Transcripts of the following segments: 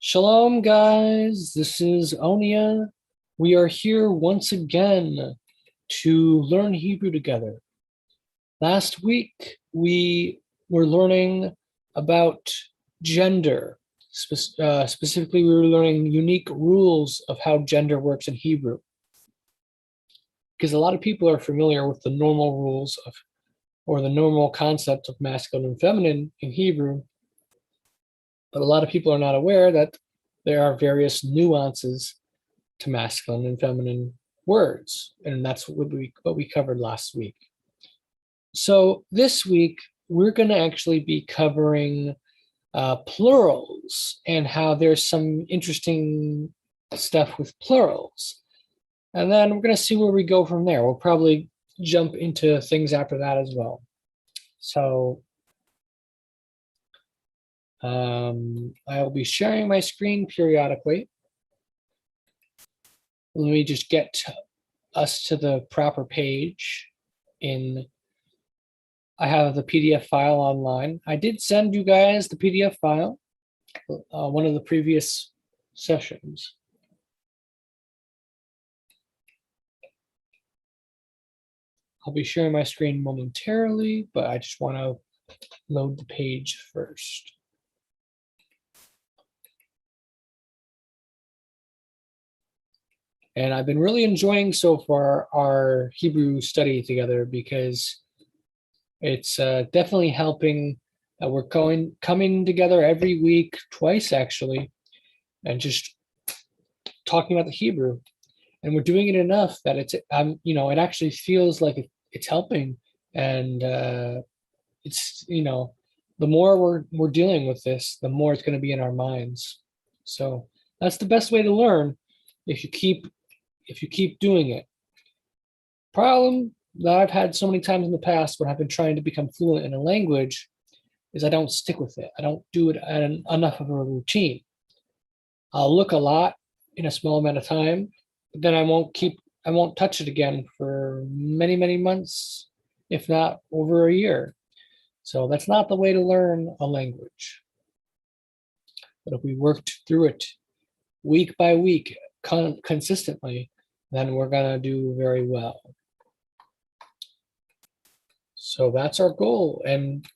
Shalom, guys. This is Onieh. We are here once again to learn Hebrew together. Last week, we were learning about gender. Specifically, we were learning unique rules of how gender works in Hebrew. Because a lot of people are familiar with the normal rules of, or the normal concept of masculine and feminine in Hebrew, but a lot of people are not aware that there are various nuances to masculine and feminine words, and that's what we covered last week. So this week we're going to actually be covering plurals and how there's some interesting stuff with plurals, and then we're going to see where we go from there. We'll probably jump into things after that as well. So I will be sharing my screen periodically. Let me just get us to the proper page. I have the PDF file online. I did send you guys the PDF file, one of the previous sessions. I'll be sharing my screen momentarily, but I just want to load the page first. And I've been really enjoying so far our Hebrew study together because it's definitely helping. We're coming together every week, twice actually, and just talking about the Hebrew. And we're doing it enough that it's it actually feels like it's helping. And it's the more we're dealing with this, the more it's going to be in our minds. So that's the best way to learn if you keep doing it. Problem that I've had so many times in the past when I've been trying to become fluent in a language is I don't stick with it. I don't do it at enough of a routine. I'll look a lot in a small amount of time, but then I won't touch it again for many, many months, if not over a year. So that's not the way to learn a language. But if we worked through it week by week, consistently, then we're gonna do very well. So that's our goal. And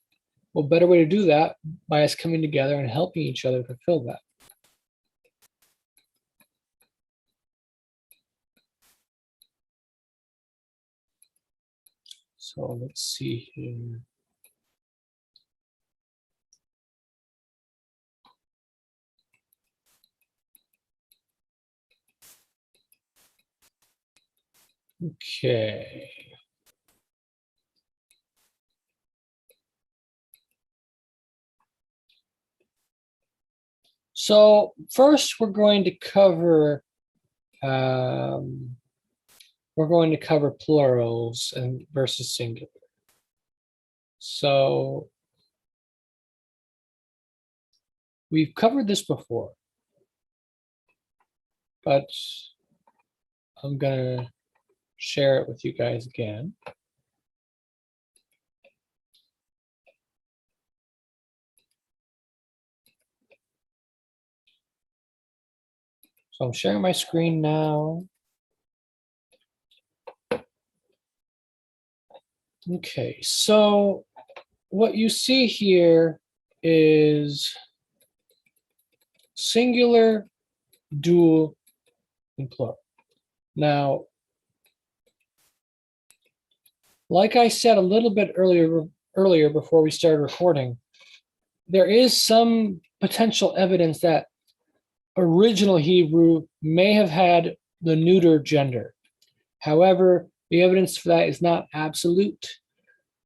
what better way to do that by us coming together and helping each other fulfill that. So let's see here. Okay. So first we're going to cover plurals and versus singular. So we've covered this before, but I'm gonna share it with you guys again. So I'm sharing my screen now. Okay, so what you see here is singular, dual, and plural. Now, like I said a little bit earlier before we started recording, there is some potential evidence that original Hebrew may have had the neuter gender. However, the evidence for that is not absolute.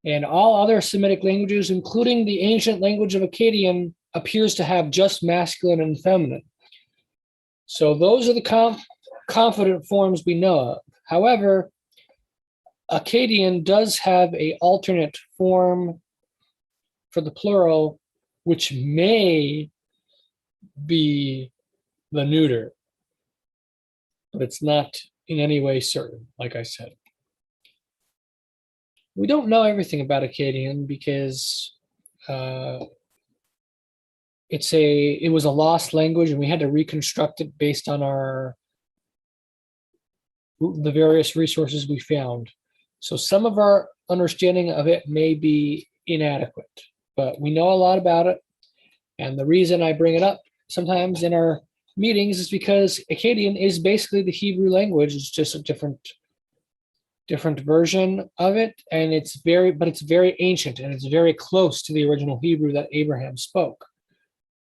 And all other Semitic languages, including the ancient language of Akkadian, appears to have just masculine and feminine. So those are the confident forms we know of. However, Akkadian does have an alternate form for the plural, which may be the neuter, but it's not in any way certain, like I said. We don't know everything about Akkadian because it was a lost language, and we had to reconstruct it based on the various resources we found. So some of our understanding of it may be inadequate, but we know a lot about it. And the reason I bring it up sometimes in our meetings is because Akkadian is basically the Hebrew language. It's just a different version of it, and it's very ancient, and it's very close to the original Hebrew that Abraham spoke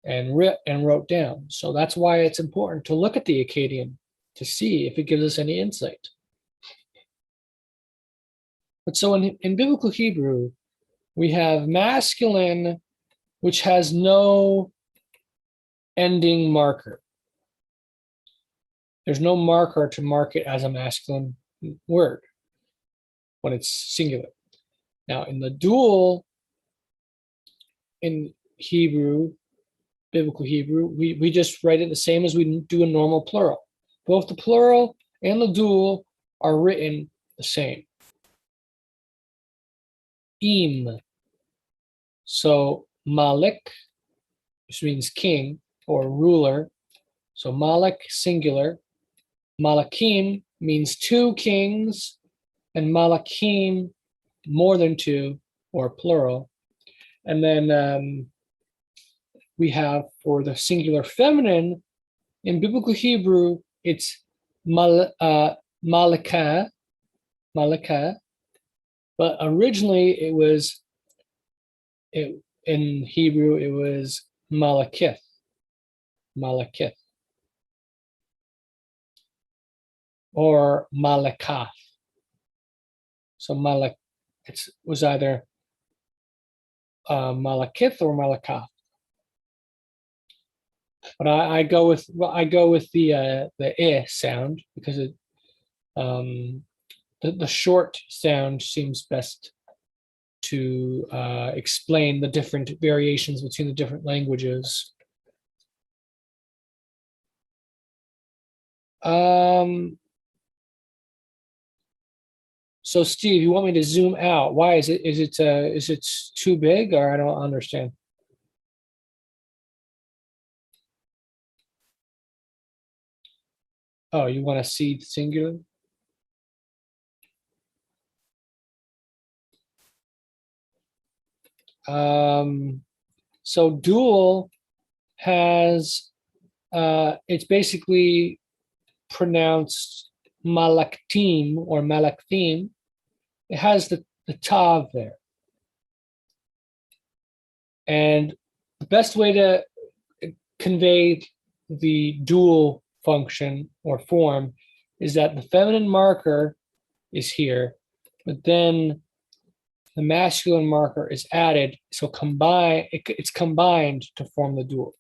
and wrote down. So that's why it's important to look at the Akkadian to see if it gives us any insight. But so in biblical Hebrew, we have masculine, which has no ending marker. There's no marker to mark it as a masculine word when it's singular. Now, in the dual, in Hebrew, biblical Hebrew, we just write it the same as we do a normal plural. Both the plural and the dual are written the same. Im. So Malik, which means king or ruler. So Malik, singular. Malakim means two kings, and Malakim, more than two, or plural. And then we have for the singular feminine, in biblical Hebrew, it's Malika, but originally in Hebrew, it was Malakith. Or Malakath. So it was either Malakith or Malakath. But I go with the eh sound because it the short sound seems best to explain the different variations between the different languages. So Steve, you want me to zoom out? Why is it too big, or I don't understand? Oh, you want to see the singular? So dual has it's basically pronounced malaktim or malakthim. It has the tav there. And the best way to convey the dual function or form is that the feminine marker is here, but then the masculine marker is added, so it's combined to form the dual.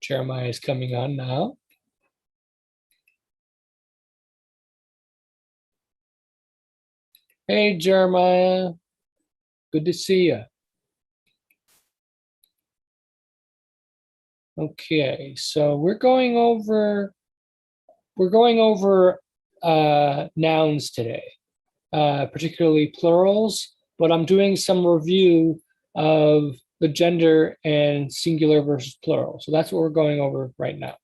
Jeremiah is coming on now. Hey, Jeremiah. Good to see you. Okay, so we're going over nouns today, particularly plurals, but I'm doing some review of the gender and singular versus plural. So that's what we're going over right now.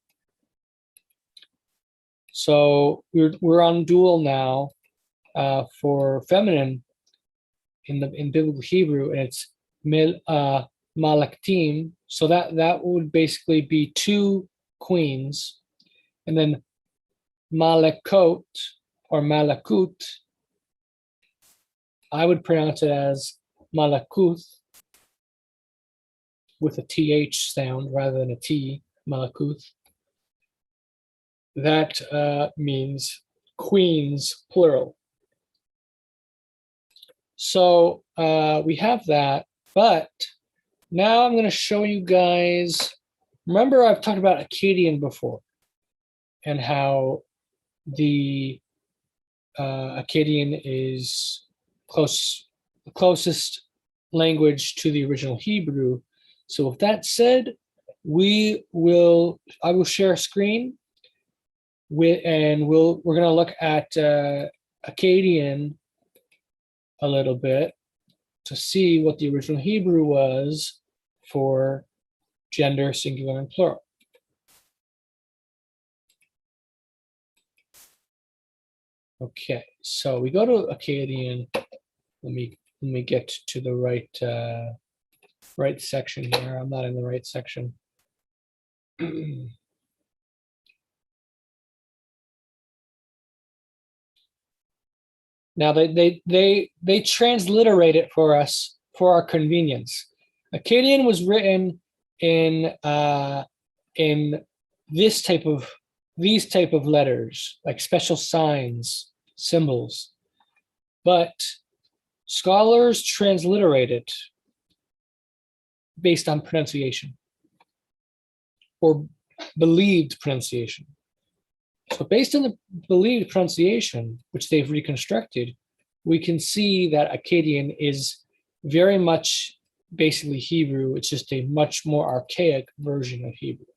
So we're on dual now for feminine in biblical Hebrew, and it's malaktim. So that would basically be two queens, and then malakot or malakut, I would pronounce it as malakuth with a th sound rather than a t, malakuth. That means queens, plural. So we have that, but now I'm going to show you guys. Remember, I've talked about Akkadian before and how the Akkadian is the closest language to the original Hebrew. So with that said, I will share a screen we're going to look at Akkadian a little bit. to see what the original Hebrew was for gender, singular, and plural. Okay, so we go to Akkadian. Let me get to the right section here. I'm not in the right section. Now they transliterate it for us for our convenience. Akkadian was written in these type of letters, like special signs, symbols, but scholars transliterate it based on pronunciation or believed pronunciation. So based on the believed pronunciation, which they've reconstructed, we can see that Akkadian is very much basically Hebrew. It's just a much more archaic version of Hebrew.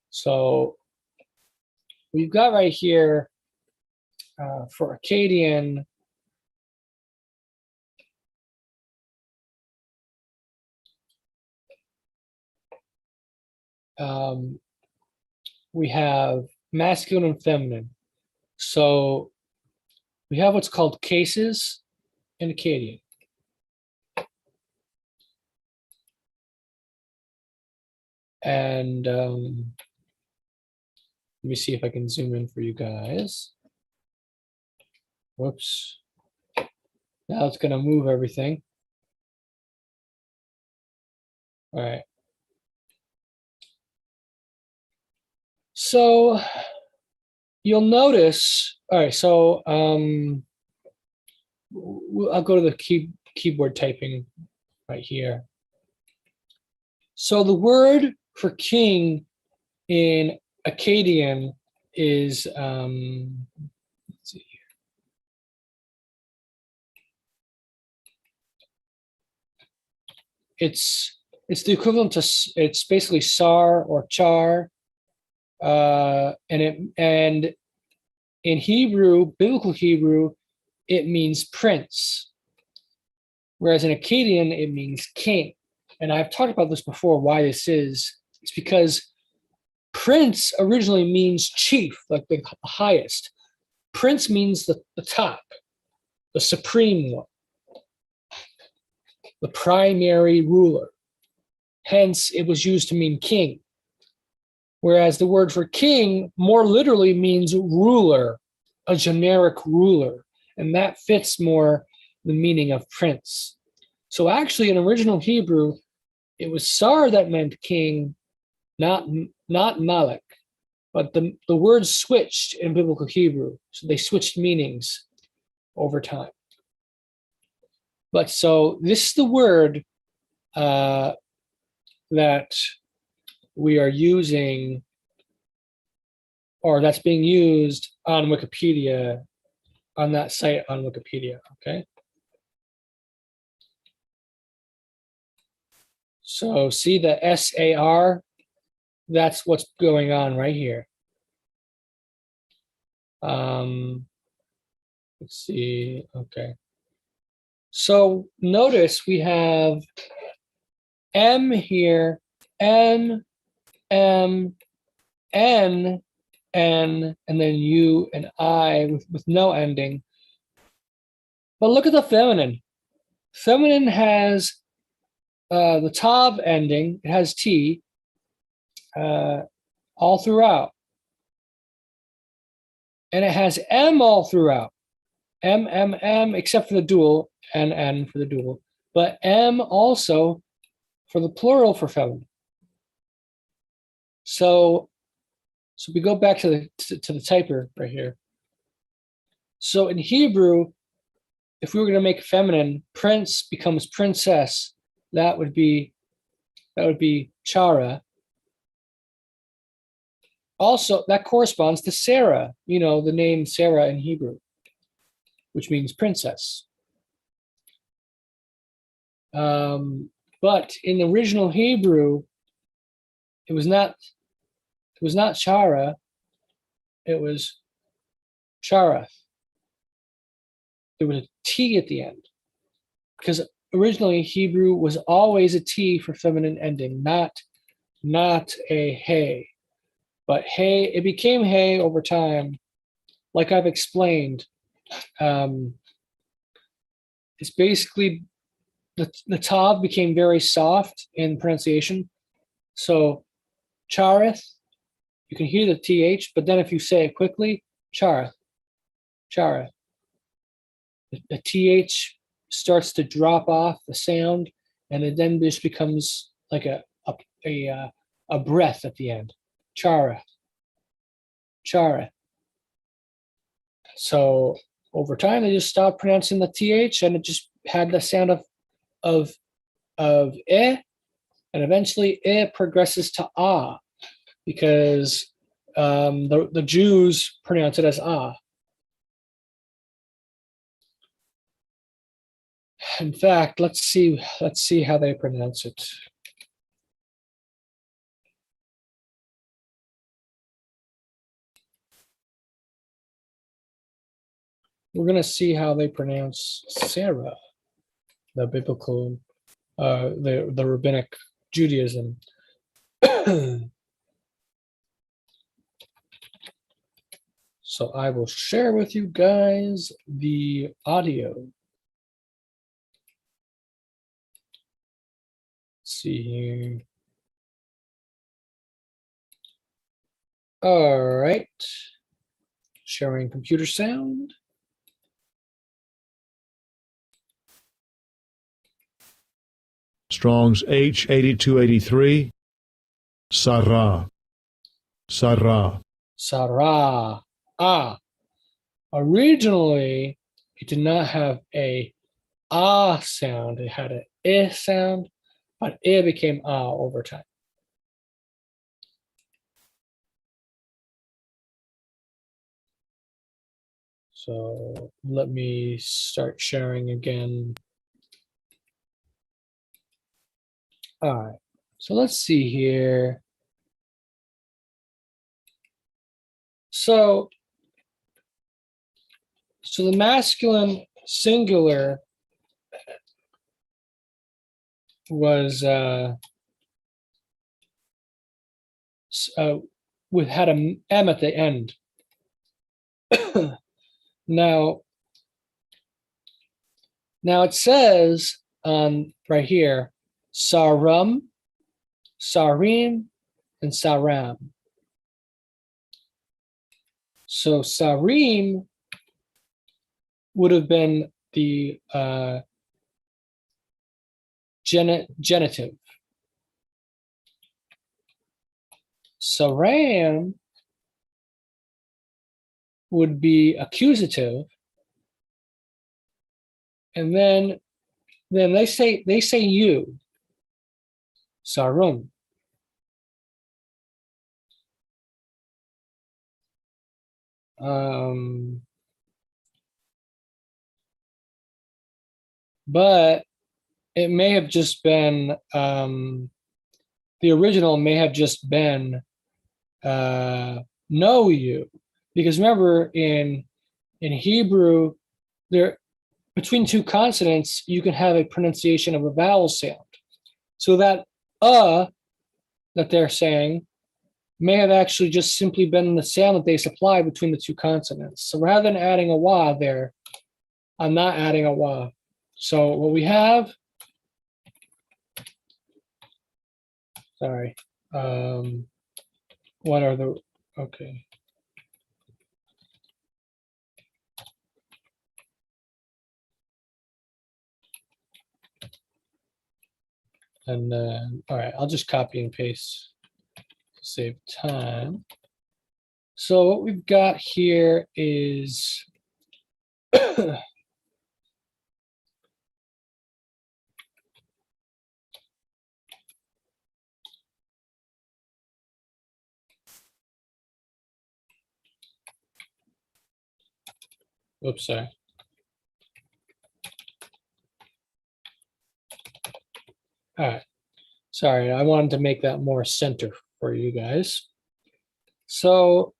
So we've got right here for Akkadian, we have masculine and feminine. So we have what's called cases in Akkadian. And let me see if I can zoom in for you guys. Whoops. Now it's going to move everything. All right. So you'll notice, all right, so I'll go to the keyboard typing right here. So the word for king in Akkadian is, let's see here. It's the equivalent to, it's basically sar or char, and in Hebrew, biblical Hebrew, it means prince, whereas in Akkadian it means king. And I've talked about this before. Why this is? It's because prince originally means chief, like the highest. Prince means the top, the supreme one, the primary ruler. Hence, it was used to mean king. Whereas the word for king more literally means ruler, a generic ruler. And that fits more the meaning of prince. So actually in original Hebrew, it was sar that meant king, not Malek. But the words switched in biblical Hebrew. So they switched meanings over time. But so this is the word that we are using, or that's being used on Wikipedia, on that site on Wikipedia, okay? So see the SAR, that's what's going on right here. Let's see, okay. So notice we have M here, N, M, N, N, and then U and I with no ending. But look at the feminine. Feminine has the tav ending, it has T all throughout. And it has M all throughout. M, M, M, except for the dual, N, N for the dual. But M also for the plural for feminine. So we go back to the typer right here. So in Hebrew, if we were going to make feminine, prince becomes princess. That would be chara. Also, that corresponds to Sarah. You know, the name Sarah in Hebrew, which means princess. But in the original Hebrew, it was not chara. It was charath. There was a T at the end. because originally Hebrew was always a T for feminine ending, not a hey. But hey, it became hey over time. Like I've explained, it's basically the tav became very soft in pronunciation. So chareth, you can hear the th, but then if you say it quickly, chareth, chareth, the th starts to drop off the sound, and it then just becomes like a breath at the end. Chareth, chareth. So over time, they just stopped pronouncing the th, and it just had the sound of eh, and eventually it progresses to ah, because the Jews pronounce it as ah. In fact, let's see how they pronounce it. We're gonna see how they pronounce Sarah, the biblical, the rabbinic Judaism. So I will share with you guys the audio. Let's see here. All right. Sharing computer sound. Strong's H8283. Sarah. Sarah. Sarah. Ah. Originally, it did not have a ah sound. It had an eh sound, but it became ah over time. So let me start sharing again. All right. So let's see here. So the masculine singular was had a m at the end. Now it says right here, sarum, sarim, and saram. So sarim would have been the genitive. Saram would be accusative, and then they say you, sarum. But it may have just been the original may have just been know you, because remember in Hebrew there between two consonants you can have a pronunciation of a vowel sound, so that that they're saying may have actually just simply been the sound that they supply between the two consonants. So rather than adding a wa there, I'm not adding a wa. So what we have, sorry, what are the, okay. And all right, I'll just copy and paste to save time. So what we've got here is oops, sorry. All right, sorry, I wanted to make that more center for you guys. So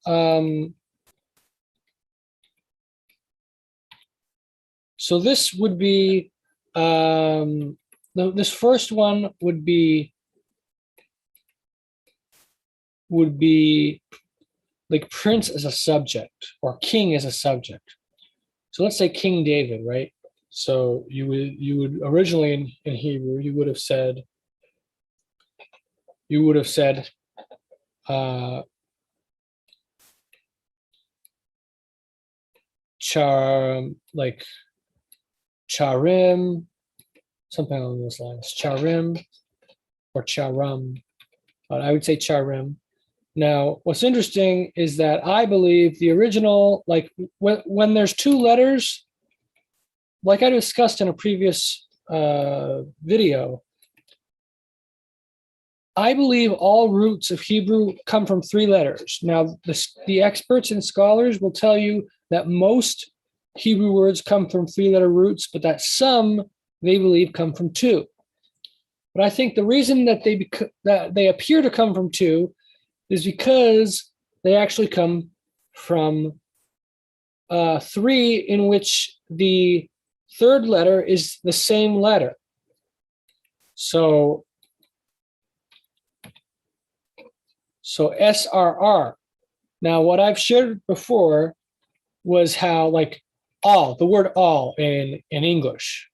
so this would be this first one would be like prince as a subject or king as a subject. So let's say King David, right? So you would originally in Hebrew you would have said uh, like charim, something along those lines, charim or charam, but I would say charim. Now, what's interesting is that I believe the original, like when there's two letters, like I discussed in a previous video, I believe all roots of Hebrew come from three letters. Now, the experts and scholars will tell you that most Hebrew words come from three-letter roots, but that some they believe come from two. But I think the reason that they appear to come from two is because they actually come from three, in which the third letter is the same letter. So SRR. Now, what I've shared before was how, like, all, the word all in English,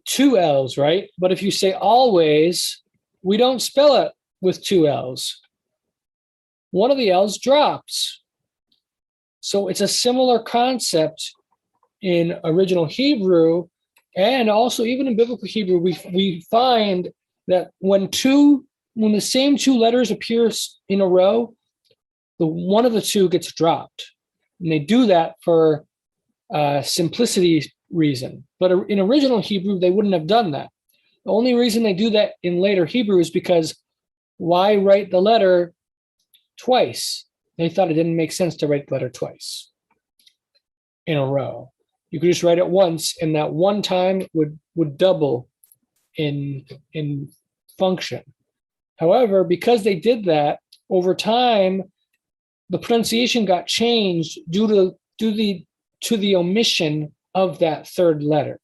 two L's, right? But if you say always, we don't spell it with two L's. One of the L's drops. So it's a similar concept in original Hebrew, and also even in biblical Hebrew, we find that when the same two letters appears in a row, the one of the two gets dropped. And they do that for simplicity reason. But in original Hebrew, they wouldn't have done that. The only reason they do that in later Hebrew is because why write the letter twice? They thought it didn't make sense to write the letter twice in a row. You could just write it once, and that one time would double in function. However, because they did that, over time, the pronunciation got changed due to the omission of that third letter.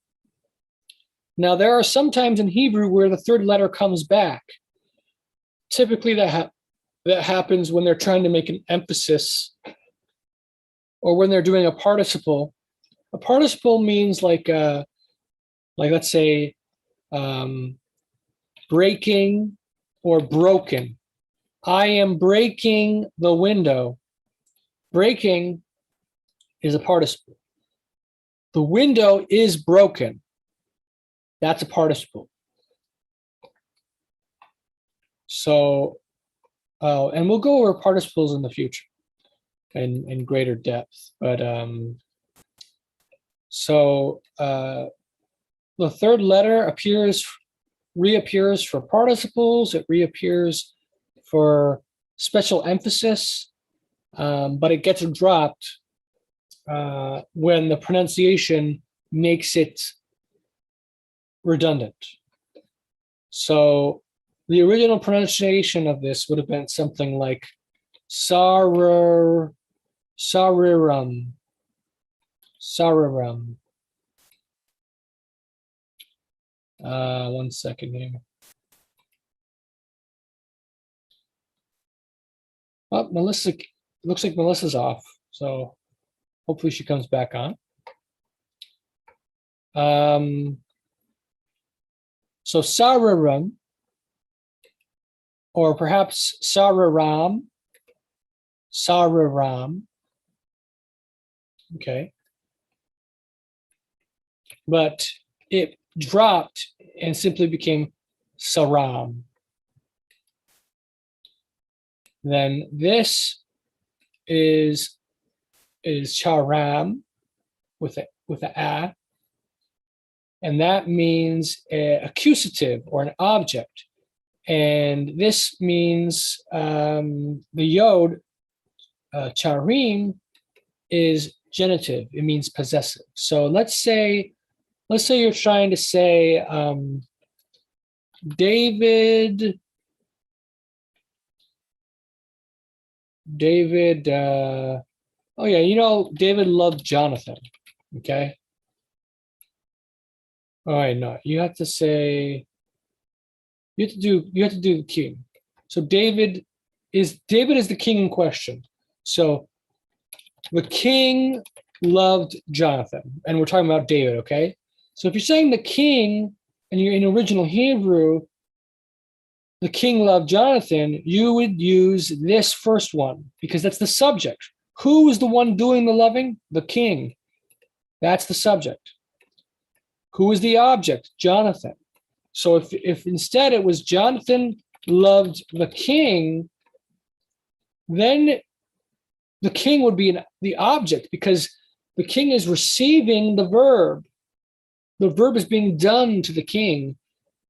Now, there are some times in Hebrew where the third letter comes back. Typically, that happens when they're trying to make an emphasis or when they're doing a participle. A participle means like let's say breaking or broken. I am breaking the window. Breaking is a participle. The window is broken. That's a participle. So, and we'll go over participles in the future in greater depth. But the third letter reappears for participles. It reappears for special emphasis, but it gets dropped when the pronunciation makes it redundant. So the original pronunciation of this would have been something like sariram. One second here. Oh, Melissa, looks like Melissa's off, so hopefully she comes back on. So sararam, or perhaps sararam, okay. But it dropped and simply became saram. Then this is charam with a a, and that means accusative or an object. And this means the yod, charim, is genitive. It means possessive. So let's say you're trying to say David, oh yeah, David loved Jonathan, okay? All right, no, you have to say, you have to do the king. So David is the king in question. So the king loved Jonathan, and we're talking about David, okay? So if you're saying the king and you're in original Hebrew, the king loved Jonathan, you would use this first one because that's the subject. Who is the one doing the loving? The king. That's the subject. Who is the object? Jonathan. So if instead it was Jonathan loved the king, then the king would be the object because the king is receiving the verb. The verb is being done to the king,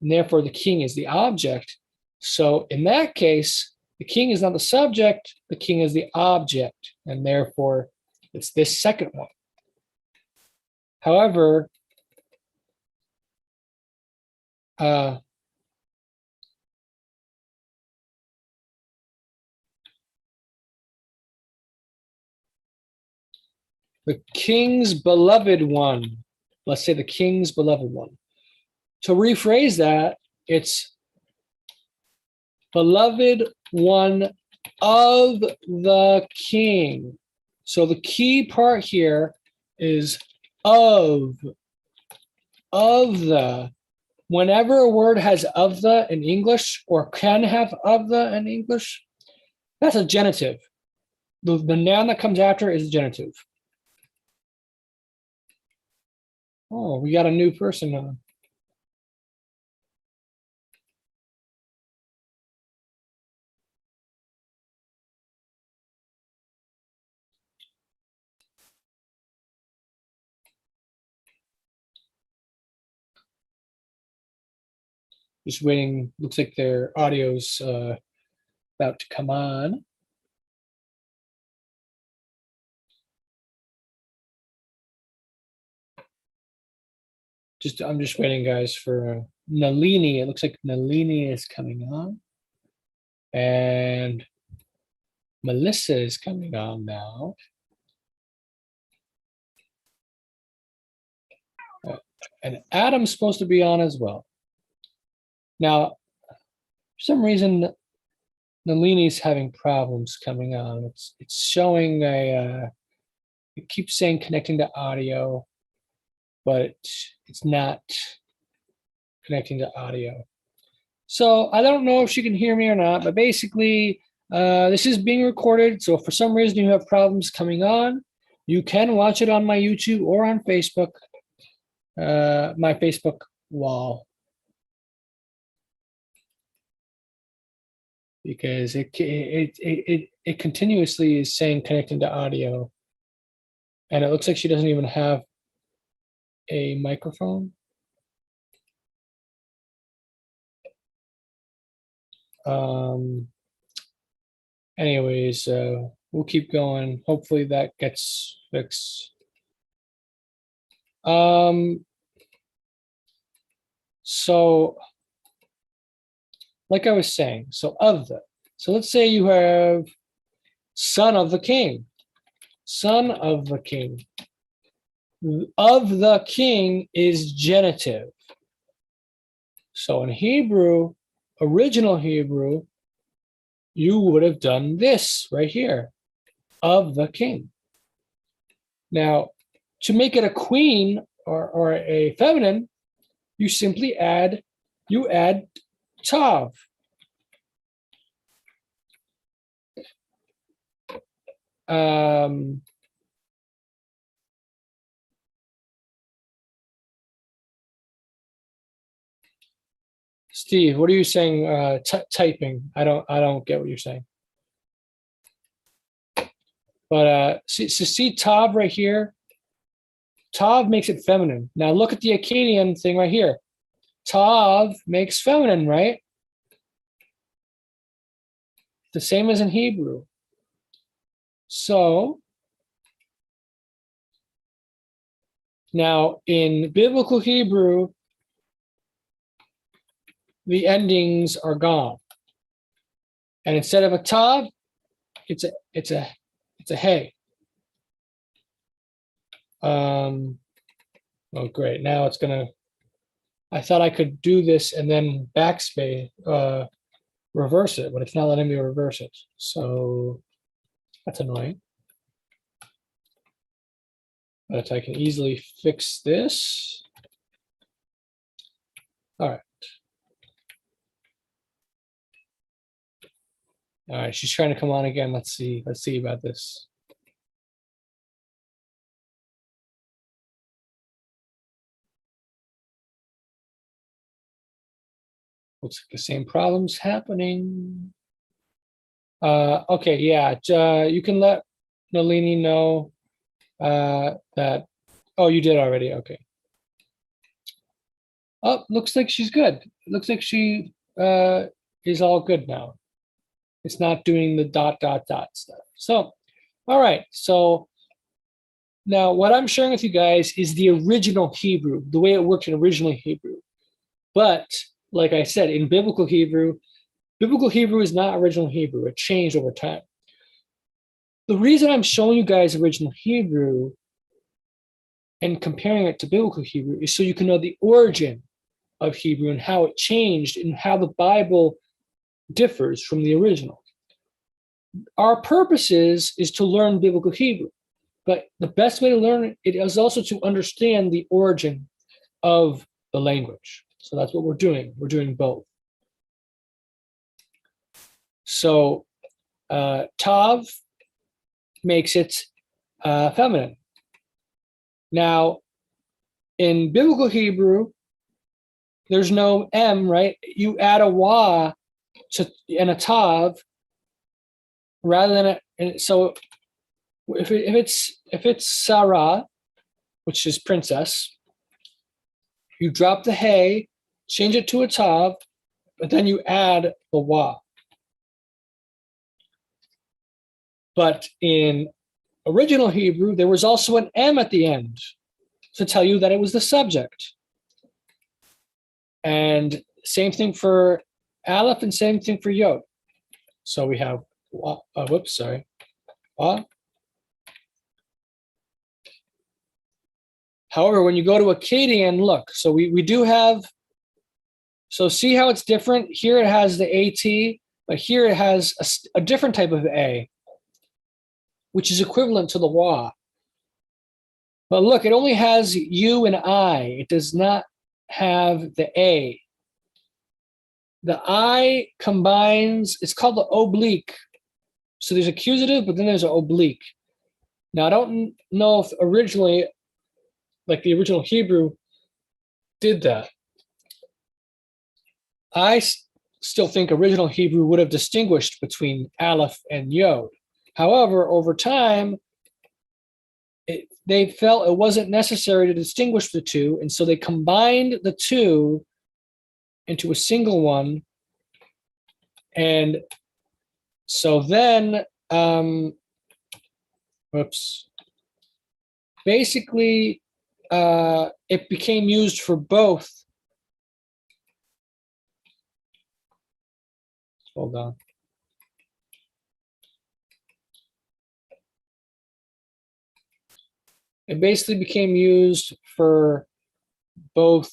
and therefore the king is the object. So in that case, the king is not the subject, the king is the object, and therefore it's this second one. However, the king's beloved one, let's say the king's beloved one. To rephrase that, it's beloved one of the king. So the key part here is of the. Whenever a word has of the in English or can have of the in English, that's a genitive. The noun that comes after is a genitive. Oh, we got a new person on. Just waiting. Looks like their audio's about to come on. I'm just waiting, guys, for Nalini. It looks like Nalini is coming on. And Melissa is coming on now. And Adam's supposed to be on as well. Now, for some reason, Nalini's having problems coming on. It's showing it keeps saying connecting to audio, but it's not connecting to audio. So I don't know if she can hear me or not, but basically, this is being recorded. So if for some reason you have problems coming on, you can watch it on my YouTube or on Facebook, my Facebook wall. Because it continuously is saying connecting to audio. And it looks like she doesn't even have a microphone. Anyways, we'll keep going. Hopefully that gets fixed. So like I was saying, so let's say you have son of the king. Son of the king. Of the king is genitive. So in Hebrew, original Hebrew, you would have done this right here, of the king. Now, to make it a queen or a feminine, you simply add tav. Steve, what are you saying? Typing. I don't get what you're saying. But see tav right here. Tav makes it feminine. Now look at the Akkadian thing right here. Tav makes feminine, right? The same as in Hebrew. So now in biblical Hebrew, the endings are gone. And instead of a tav, it's a hey. Oh, great. Now it's gonna I thought I could do this and then backspace, reverse it, but it's not letting me reverse it. So that's annoying. But I can easily fix this. All right. All right, she's trying to come on again. Let's see. Let's see about this. Looks like the same problem's happening. Okay, yeah. You can let Nalini know that. Oh, you did already. Okay. Oh, looks like she's good. It looks like she is all good now. It's not doing the ... stuff. So, all right. So now what I'm sharing with you guys is the original Hebrew, the way it worked in original Hebrew. But like I said, in biblical Hebrew is not original Hebrew. It changed over time. The reason I'm showing you guys original Hebrew and comparing it to biblical Hebrew is so you can know the origin of Hebrew and how it changed and how the Bible differs from the original. Our purpose is to learn biblical Hebrew, but the best way to learn it is also to understand the origin of the language. So that's what we're doing. We're doing both. So tav makes it feminine. Now, in biblical Hebrew, there's no M, right? You add a wa and a tav rather than so if it's Sarah, which is princess, you drop the hey, change it to a tav, but then you add the wa. But in original Hebrew, there was also an M at the end to tell you that it was the subject. And same thing for Aleph and same thing for Yod. So we have, whoops, sorry. However, when you go to Akkadian, look, so we do have, so see how it's different? Here it has the AT, but here it has a different type of A, which is equivalent to the wa. But look, it only has U and I. It does not have the A. The I combines, it's called the oblique. So there's accusative, but then there's an oblique. Now, I don't know if originally, like the original Hebrew did that. I still think original Hebrew would have distinguished between Aleph and Yod. However, over time, they felt it wasn't necessary to distinguish the two, and so they combined the two into a single one. And so then, basically, it became used for both. Hold on. It basically became used for both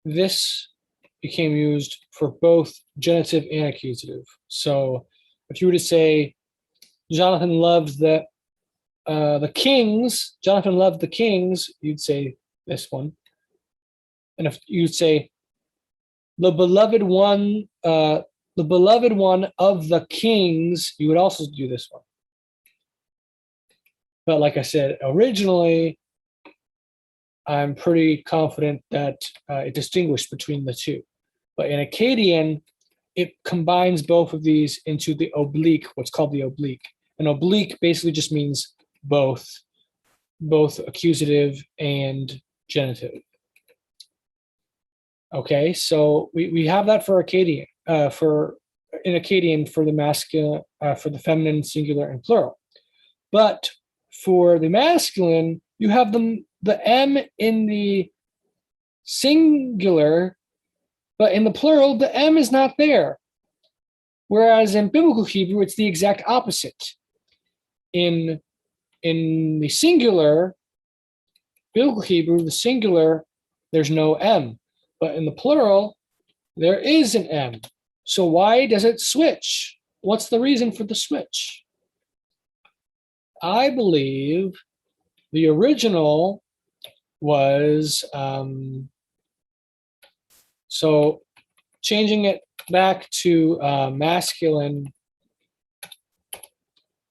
this became used for both genitive and accusative. So if you were to say Jonathan loved the kings, Jonathan loved the kings, you'd say this one. And if you'd say the beloved one of the kings, you would also do this one. But like I said, originally, I'm pretty confident that it distinguished between the two. But in Akkadian, it combines both of these into the oblique, what's called the oblique. An oblique basically just means both accusative and genitive. Okay, so we have that for Akkadian, in Akkadian for the masculine, for the feminine, singular, and plural. But for the masculine, you have the M in the singular, but in the plural, the M is not there. Whereas in biblical Hebrew, it's the exact opposite. In in the singular, Biblical Hebrew, the singular, there's no M. But in the plural, there is an M. So why does it switch? What's the reason for the switch? I believe the original was, so changing it back to masculine,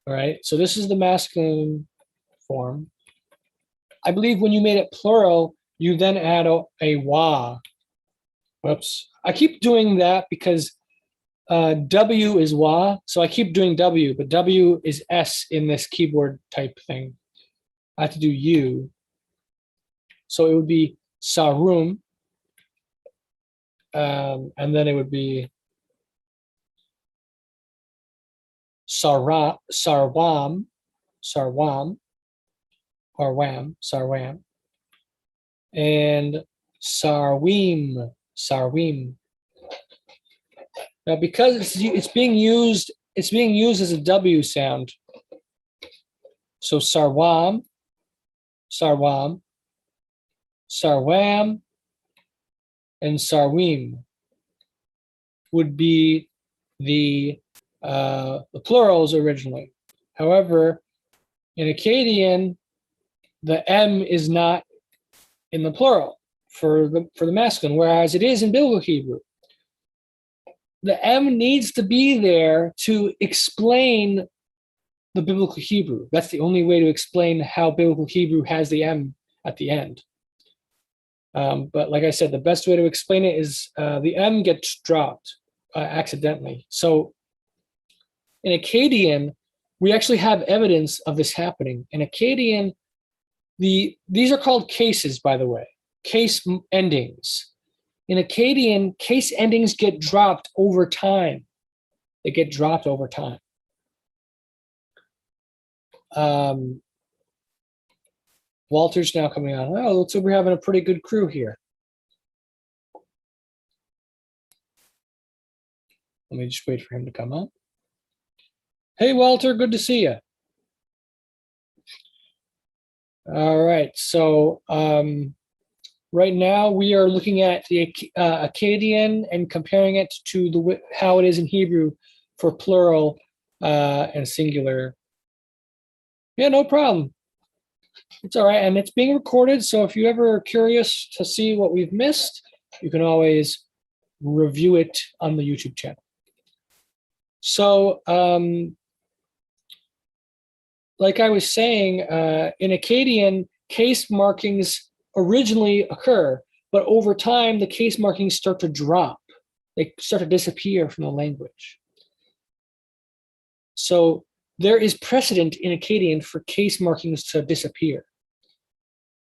all right? So this is the masculine form. I believe when you made it plural, you then add a wa. Whoops. I keep doing that because W is wa, so I keep doing W, but W is S in this keyboard type thing. I have to do U. So it would be sarum, and then it would be sarwam, or sarwam, and sarwim. Now, because it's being used as a W sound. So sarwam, sarwam, and sarwim would be the plurals originally. However, in Akkadian, the M is not in the plural for the masculine, whereas it is in Biblical Hebrew. The M needs to be there to explain the Biblical Hebrew. That's the only way to explain how Biblical Hebrew has the M at the end. But like I said, the best way to explain it is the M gets dropped accidentally. So in Akkadian, we actually have evidence of this happening. In Akkadian, these are called cases, by the way, case endings. In Akkadian, case endings get dropped over time. They get dropped over time. Walter's now coming on. Oh, looks like we're having a pretty good crew here. Let me just wait for him to come on. Hey, Walter, good to see you. All right, so right now we are looking at the Akkadian and comparing it to how it is in Hebrew for plural and singular. Yeah, no problem. It's all right, and it's being recorded, so if you ever are curious to see what we've missed, you can always review it on the YouTube channel. So, like I was saying, in Akkadian, case markings originally occur, but over time, the case markings start to drop. They start to disappear from the language. So there is precedent in Akkadian for case markings to disappear.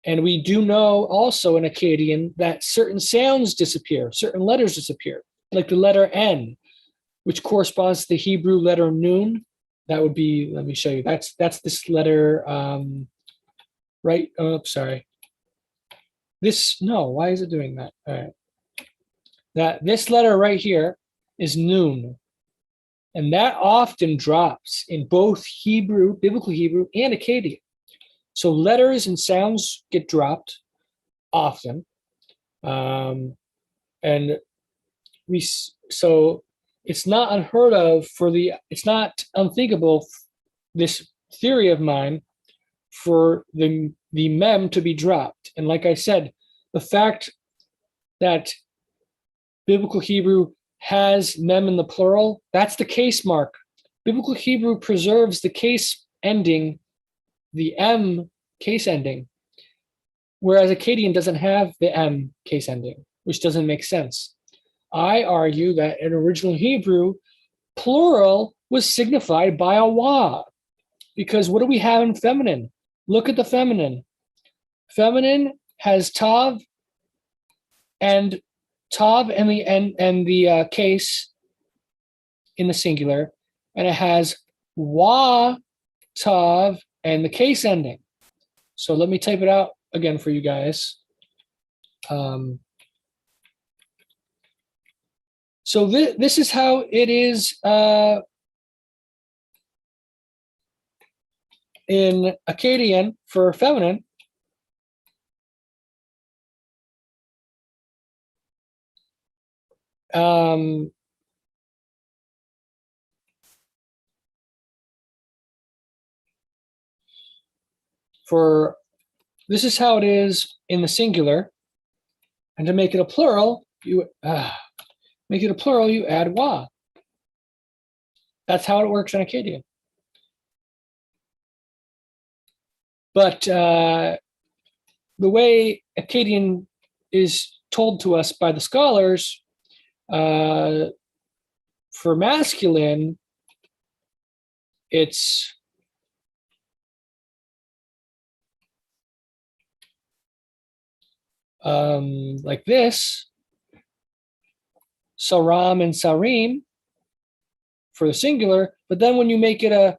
And we do know also in Akkadian that certain sounds disappear, certain letters disappear, like the letter N, which corresponds to the Hebrew letter Nun. That would be, let me show you, that's this letter, right? Oh, sorry. Why is it doing that? All right. This letter right here is Nun. And that often drops in both Hebrew, Biblical Hebrew, and Akkadian. So letters and sounds get dropped often. So it's not unheard of it's not unthinkable, this theory of mine, for the mem to be dropped. And like I said, the fact that Biblical Hebrew has mem in the plural, that's the case mark. Biblical Hebrew preserves the case ending, the M case ending, whereas Akkadian doesn't have the M case ending, which doesn't make sense. I argue that in original Hebrew, plural was signified by a wa, because what do we have in feminine? Look at the feminine. Feminine has tav and the case in the singular, and it has wa, tav, and the case ending. So let me type it out again for you guys. So this is how it is. in Akkadian for feminine, for this is how it is in the singular, and to make it a plural, you add wa. That's how it works in Akkadian. But the way Akkadian is told to us by the scholars, for masculine, it's like this, saram and sarim for the singular, but then when you make it a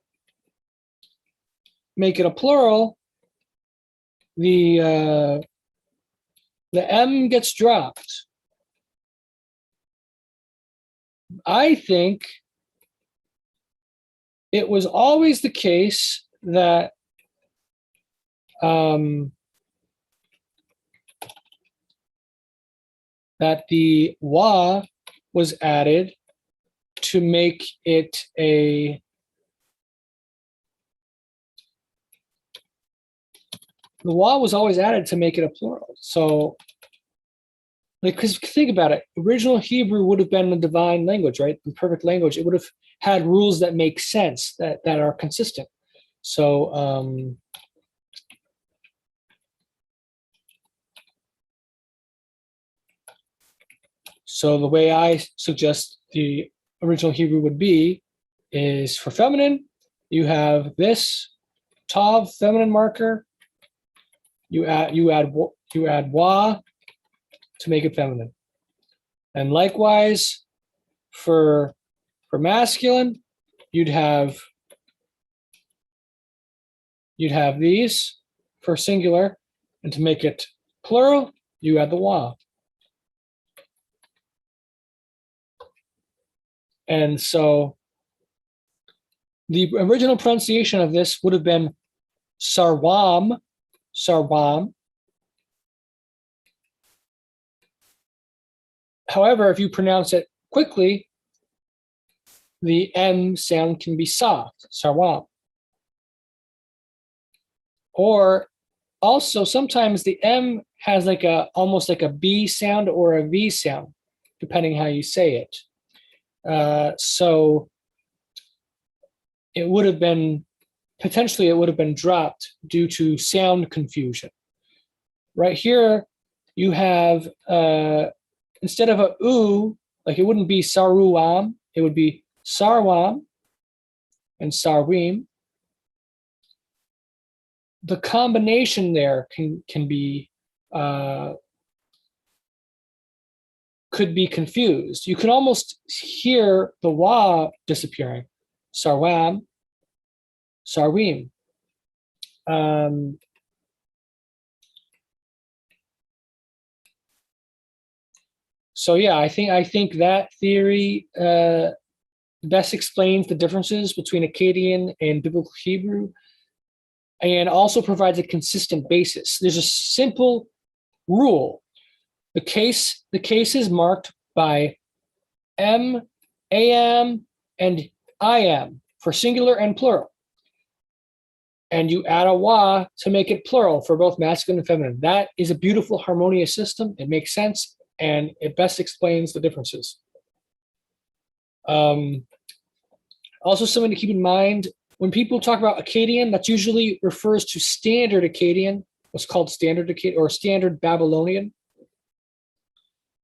plural, the M gets dropped. I think it was always the case that that the wa was added to make it the wa was always added to make it a plural. So, like, because think about it, original Hebrew would have been the divine language, right? The perfect language. It would have had rules that make sense, that are consistent. So, so the way I suggest the original Hebrew would be is for feminine, you have this tav feminine marker. You add wa to make it feminine, and likewise for masculine, you'd have these for singular, and to make it plural, you add the wa. And so the original pronunciation of this would have been sarwam. However, if you pronounce it quickly, the M sound can be soft, sarwam. Or also sometimes the M has like almost like a B sound or a V sound, depending how you say it. So it would have been dropped due to sound confusion. Right here, you have instead of a u, like it wouldn't be saruam, it would be sarwam and sarwim. The combination there can be could be confused. You can almost hear the wa disappearing. Sarwam, sarwim. So yeah, I think that theory best explains the differences between Akkadian and Biblical Hebrew, and also provides a consistent basis. There's a simple rule. The case is marked by M, AM, and IM for singular and plural. And you add a wa to make it plural for both masculine and feminine. That is a beautiful, harmonious system. It makes sense, and it best explains the differences. Also, something to keep in mind, when people talk about Akkadian, that usually refers to standard Akkadian, what's called standard Akkadian or standard Babylonian.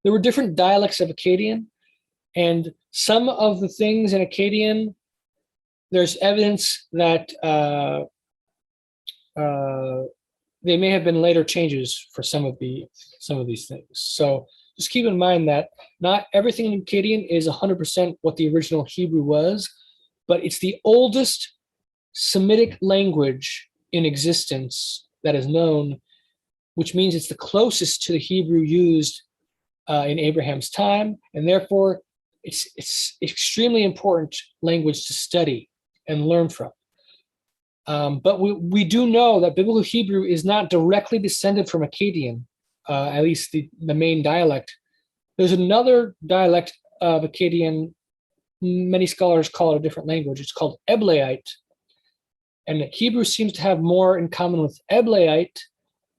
There were different dialects of Akkadian, and some of the things in Akkadian, there's evidence that they may have been later changes for some of these things. So just keep in mind that not everything in Akkadian is 100% what the original Hebrew was, but it's the oldest Semitic language in existence that is known, which means it's the closest to the Hebrew used in Abraham's time, and therefore it's extremely important language to study and learn from. But we do know that Biblical Hebrew is not directly descended from Akkadian, at least the main dialect. There's another dialect of Akkadian. Many scholars call it a different language. It's called Eblaite. And Hebrew seems to have more in common with Eblaite,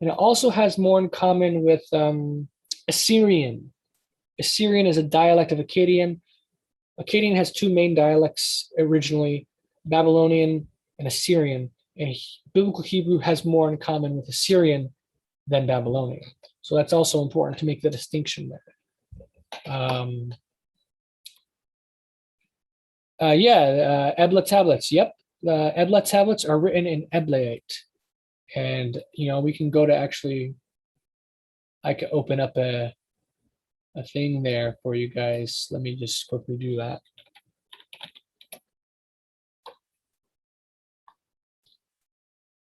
and it also has more in common with Assyrian. Assyrian is a dialect of Akkadian. Akkadian has two main dialects originally, Babylonian and Assyrian. And Biblical Hebrew has more in common with Assyrian than Babylonian. So that's also important to make the distinction there. Ebla tablets. Yep, the Ebla tablets are written in Eblaite, and we can go to I could open up a thing there for you guys. Let me just quickly do that.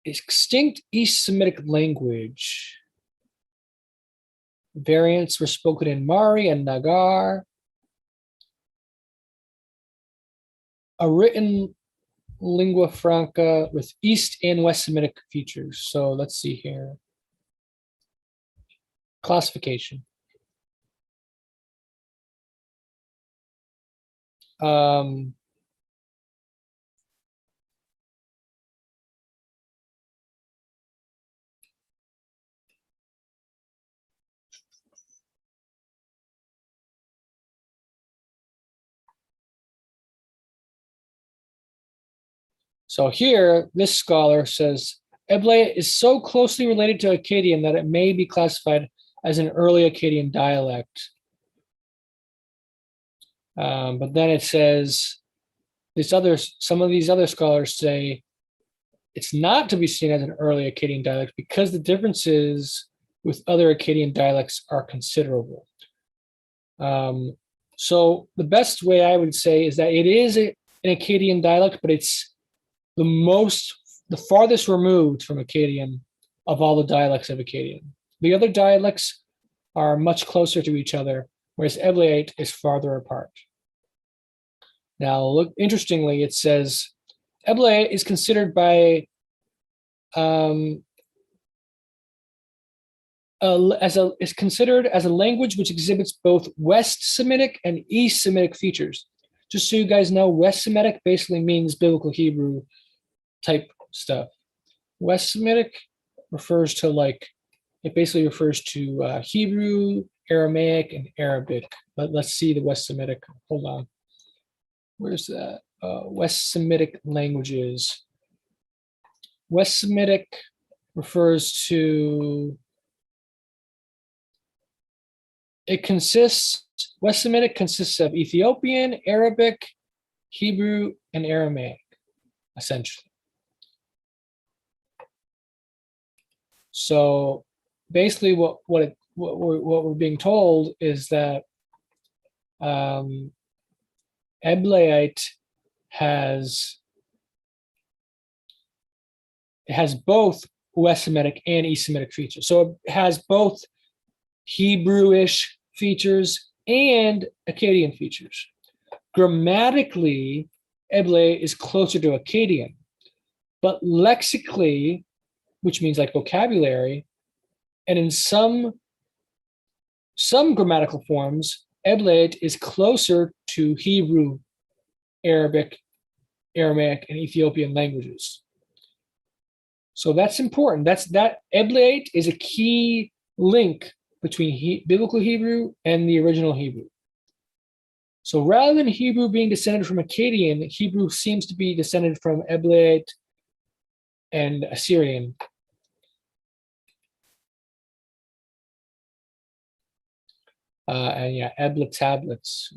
Extinct East Semitic language. Variants were spoken in Mari and Nagar. A written lingua franca with East and West Semitic features. So let's see here. Classification. So here, this scholar says, Eblaite is so closely related to Akkadian that it may be classified as an early Akkadian dialect. But then it says, some of these other scholars say it's not to be seen as an early Akkadian dialect because the differences with other Akkadian dialects are considerable. So the best way I would say is that it is an Akkadian dialect, but it's the farthest removed from Akkadian of all the dialects of Akkadian. The other dialects are much closer to each other, whereas Eblaite is farther apart. Now, look, interestingly, it says Eblaite is considered by is considered as a language which exhibits both West Semitic and East Semitic features. Just so you guys know, West Semitic basically means Biblical Hebrew type stuff. West Semitic refers to it basically refers to Hebrew, Aramaic, and Arabic. But let's see the West Semitic. Hold on. Where's that? West Semitic languages. West Semitic refers to, West Semitic consists of Ethiopian, Arabic, Hebrew, and Aramaic, essentially. So basically what we're being told is that Eblaite has both West Semitic and East Semitic features. So it has both Hebrewish features and Akkadian features. Grammatically, Eblaite is closer to Akkadian, but lexically, which means like vocabulary, and in some grammatical forms, Eblaite is closer to Hebrew, Arabic, Aramaic, and Ethiopian languages. So that's important. That Eblaite is a key link between Biblical Hebrew and the original Hebrew. So rather than Hebrew being descended from Akkadian, Hebrew seems to be descended from Eblaite and Assyrian. And yeah, Ebla tablets.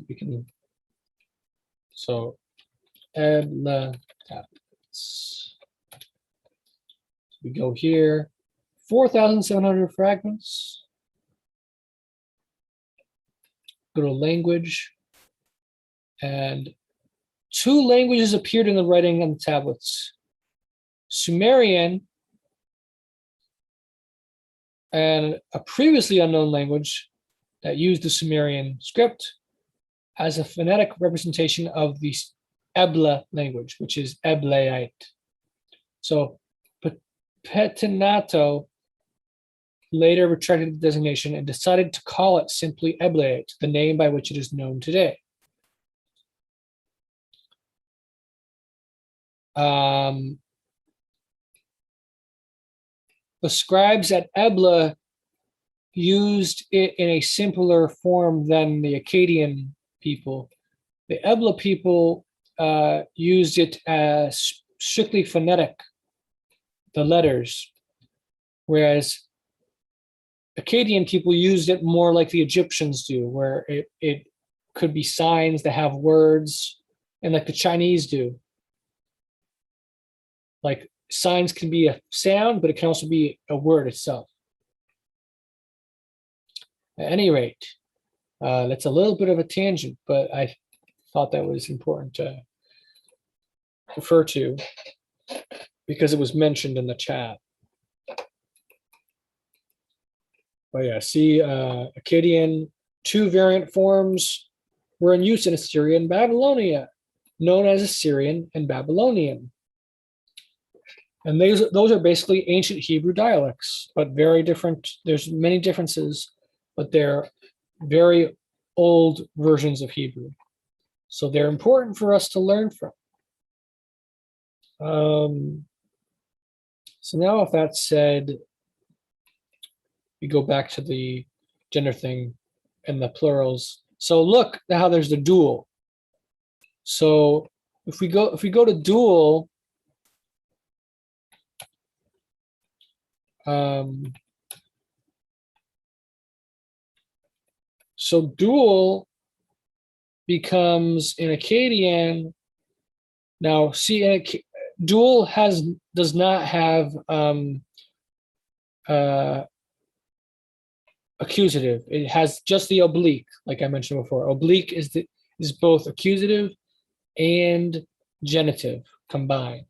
Ebla tablets. We go here, 4,700 fragments. Go to language, and 2 languages appeared in the writing on the tablets: Sumerian and a previously unknown language that used the Sumerian script as a phonetic representation of the Ebla language, which is Eblaite. So Petinato later retracted the designation and decided to call it simply Eblaet, the name by which it is known today. The scribes at Ebla used it in a simpler form than the Akkadian people. The Ebla people used it as strictly phonetic, the letters, whereas Akkadian people used it more like the Egyptians do, where it could be signs that have words, and like the Chinese do. Like signs can be a sound, but it can also be a word itself. At any rate, that's a little bit of a tangent, but I thought that was important to refer to because it was mentioned in the chat. But yeah, see, Akkadian, two variant forms were in use in Assyria and Babylonia, known as Assyrian and Babylonian. And those are basically ancient Hebrew dialects, but very different. There's many differences, but they're very old versions of Hebrew. So they're important for us to learn from. So now with that said, we go back to the gender thing and the plurals. So look how there's the dual. So if we go to dual, so dual becomes in Akkadian. Now, see, dual does not have accusative. It has just the oblique, like I mentioned before. Oblique is both accusative and genitive combined.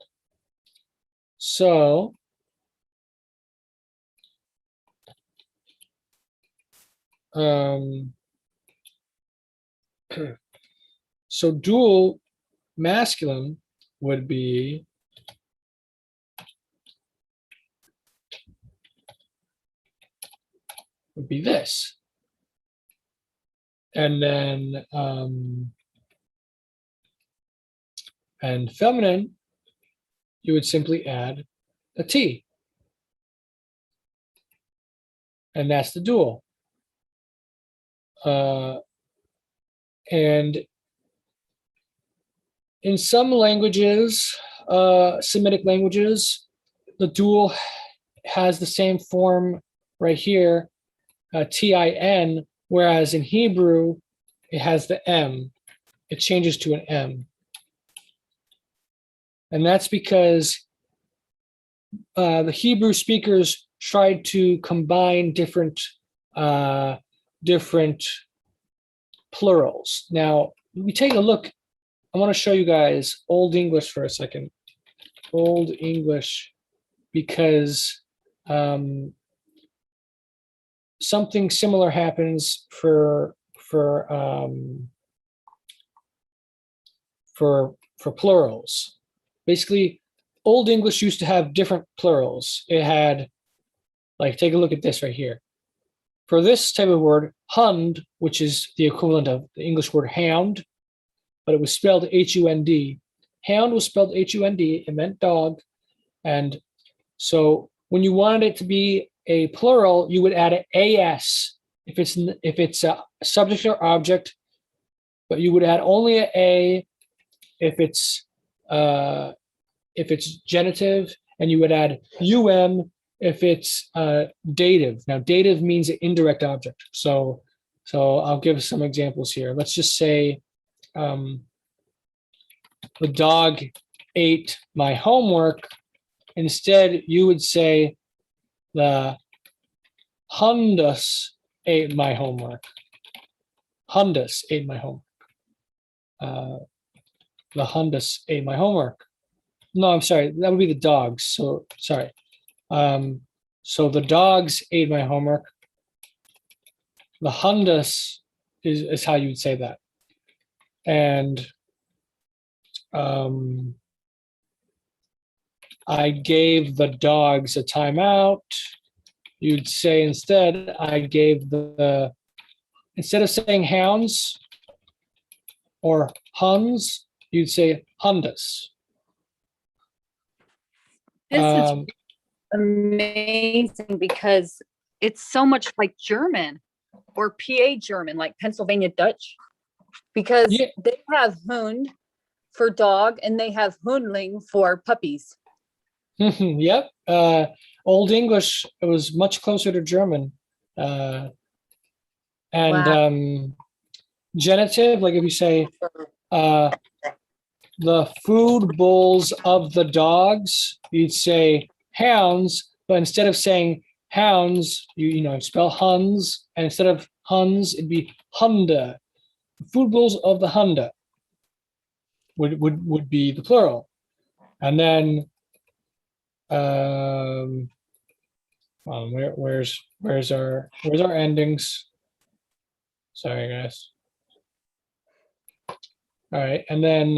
So so dual masculine would be this. And then and feminine, you would simply add a T. And that's the dual. And in some languages, Semitic languages, the dual has the same form right here, TIN, whereas in Hebrew, it has the M. It changes to an M. And that's because the Hebrew speakers tried to combine different plurals. Now, we take a look. I want to show you guys Old English for a second. Old English, because something similar happens for plurals. Basically, Old English used to have different plurals. It had, like, take a look at this right here. For this type of word, hund, which is the equivalent of the English word hound, but it was spelled H-U-N-D. Hound was spelled H-U-N-D. It meant dog. And so when you wanted it to be a plural, you would add an AS if it's a subject or object, but you would add only an A if it's genitive, and you would add UM if it's dative. Now, dative means an indirect object. So I'll give some examples here. Let's just say the dog ate my homework. Instead, you would say the hundus ate my homework. Hundus ate my homework. The hundus ate my homework. No, I'm sorry. That would be the dogs. So sorry. So the dogs ate my homework. The hundus is how you would say that. And I gave the dogs a timeout. You'd say instead, instead of saying hounds or huns, you'd say hundas. This is Um, amazing because it's so much like German or PA German, like Pennsylvania Dutch, because Yeah. they have Hund for dog and they have Hundling for puppies. Yep. Old English, it was much closer to German. And Wow. genitive, like if you say the food bowls of the dogs, you'd say hounds, but instead of saying hounds, you spell Huns, and instead of Huns, it'd be Hunda. The food bowls of the Hunda would be the plural. And then where's our endings? Sorry, guys. All right, and then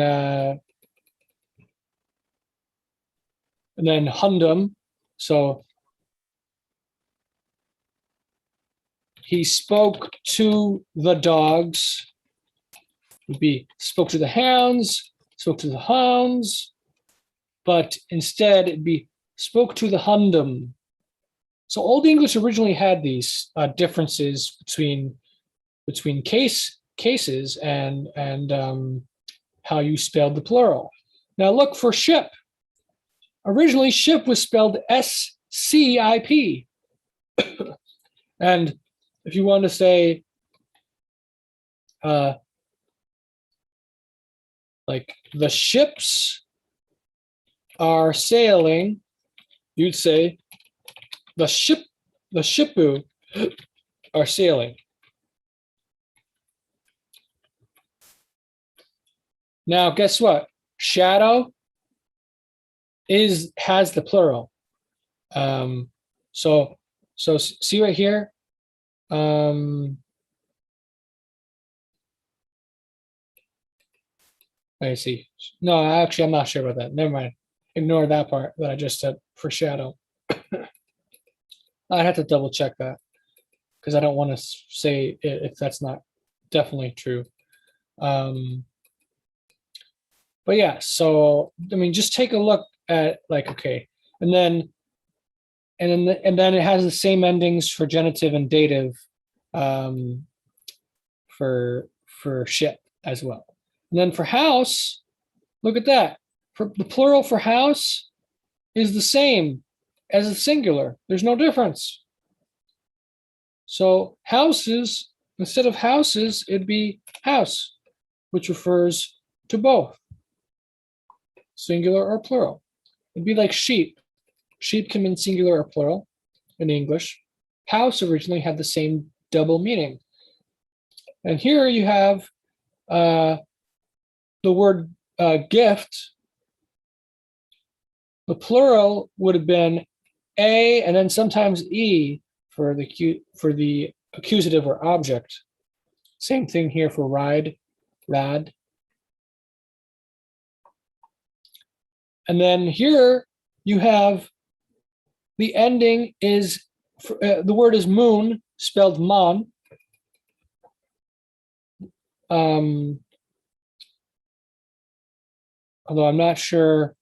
Hundum. So he spoke to the dogs. Would be spoke to the hounds, spoke to the hounds, but instead it'd be spoke to the Hundum. So Old English originally had these differences between cases and how you spelled the plural. Now look for ship. Originally, ship was spelled SCIP. And if you want to say like the ships are sailing, you'd say the shipu are sailing. Now, guess what? Shadow has the plural. So see right here. I see. No, actually, I'm not sure about that. Never mind. Ignore that part that I just said for shadow. I'd have to double check that because I don't want to say if that's not definitely true. But yeah, so I mean, just take a look at like, okay, and then it has the same endings for genitive and dative for ship as well. And then for house, look at that. For the plural for house is the same as the singular. There's no difference. So houses, instead of houses, it'd be house, which refers to both, singular or plural. It'd be like sheep. Sheep can mean singular or plural in English. House originally had the same double meaning. And here you have the word gift. The plural would have been a and then sometimes e for the accusative or object. Same thing here for ride, rad. And then here you have the ending is the word is moon, spelled mon. Although I'm not sure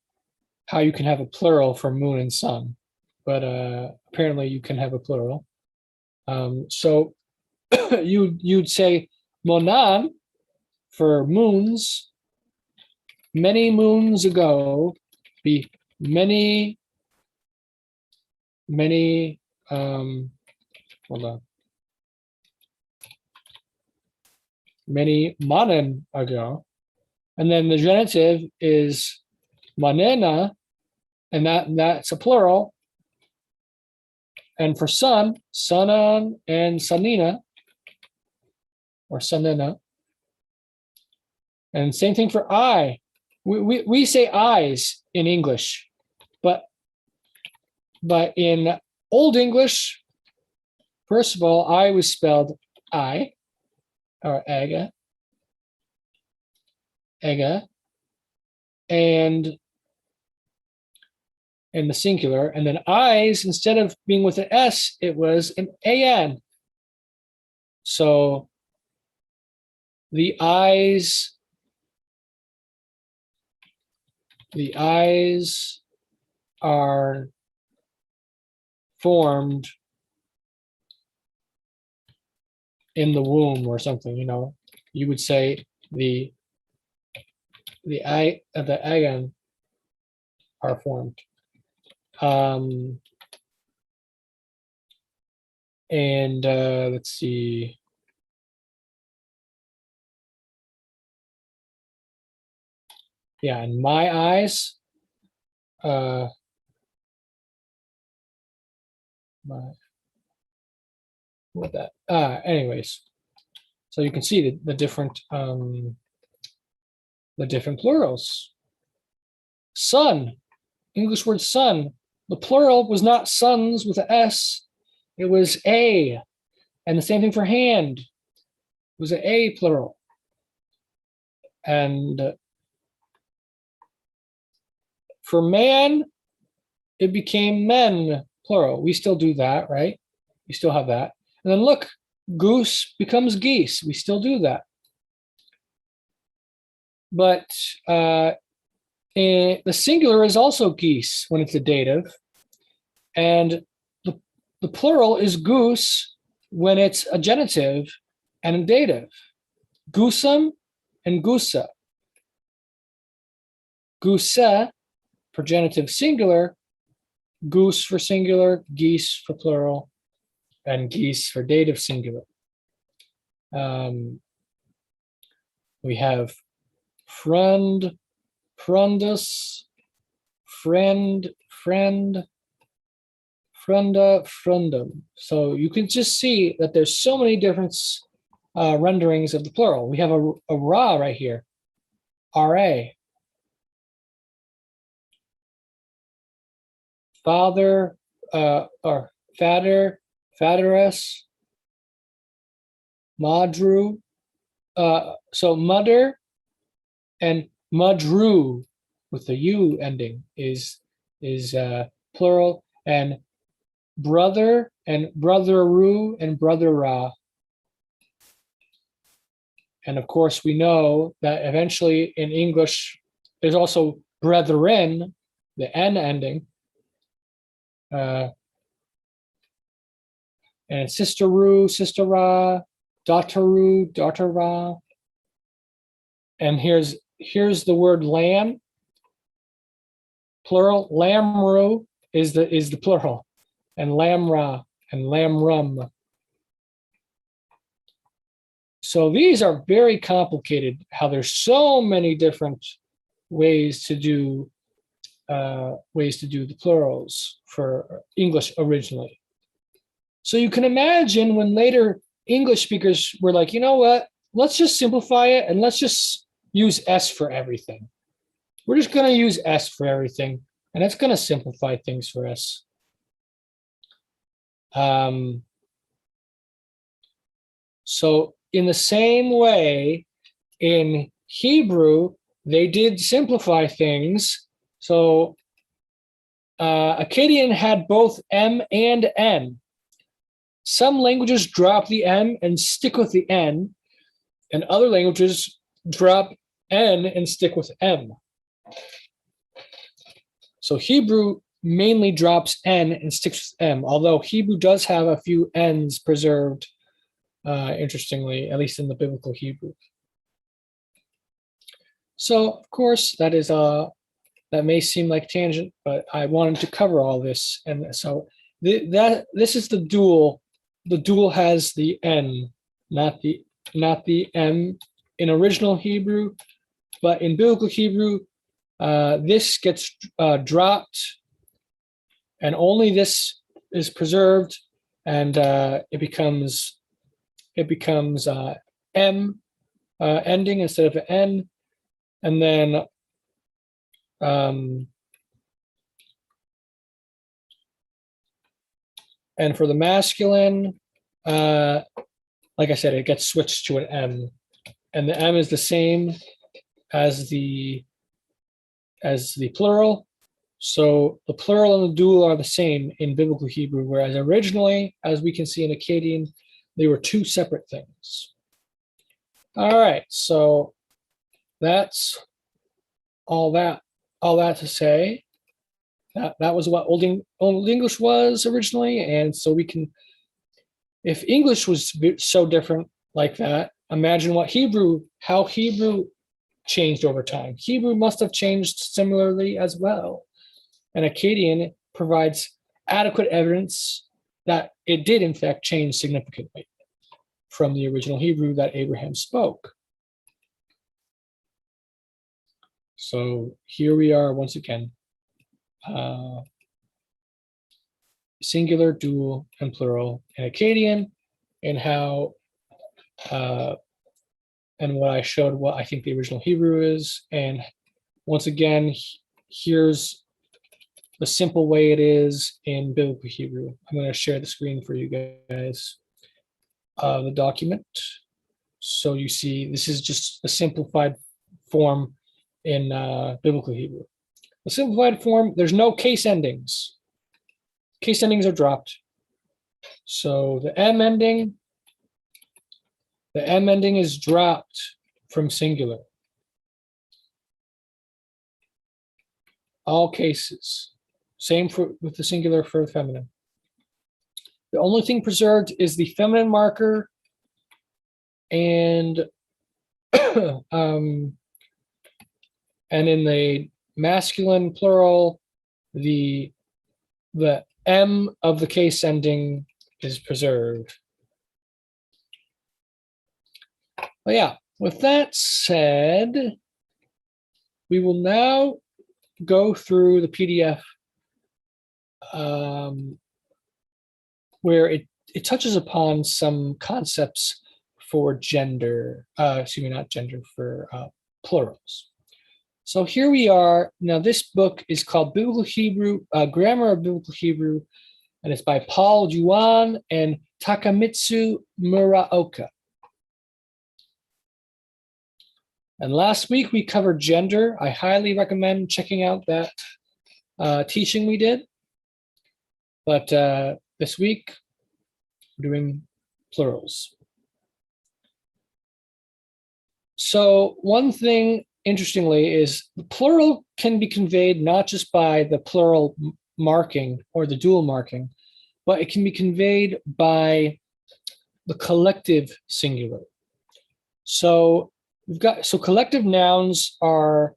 how you can have a plural for moon and sun, but apparently you can have a plural. So you'd say monan for moons. Many moons ago, be many hold on. Many manen ago. And then the genitive is manena, and that's a plural. And for sun, sanan and sanina, or sanina. And same thing for I. We say eyes in English, but in Old English, first of all, I was spelled I, or ega, and in the singular, and then eyes, instead of being with an S, it was an AN. So the eyes are formed in the womb or something, you would say the agan are formed. And let's see. Yeah, and my eyes, what that? Anyways, so you can see the different plurals. Sun, English word sun. The plural was not sons with an S, it was a, and the same thing for hand. It was an a plural, and for man, it became men plural. We still do that, right? We still have that. And then look, goose becomes geese. We still do that. But the singular is also geese when it's a dative. And the plural is goose when it's a genitive and a dative. Goosum and goosa. Goose for genitive singular, goose for singular, geese for plural, and geese for dative singular. We have friend, frundus, friend, friend, frunda, frundum. So you can just see that there's so many different renderings of the plural. We have a ra right here, RA. Father, or fatter, fatteress, madru. So mother and madru with the U ending is plural, and brother and brotheru and brothera. And of course, we know that eventually in English, there's also brethren, the N ending. And sisteru, sistera, daughteru, daughtera. And here's the word lamb, plural. Lamru is the plural, and lamra and lamrum. So these are very complicated. How there's so many different ways to do the plurals for English originally. So you can imagine when later English speakers were like, you know what, let's just simplify it and let's just use S for everything. We're just going to use S for everything, and that's going to simplify things for us. So in the same way, in Hebrew, they did simplify things. So Akkadian had both M and N. Some languages drop the M and stick with the N, and other languages drop N and stick with M. So Hebrew mainly drops N and sticks with M, although Hebrew does have a few N's preserved, interestingly, at least in the biblical Hebrew. So, of course, that may seem like tangent, but I wanted to cover all this. And so this is the dual. The dual has the N, not the M in original Hebrew, but in biblical Hebrew, this gets dropped, and only this is preserved, and it becomes M ending instead of an N, and then and for the masculine, like I said, it gets switched to an M, and the M is the same as the plural, So the plural and the dual are the same in biblical Hebrew, whereas originally, as we can see in Akkadian, they were two separate things. All right, so that's all that to say. That was what Old English was originally, and so we can, if English was so different like that, imagine how Hebrew changed over time. Hebrew must have changed similarly as well. And Akkadian provides adequate evidence that it did in fact change significantly from the original Hebrew that Abraham spoke. So here we are once again, singular, dual, and plural in Akkadian, and how and what I showed what I think the original Hebrew is. And once again, here's the simple way it is in biblical Hebrew. I'm going to share the screen for you guys, the document. So you see, this is just a simplified form in biblical Hebrew. The simplified form, there's no case endings. Case endings are dropped. So the M ending is dropped from singular. All cases. Same with the singular for the feminine. The only thing preserved is the feminine marker and and in the masculine plural, the M of the case ending is preserved. Well, yeah, with that said, we will now go through the PDF where it touches upon some concepts for gender, not gender, for plurals. So here we are. Now this book is called Biblical Hebrew, Grammar of Biblical Hebrew, and it's by Paul Juan and Takamitsu Muraoka. And last week we covered gender. I highly recommend checking out that teaching we did. But this week we're doing plurals. So one thing, interestingly, is the plural can be conveyed not just by the plural marking or the dual marking, but it can be conveyed by the collective singular. So collective nouns are,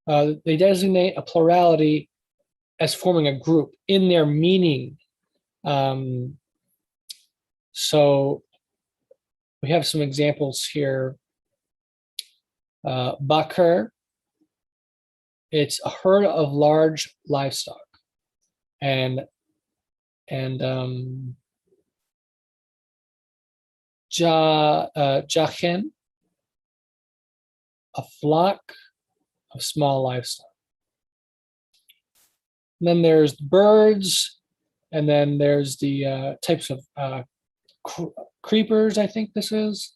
they designate a plurality as forming a group in their meaning. So we have some examples here. Bakar, it's a herd of large livestock. And Jachen, a flock of small livestock. And then there's birds, and then there's the types of creepers, I think this is.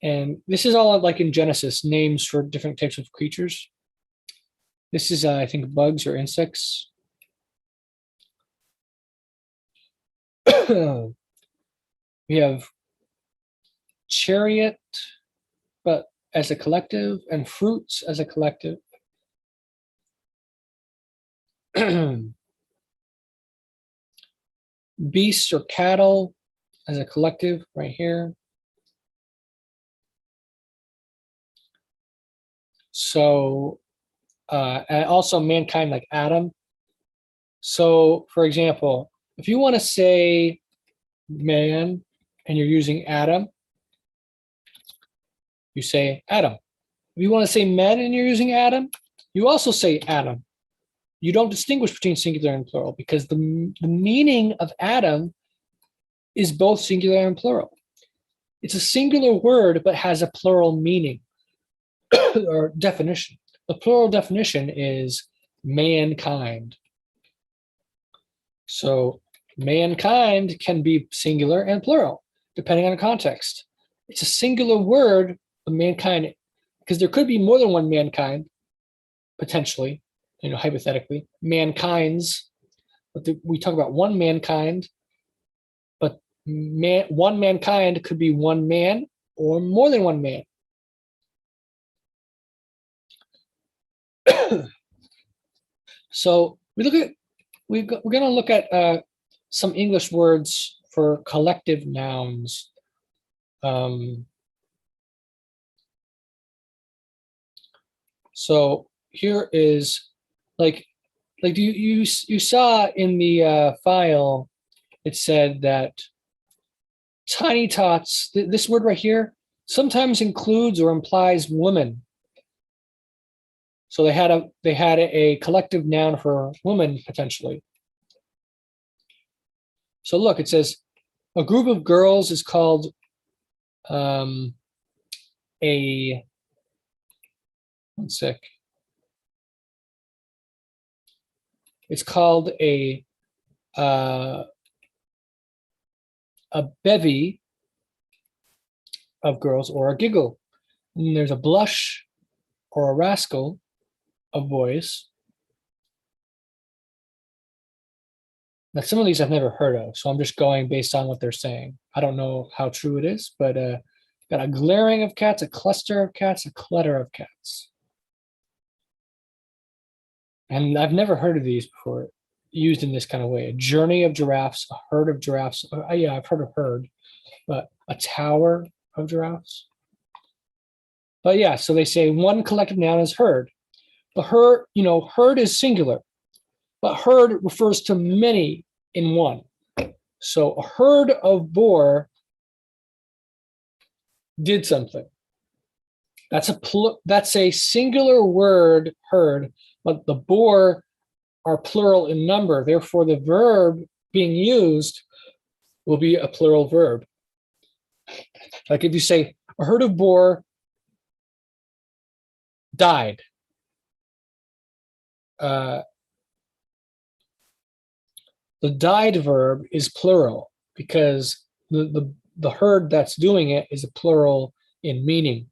And this is all like in Genesis, names for different types of creatures. This is, I think, bugs or insects. We have chariot, but as a collective, and fruits as a collective. Beasts or cattle as a collective right here. So, and also mankind like Adam. So, for example, if you want to say man and you're using Adam, you say Adam. If you want to say men and you're using Adam, you also say Adam. You don't distinguish between singular and plural because the meaning of Adam is both singular and plural. It's a singular word, but has a plural meaning or definition. The plural definition is mankind. So mankind can be singular and plural, depending on the context. It's a singular word of mankind, because there could be more than one mankind, potentially. hypothetically, mankind's, but we talk about one mankind, but one mankind could be one man or more than one man. So we're going to look at some English words for collective nouns. So here is like you saw in the file, it said that tiny tots, this word right here, sometimes includes or implies woman. So they had a collective noun for woman potentially. So look, it says a group of girls is called one sec. It's called a bevy of girls, or a giggle. And there's a blush or a rascal of boys. Now, some of these I've never heard of, so I'm just going based on what they're saying. I don't know how true it is, but got a glaring of cats, a cluster of cats, a clutter of cats. And I've never heard of these before, used in this kind of way. A journey of giraffes, a herd of giraffes. Yeah, I've heard of herd, but a tower of giraffes. But yeah, so they say one collective noun is herd. The herd, herd is singular, but herd refers to many in one. So a herd of boar did something. That's a singular word, herd, but the boar are plural in number. Therefore, the verb being used will be a plural verb. Like if you say a herd of boar died. The died verb is plural because the herd that's doing it is a plural in meaning.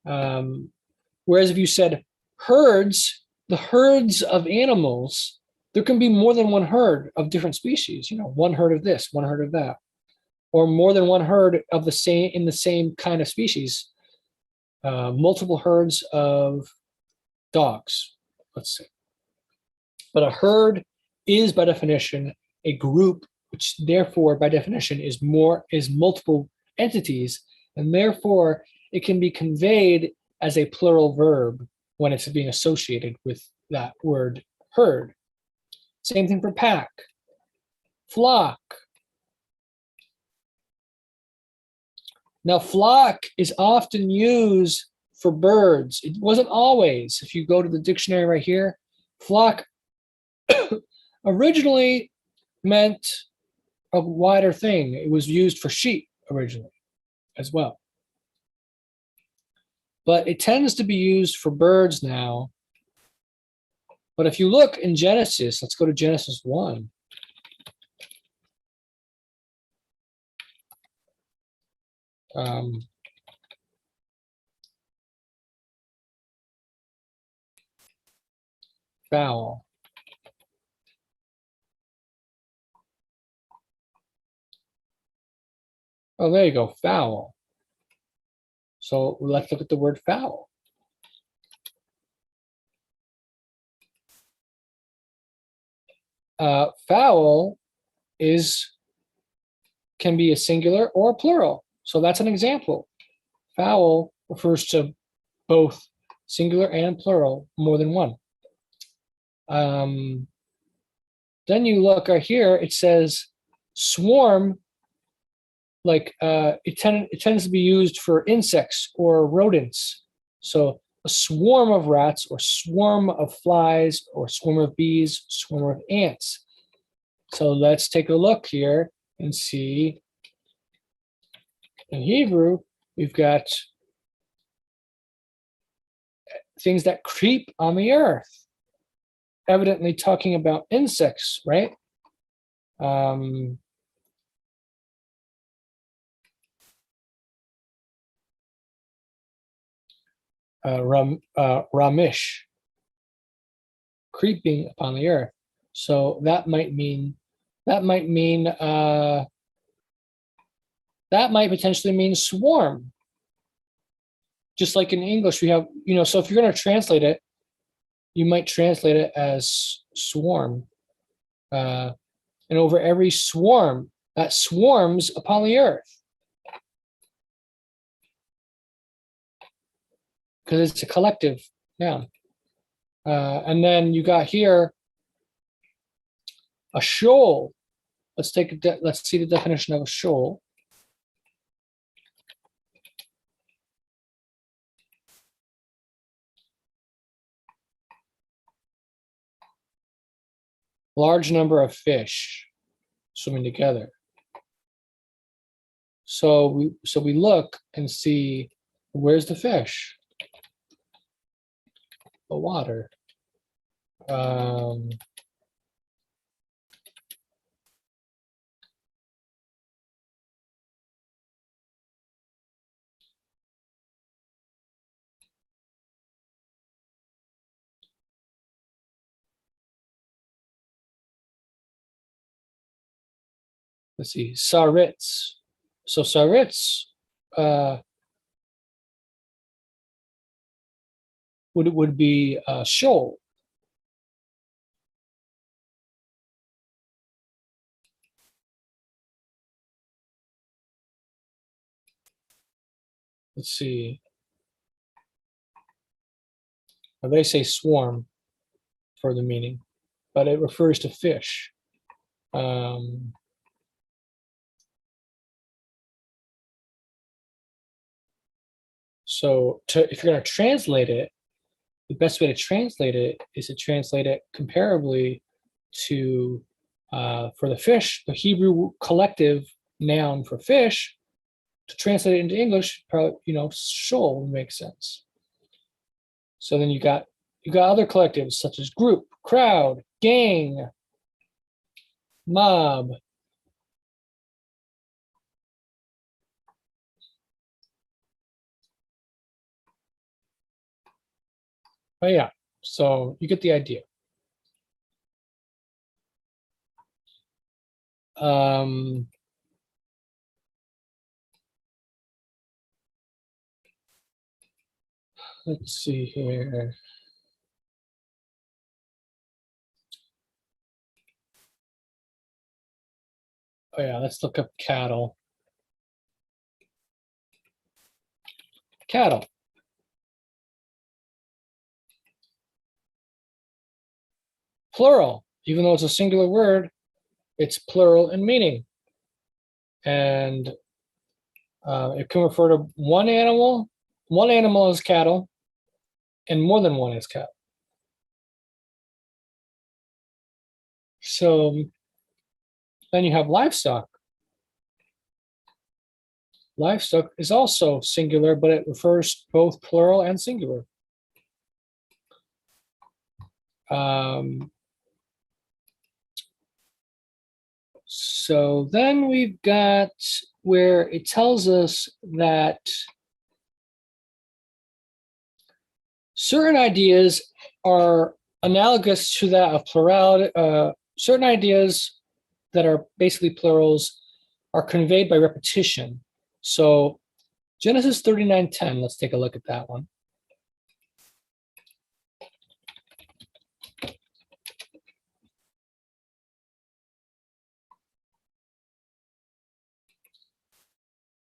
Whereas if you said herds, the herds of animals, there can be more than one herd of different species. One herd of this, one herd of that, or more than one herd of the same kind of species. Multiple herds of dogs, let's say. But a herd is by definition a group, which therefore by definition is multiple entities, and therefore it can be conveyed as a plural verb when it's being associated with that word herd. Same thing for pack, flock. Now, flock is often used for birds. It wasn't always. If you go to the dictionary right here, flock originally meant a wider thing. It was used for sheep originally as well. But it tends to be used for birds now. But if you look in Genesis, let's go to Genesis 1. Fowl. Oh, there you go, fowl. So let's look at the word fowl. Fowl can be a singular or a plural. So that's an example. Fowl refers to both singular and plural, more than one. Then you look right here, it says swarm, like it tends to be used for insects or rodents. So a swarm of rats or swarm of flies or swarm of bees, swarm of ants. So let's take a look here and see. In Hebrew, we've got things that creep on the earth, evidently talking about insects, right? Ramish. creeping upon the earth. So that might potentially mean swarm. Just like in English, we have, so if you're going to translate it, you might translate it as swarm. And over every swarm that swarms upon the earth. Because it's a collective noun. And then you got here a shoal. Let's see the definition of a shoal. Large number of fish swimming together. So we look and see, where's the fish? The water. Let's see, sarits. So sarits would be a shoal. Let's see. Well, they say swarm for the meaning, but it refers to fish. So if you're going to translate it, the best way to translate it is to translate it comparably to, for the fish, the Hebrew collective noun for fish. To translate it into English, probably, shoal would make sense. So then you got other collectives such as group, crowd, gang, mob. But yeah, so you get the idea. Let's see here. Oh yeah, let's look up cattle. Cattle. Plural. Even though it's a singular word, it's plural in meaning. And it can refer to one animal. One animal is cattle, and more than one is cattle. So then you have livestock. Livestock is also singular, but it refers both plural and singular. So then we've got where it tells us that certain ideas are analogous to that of plurality. Certain ideas that are basically plurals are conveyed by repetition. So Genesis 39:10, let's take a look at that one.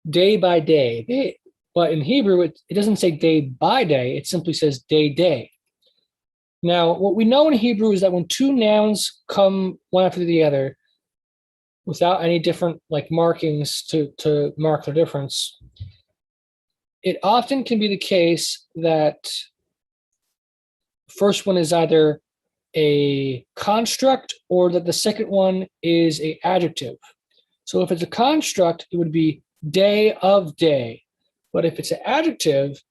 Day by day. But in Hebrew, it doesn't say day by day. It simply says day. Now, what we know in Hebrew is that when two nouns come one after the other, without any different markings to mark their difference, it often can be the case that first one is either a construct or that the second one is an adjective. So if it's a construct, it would be day of day. But if it's an adjective,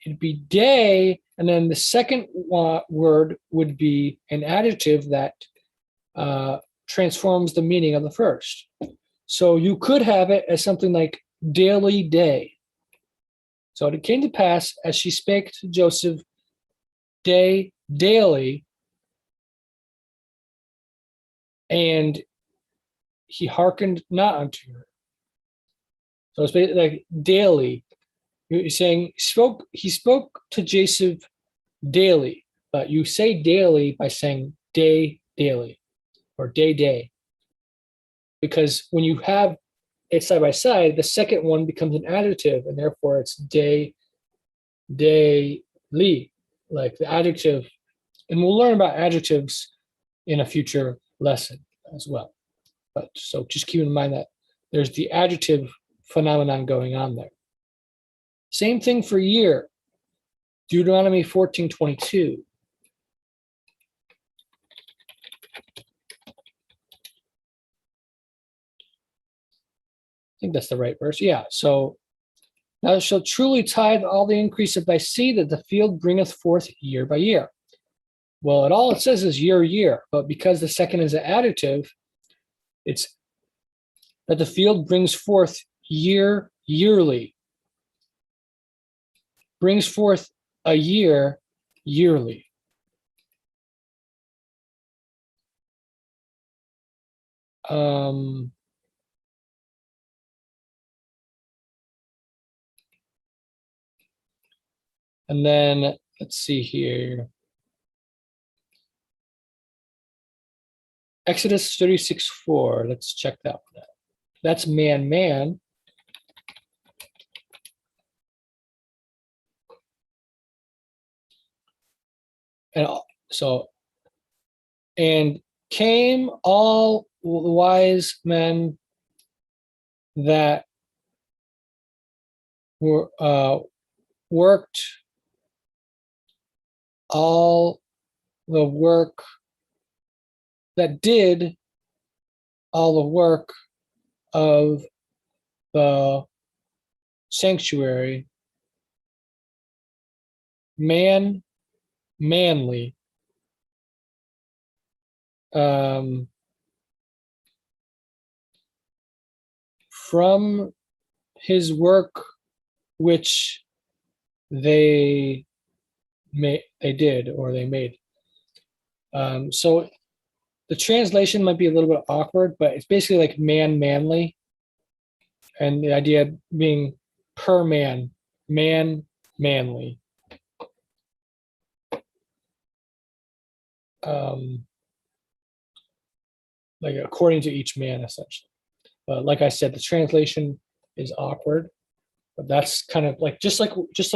it'd be day, and then the second word would be an adjective that transforms the meaning of the first. So you could have it as something like daily day. So it came to pass as she spake to Joseph daily, and he hearkened not unto her. So it's basically like daily. You're saying he spoke to Jacob daily, but you say daily by saying day, daily, or day, day. Because when you have it side by side, the second one becomes an adjective, and therefore it's day, daily, like the adjective. And we'll learn about adjectives in a future lesson as well. But so just keep in mind that there's the adjective phenomenon going on there. Same thing for year. Deuteronomy 14:22. I think that's the right verse. Yeah. So thou shalt truly tithe all the increase of thy seed that the field bringeth forth year by year. Well, all it says is year, year, but because the second is an adjective, it's that the field brings forth year, yearly. Brings forth a year, yearly. And then let's see here. Exodus 36:4. Let's check that one out. That's man, man. And so, and came all the wise men that were worked all the work that did all the work of the sanctuary, man, manly, from his work which they did or they made. So the translation might be a little bit awkward, but it's basically like man, manly, and the idea being per man, man, manly. Like according to each man, essentially. But like I said, the translation is awkward. But that's kind of like just like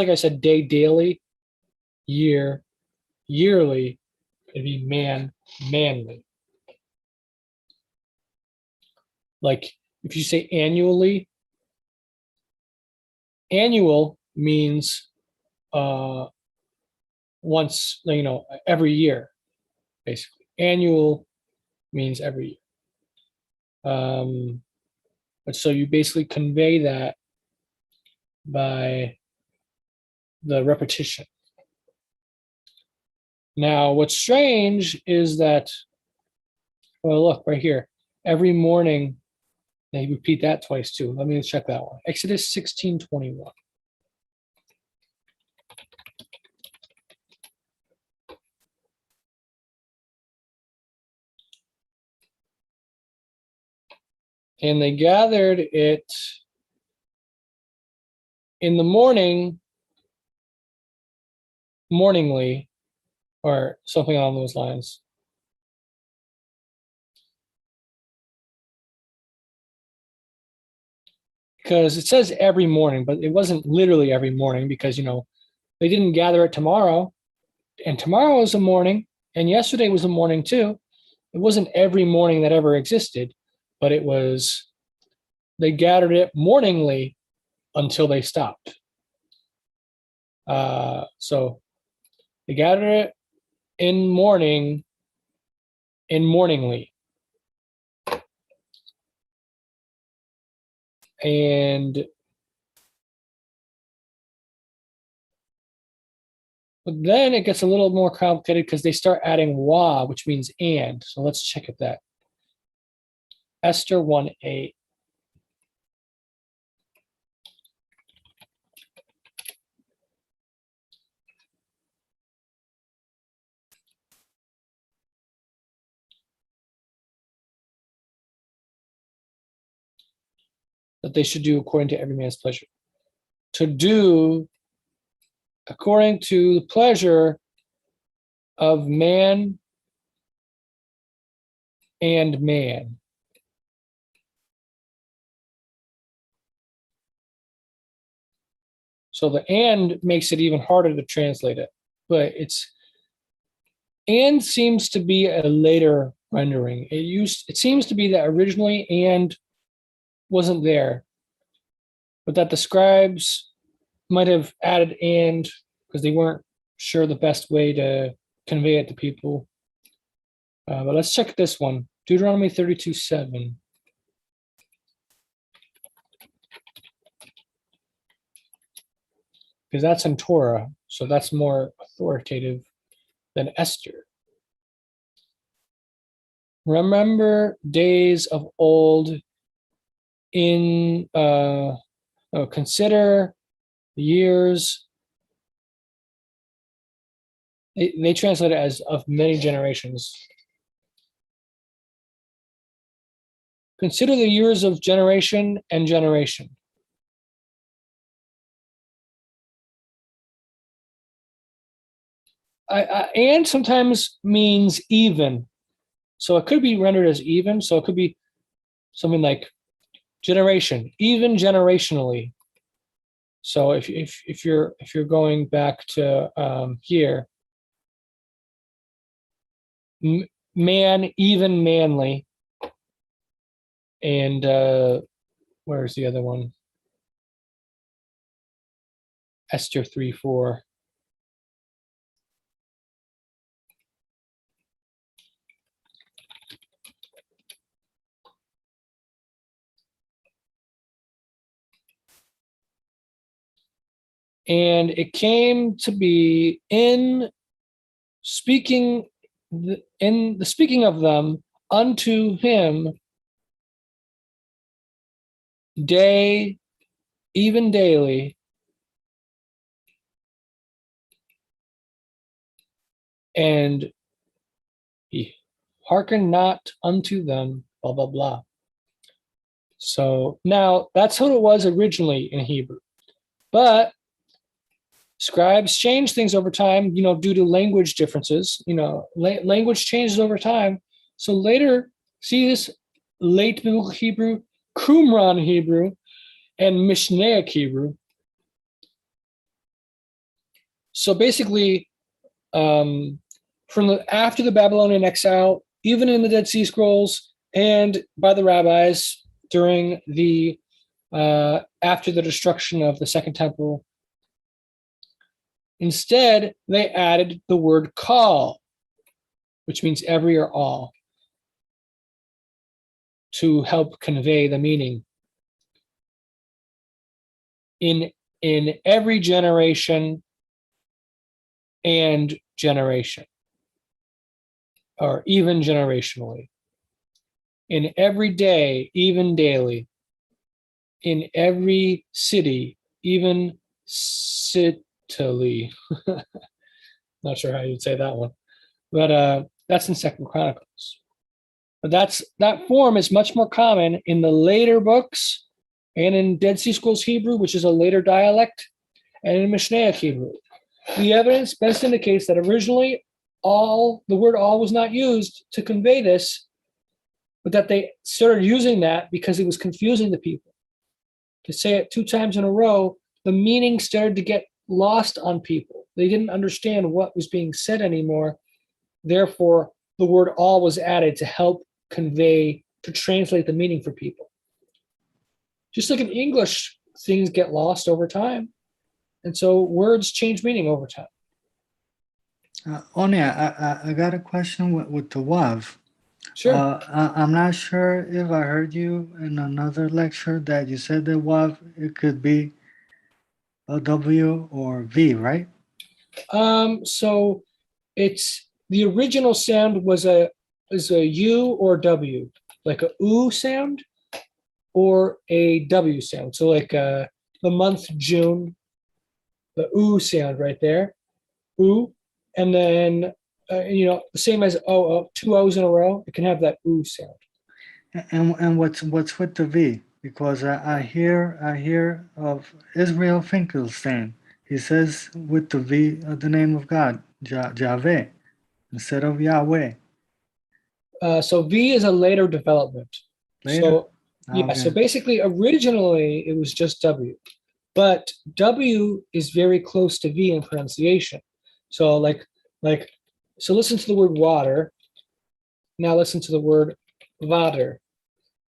I said, day, daily, year, yearly, it'd be man, manly. Like if you say annually, annual means once, every year, basically. Annual means every year. But so you basically convey that by the repetition. Now, what's strange is that, well, look right here. Every morning, they repeat that twice too. Let me check that one. Exodus 16:21. And they gathered it in the morning, morningly, or something along those lines. Because it says every morning, but it wasn't literally every morning because, they didn't gather it tomorrow. And tomorrow is a morning, and yesterday was a morning too. It wasn't every morning that ever existed, but they gathered it morningly until they stopped. So they gathered it in morningly. And but then it gets a little more complicated because they start adding wa, which means and. So let's check at that. Esther 1:8. that they should do according to every man's pleasure. To do according to the pleasure of man and man. So the and makes it even harder to translate it, but it's and seems to be a later rendering. It seems to be that originally and wasn't there, but that the scribes might have added and because they weren't sure the best way to convey it to people. But let's check this one. Deuteronomy 32:7. Because that's in Torah, so that's more authoritative than Esther. Remember days of old consider years. They translate it as of many generations. Consider the years of generation and generation. And sometimes means even. So it could be rendered as even. So it could be something like generation, even generationally. So if you're going back to here, man, even manly, and where's the other one? Esther 3:4. And it came to be in the speaking of them unto him day, even daily, and he hearkened not unto them, blah, blah, blah. So now that's how it was originally in Hebrew. But scribes change things over time, due to language differences. Language changes over time. So later, see this late Biblical Hebrew, Qumran Hebrew, and Mishnaic Hebrew. So basically, after the Babylonian exile, even in the Dead Sea Scrolls and by the rabbis during the after the destruction of the Second Temple, instead they added the word kal, which means every or all, to help convey the meaning. In every generation and generation, or even generationally. In every day, even daily. In every city, even citily. Not sure how you'd say that one, but that's in Second Chronicles. But that form is much more common in the later books and in Dead Sea Scrolls Hebrew, which is a later dialect, and in Mishnaic Hebrew. The evidence best indicates that originally the word all was not used to convey this, but that they started using that because it was confusing the people. To say it 2 times in a row, the meaning started to get lost on people. They didn't understand what was being said anymore. Therefore, the word all was added to help convey, to translate the meaning for people. Just like in English, things get lost over time. And so words change meaning over time. Onieh, I got a question with the wav. Sure. I'm not sure if I heard you in another lecture that you said that wav, it could be a W or V, right? So it's the original sound is a U or W, like a oo sound or a W sound. So like the month June, the oo sound right there, oo, and then the same as 2 O's in a row, it can have that oo sound. And what's with the V? because I hear of Israel Finkelstein. He says with the V the name of God, Javeh, instead of Yahweh. So V is a later development. Later? So yeah, so Okay. basically originally it was just W, but W is very close to V in pronunciation. So like so listen to the word water. Now listen to the word water.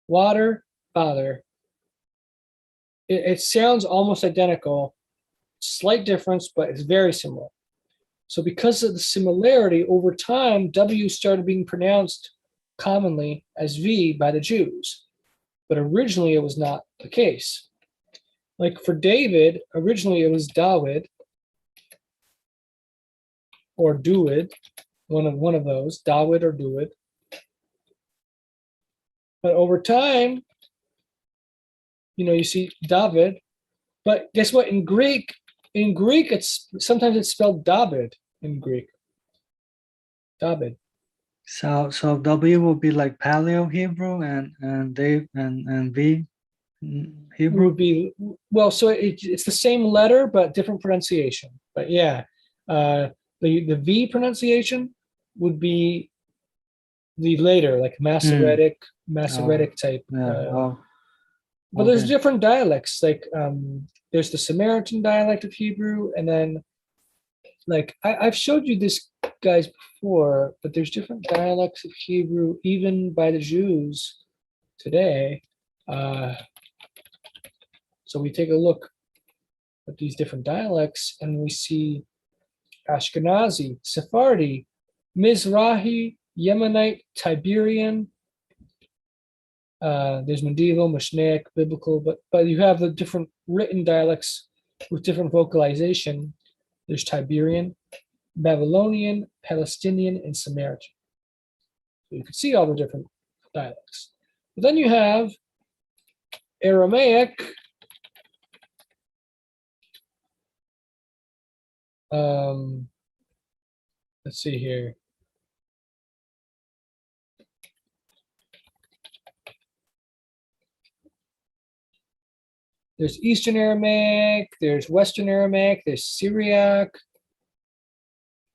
Water, father. It sounds almost identical, slight difference, but it's very similar. So because of the similarity, over time, W started being pronounced commonly as V by the Jews. But originally it was not the case. Like for David, originally it was Dawid or Duid, one of those, Dawid or Duid. But over time, you see David. But guess what? In Greek, it's sometimes it's spelled David in Greek. David. So W will be like Paleo Hebrew and V Hebrew. Would be well, so it's the same letter but different pronunciation. But yeah, the V pronunciation would be the later, like Masoretic type. Yeah. Oh, But there's okay. different dialects. Like there's the Samaritan dialect of Hebrew, and then like I've showed you this guys before, but there's different dialects of Hebrew even by the Jews today. So we take a look at these different dialects, and we see Ashkenazi, Sephardi, Mizrahi, Yemenite, Tiberian. There's medieval, Mishnaic, biblical, but you have the different written dialects with different vocalization. There's Tiberian, Babylonian, Palestinian, and Samaritan. So you can see all the different dialects. But then you have Aramaic. Let's see here. There's Eastern Aramaic, there's Western Aramaic, there's Syriac.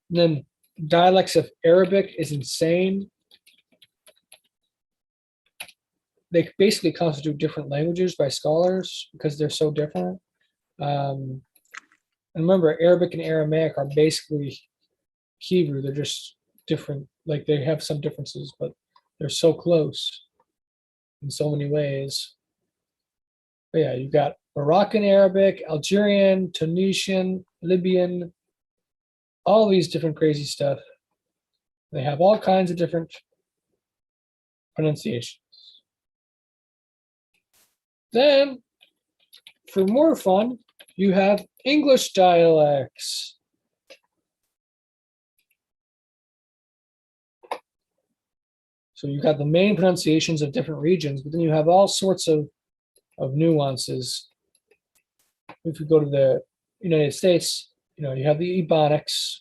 And then dialects of Arabic is insane. They basically constitute different languages by scholars because they're so different. And remember, Arabic and Aramaic are basically Hebrew. They're just different. Like they have some differences, but they're so close in so many ways. But yeah, you've got Moroccan Arabic, Algerian, Tunisian, Libyan, all these different crazy stuff. They have all kinds of different pronunciations. Then, for more fun, you have English dialects. So you got the main pronunciations of different regions, but then you have all sorts of nuances. If you go to the United States, you have the Ebonics,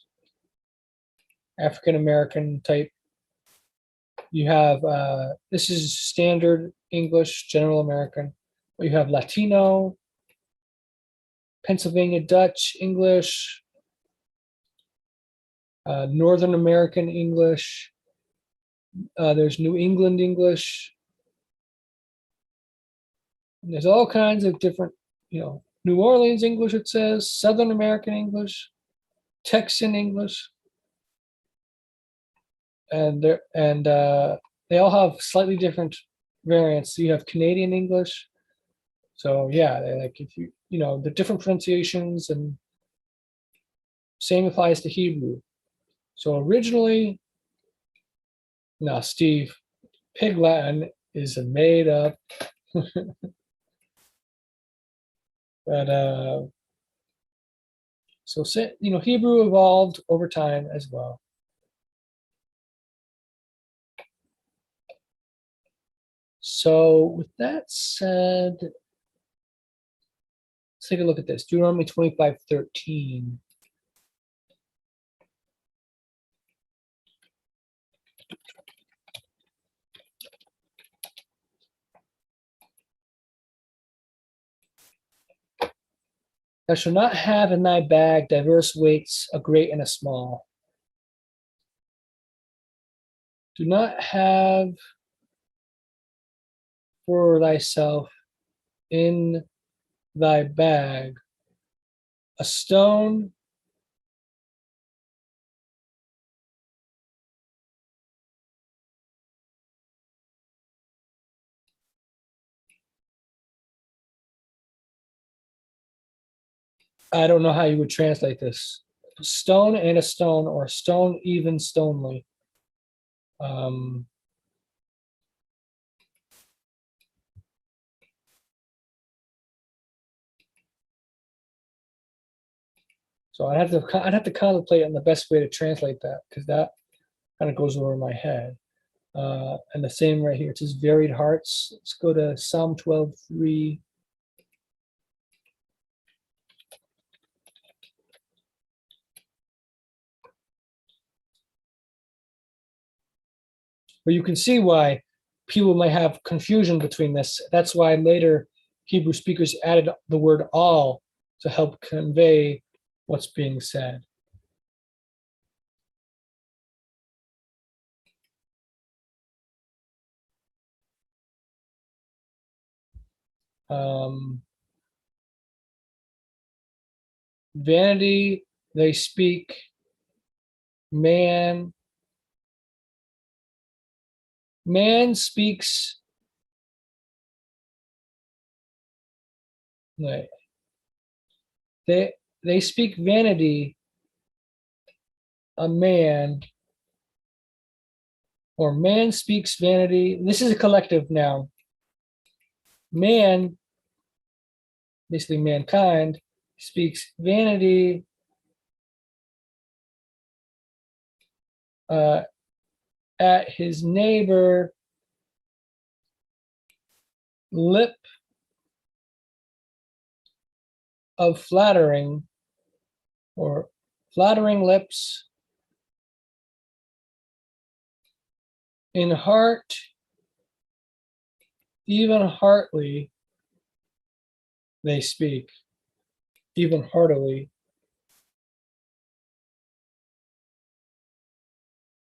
African American type. You have this is standard English, general American. But you have Latino, Pennsylvania Dutch English, Northern American English. There's New England English. And there's all kinds of different, New Orleans English, it says, Southern American English, Texan English. And they all have slightly different variants. You have Canadian English. So yeah, they like if the different pronunciations, and same applies to Hebrew. So originally, now Steve, Pig Latin is made up, but so Hebrew evolved over time as well. So with that said, let's take a look at this. Deuteronomy 25:13. Thou shalt not have in thy bag diverse weights, a great and a small. Do not have for thyself in thy bag a stone I don't know how you would translate this. Stone and a stone, or stone even stonely. Um, so I'd have to contemplate on the best way to translate that, because that kind of goes over my head. And the same right here. It says varied hearts. Let's go to Psalm 12:3. But you can see why people might have confusion between this. That's why later Hebrew speakers added the word all to help convey what's being said. Vanity, they speak, man speaks, wait, they speak vanity, a man, or man speaks vanity. This is a collective noun. Man, basically mankind, speaks vanity at his neighbor, lip of flattering, or flattering lips, in heart, even heartily, they speak, even heartily.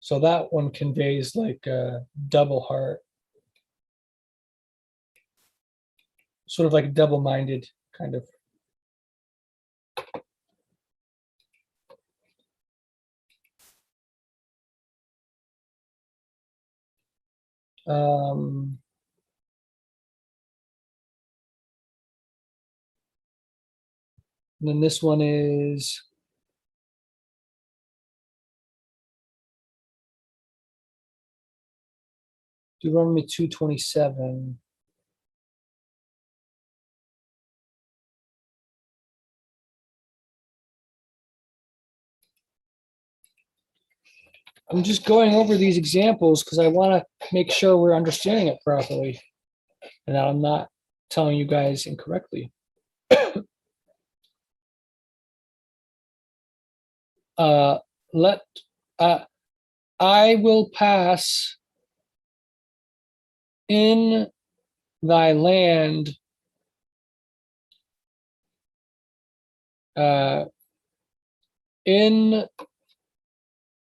So that one conveys like a double heart, sort of like double-minded kind of. And then this one is Deuteronomy 2:27. I'm just going over these examples because I want to make sure we're understanding it properly and that I'm not telling you guys incorrectly. Let I will pass in thy land in in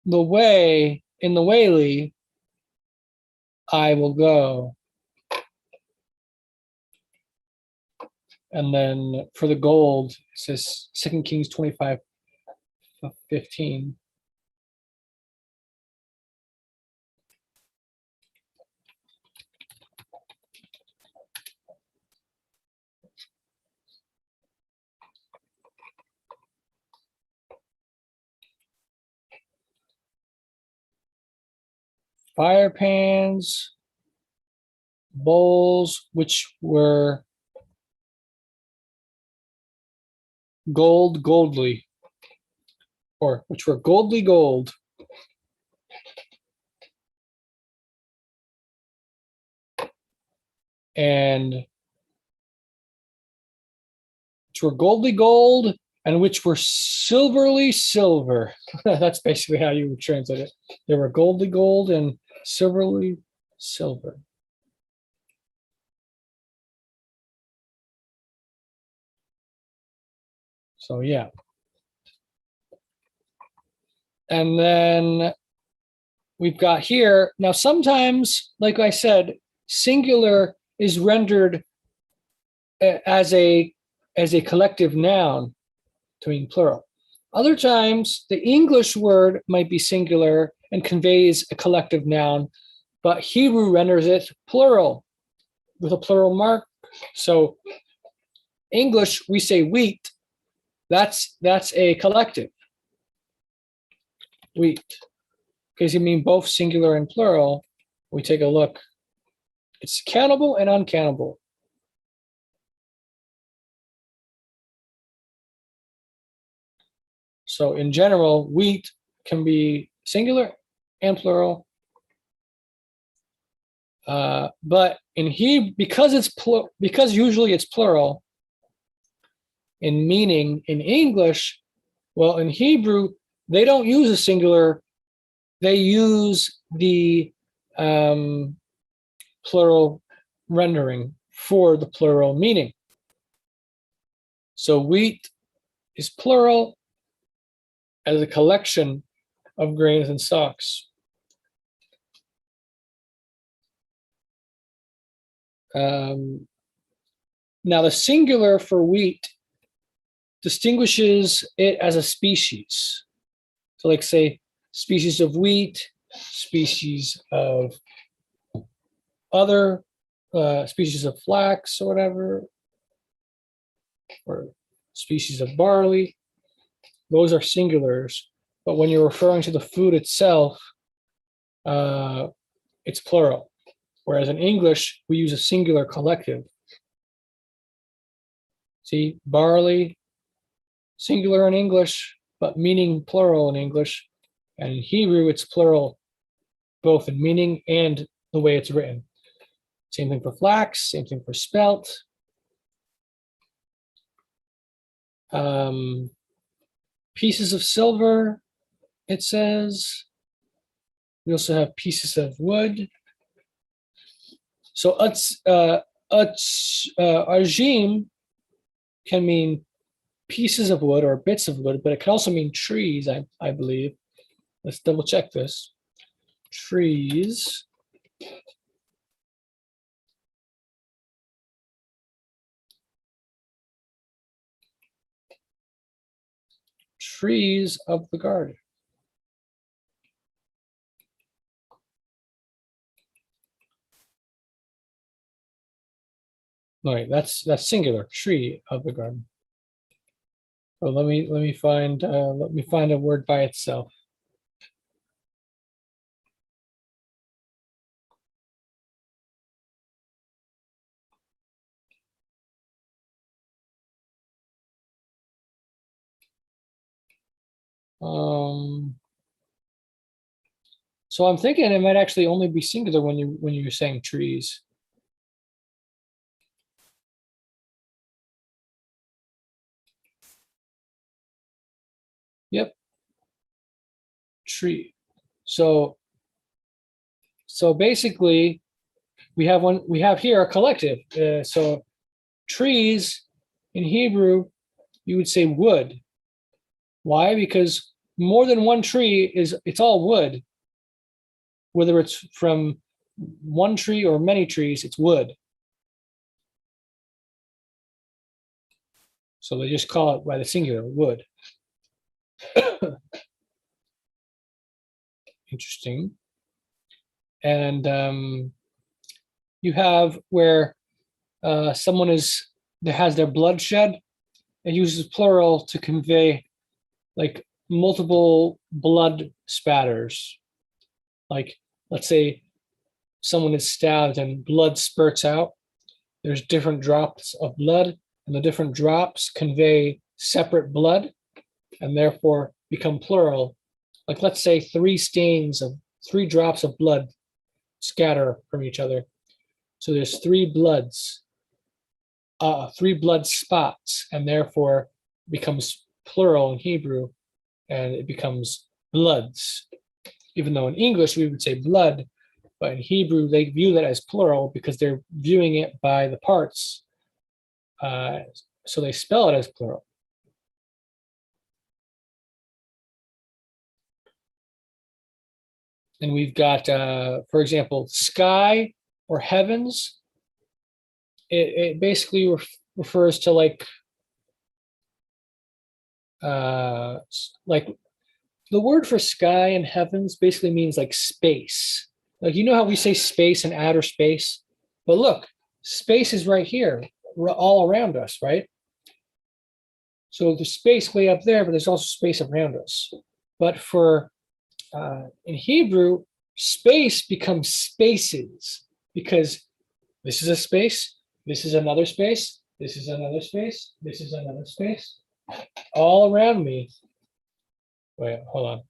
the wayly I will go. And then for the gold, it says 2 Kings 25:15. Fire pans, bowls, which were goldly, or which were goldly gold. And which were goldly gold, and which were silverly silver. That's basically how you would translate it. They were goldly gold and silverly silver. So yeah. And then we've got here, now sometimes, like I said, singular is rendered as a collective noun to mean plural. Other times, the English word might be singular and conveys a collective noun, but Hebrew renders it plural with a plural mark. So English, we say wheat. That's a collective. Wheat. Because you mean both singular and plural. We take a look. It's countable and uncountable. So in general, wheat can be singular and plural. But in Hebrew, because usually it's plural, in meaning in English, well, in Hebrew, they don't use a singular. They use the plural rendering for the plural meaning. So wheat is plural as a collection of grains and stalks. Now the singular for wheat distinguishes it as a species. So like say species of wheat, species of other, species of flax or whatever, or species of barley. Those are singulars. But when you're referring to the food itself, it's plural. Whereas in English, we use a singular collective. See, barley, singular in English, but meaning plural in English. And in Hebrew, it's plural, both in meaning and the way it's written. Same thing for flax, same thing for spelt. Pieces of silver, it says. We also have pieces of wood. So arjim can mean pieces of wood or bits of wood, but it can also mean trees, I believe. Let's double check this. Trees. Trees of the garden. All right, that's singular. Tree of the garden. So let me find a word by itself. So I'm thinking it might actually only be singular when you're saying trees. Yep. Tree. So basically we have here a collective. So trees in Hebrew, you would say wood. Why? Because more than one tree it's all wood. Whether it's from one tree or many trees, it's wood. So they just call it by the singular, wood. Interesting. And you have where someone has their blood shed. It uses plural to convey like multiple blood spatters. Like let's say someone is stabbed and blood spurts out. There's different drops of blood, and the different drops convey separate blood and therefore become plural. Like let's say three drops of blood scatter from each other. So there's three blood spots, and therefore becomes plural in Hebrew, and it becomes bloods. Even though in English we would say blood, but in Hebrew they view that as plural because they're viewing it by the parts. So they spell it as plural. And we've got, for example, sky or heavens. It basically refers to like the word for sky and heavens basically means like space. Like, you know how we say space and outer space? But look, space is right here, all around us, right? So there's space way up there, but there's also space around us. But for in Hebrew, space becomes spaces because this is a space, this is another space, this is another space, this is another space, all around me. Wait, hold on.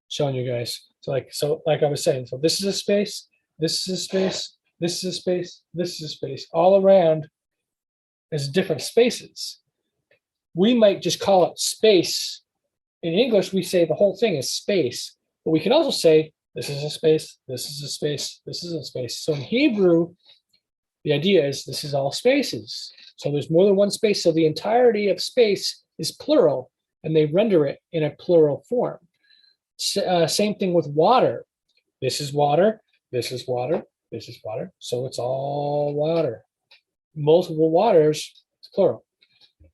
Showing you guys. So like I was saying, so this is a space, this is a space, this is a space, this is a space. All around is different spaces. We might just call it space. In English, we say the whole thing is space, but we can also say this is a space, this is a space, this is a space. So in Hebrew, the idea is this is all spaces. So there's more than one space. So the entirety of space is plural, and they render it in a plural form. Same thing with water. This is water, this is water, this is water. So it's all water. Multiple waters, it's plural.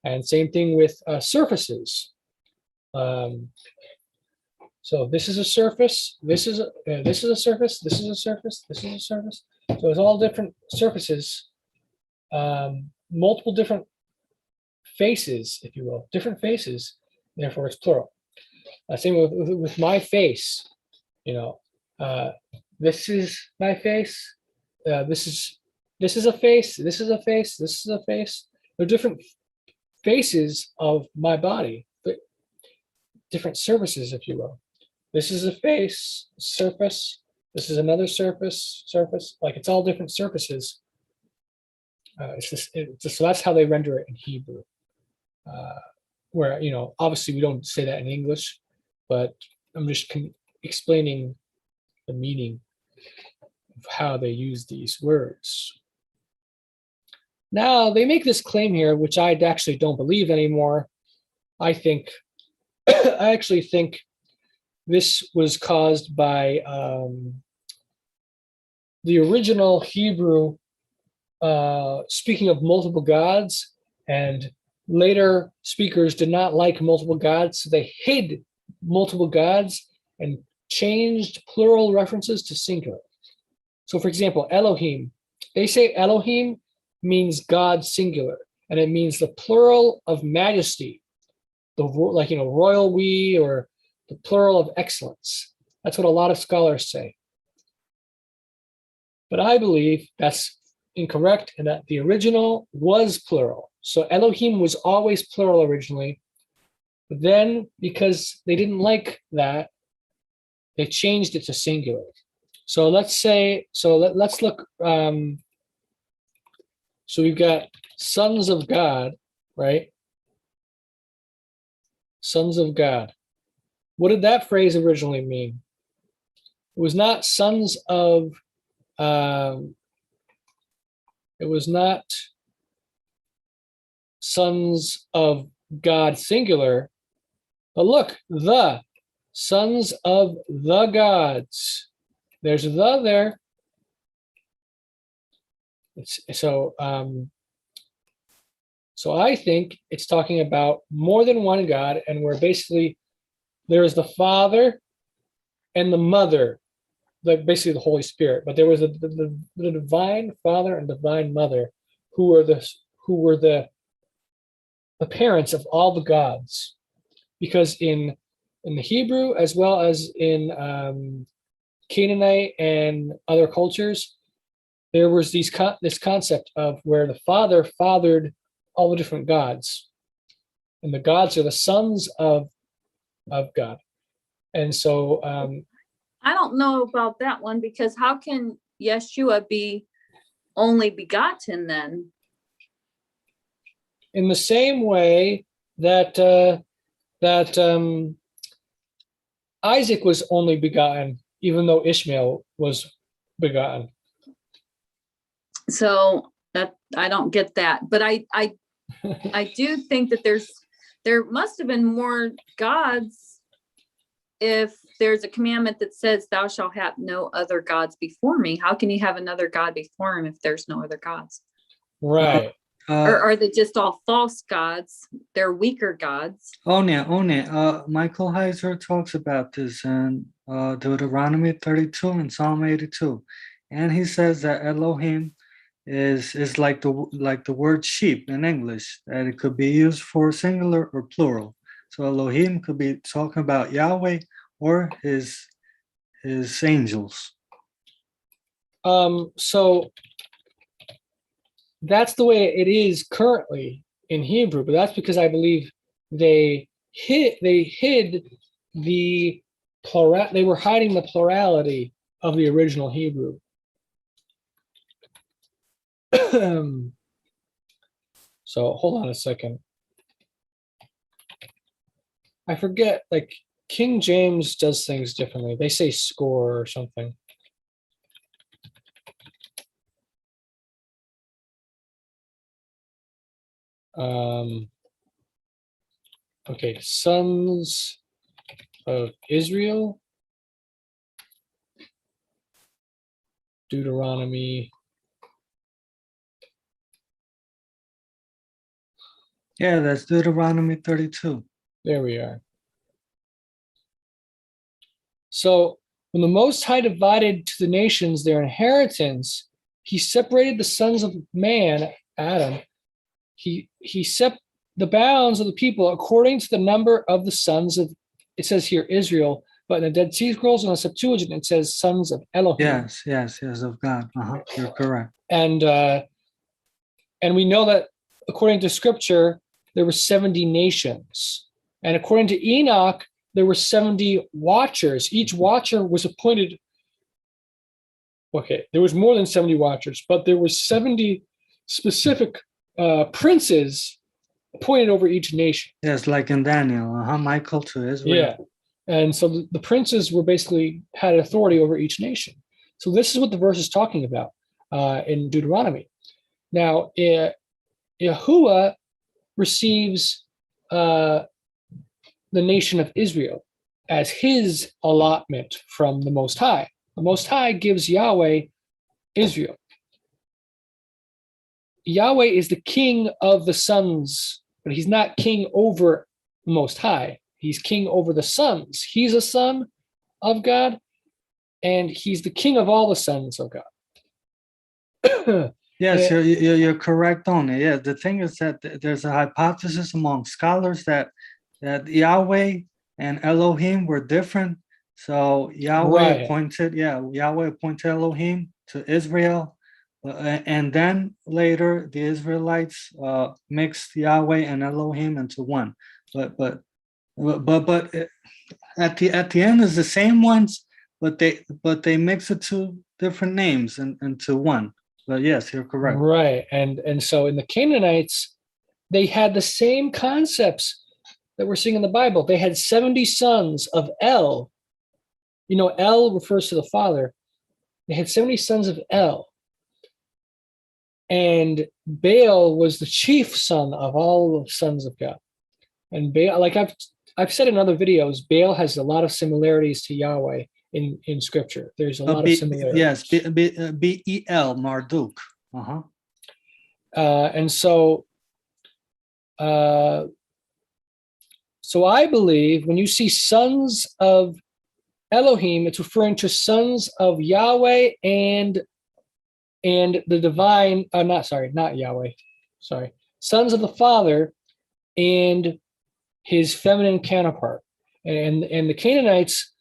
And same thing with surfaces. So this is a surface, this is a surface, this is a surface, this is a surface. So it's all different surfaces, multiple different faces, if you will, different faces, therefore it's plural. Same with my face, you know, this is my face, this is a face, this is a face, this is a face. They're different faces of my body, but different surfaces, if you will. This is a face, surface, this is another surface, like it's all different surfaces. So that's how they render it in Hebrew. Where, you know, obviously we don't say that in English, but I'm just explaining the meaning of how they use these words. Now, they make this claim here, which I actually don't believe anymore. I actually think this was caused by the original Hebrew speaking of multiple gods, and later speakers did not like multiple gods, so they hid multiple gods and changed plural references to singular. So for example, Elohim, they say Elohim means God singular, and it means the plural of majesty, like, you know, royal we, or the plural of excellence. That's what a lot of scholars say. But I believe that's incorrect, and that the original was plural. So Elohim was always plural originally, but then because they didn't like that, they changed it to singular. So let's look. So we've got sons of God, right? Sons of God. What did that phrase originally mean? It was not sons of, it was not sons of God singular, but look, the sons of the gods. There's the there. So I think it's talking about more than one God, and where basically there is the Father and the Mother, like basically the Holy Spirit, but there was the divine Father and divine Mother, who were the parents of all the gods, because in the Hebrew as well as in Canaanite and other cultures, there was this concept of where the Father fathered all the different gods, and the gods are the sons of God. And so I don't know about that one, because how can Yeshua be only begotten then? in the same way that Isaac was only begotten, even though Ishmael was begotten. So that I don't get that, but I do think that there must have been more gods if there's a commandment that says, thou shalt have no other gods before me. How can you have another God before him if there's no other gods? Right. Or are they just all false gods? They're weaker gods. Onieh, Michael Heiser talks about this in Deuteronomy 32 and Psalm 82, and he says that Elohim is like the word sheep in English, that it could be used for singular or plural. So Elohim could be talking about Yahweh or his angels. So that's the way it is currently in Hebrew, but that's because I believe they hid the plural. They were hiding the plurality of the original Hebrew. So hold on a second. I forget, like King James does things differently. They say score or something. Okay, sons of Israel, Deuteronomy. Yeah, that's Deuteronomy 32. There we are. So when the Most High divided to the nations their inheritance, he separated the sons of man, Adam. He set the bounds of the people according to the number of the sons of, it says here Israel, but in the Dead Sea Scrolls and the Septuagint, it says sons of Elohim. Yes, of God. You're correct. And we know that according to scripture, there were 70 nations. And according to Enoch, there were 70 watchers. Each watcher was appointed. Okay, there was more than 70 watchers, but there were 70 specific princes appointed over each nation. Yes, like in Daniel, Michael to Israel. Yeah. And so the princes were basically had authority over each nation. So this is what the verse is talking about in Deuteronomy. Now, Yahuwah receives the nation of Israel as his allotment from the Most High. The Most High gives Yahweh Israel. Yahweh is the king of the sons, but he's not king over the Most High. He's king over the sons. He's a son of God, and he's the king of all the sons of God. Yes, you're correct on it. Yeah, the thing is that there's a hypothesis among scholars that Yahweh and Elohim were different. So Yahweh appointed Elohim to Israel, and then later the Israelites mixed Yahweh and Elohim into one. But at the end is the same ones, but they mix the two different names into one. But yes, you're correct. Right. And so in the Canaanites, they had the same concepts that we're seeing in the Bible. They had 70 sons of El. You know, El refers to the Father. They had 70 sons of El. And Baal was the chief son of all the sons of God. And Baal, like I've said in other videos, Baal has a lot of similarities to Yahweh in scripture. There's a lot of similarities. Yes, B-E-L, Marduk. And so I believe when you see sons of Elohim, it's referring to sons of Yahweh and the divine, not Yahweh, sons of the Father and his feminine counterpart. And the Canaanites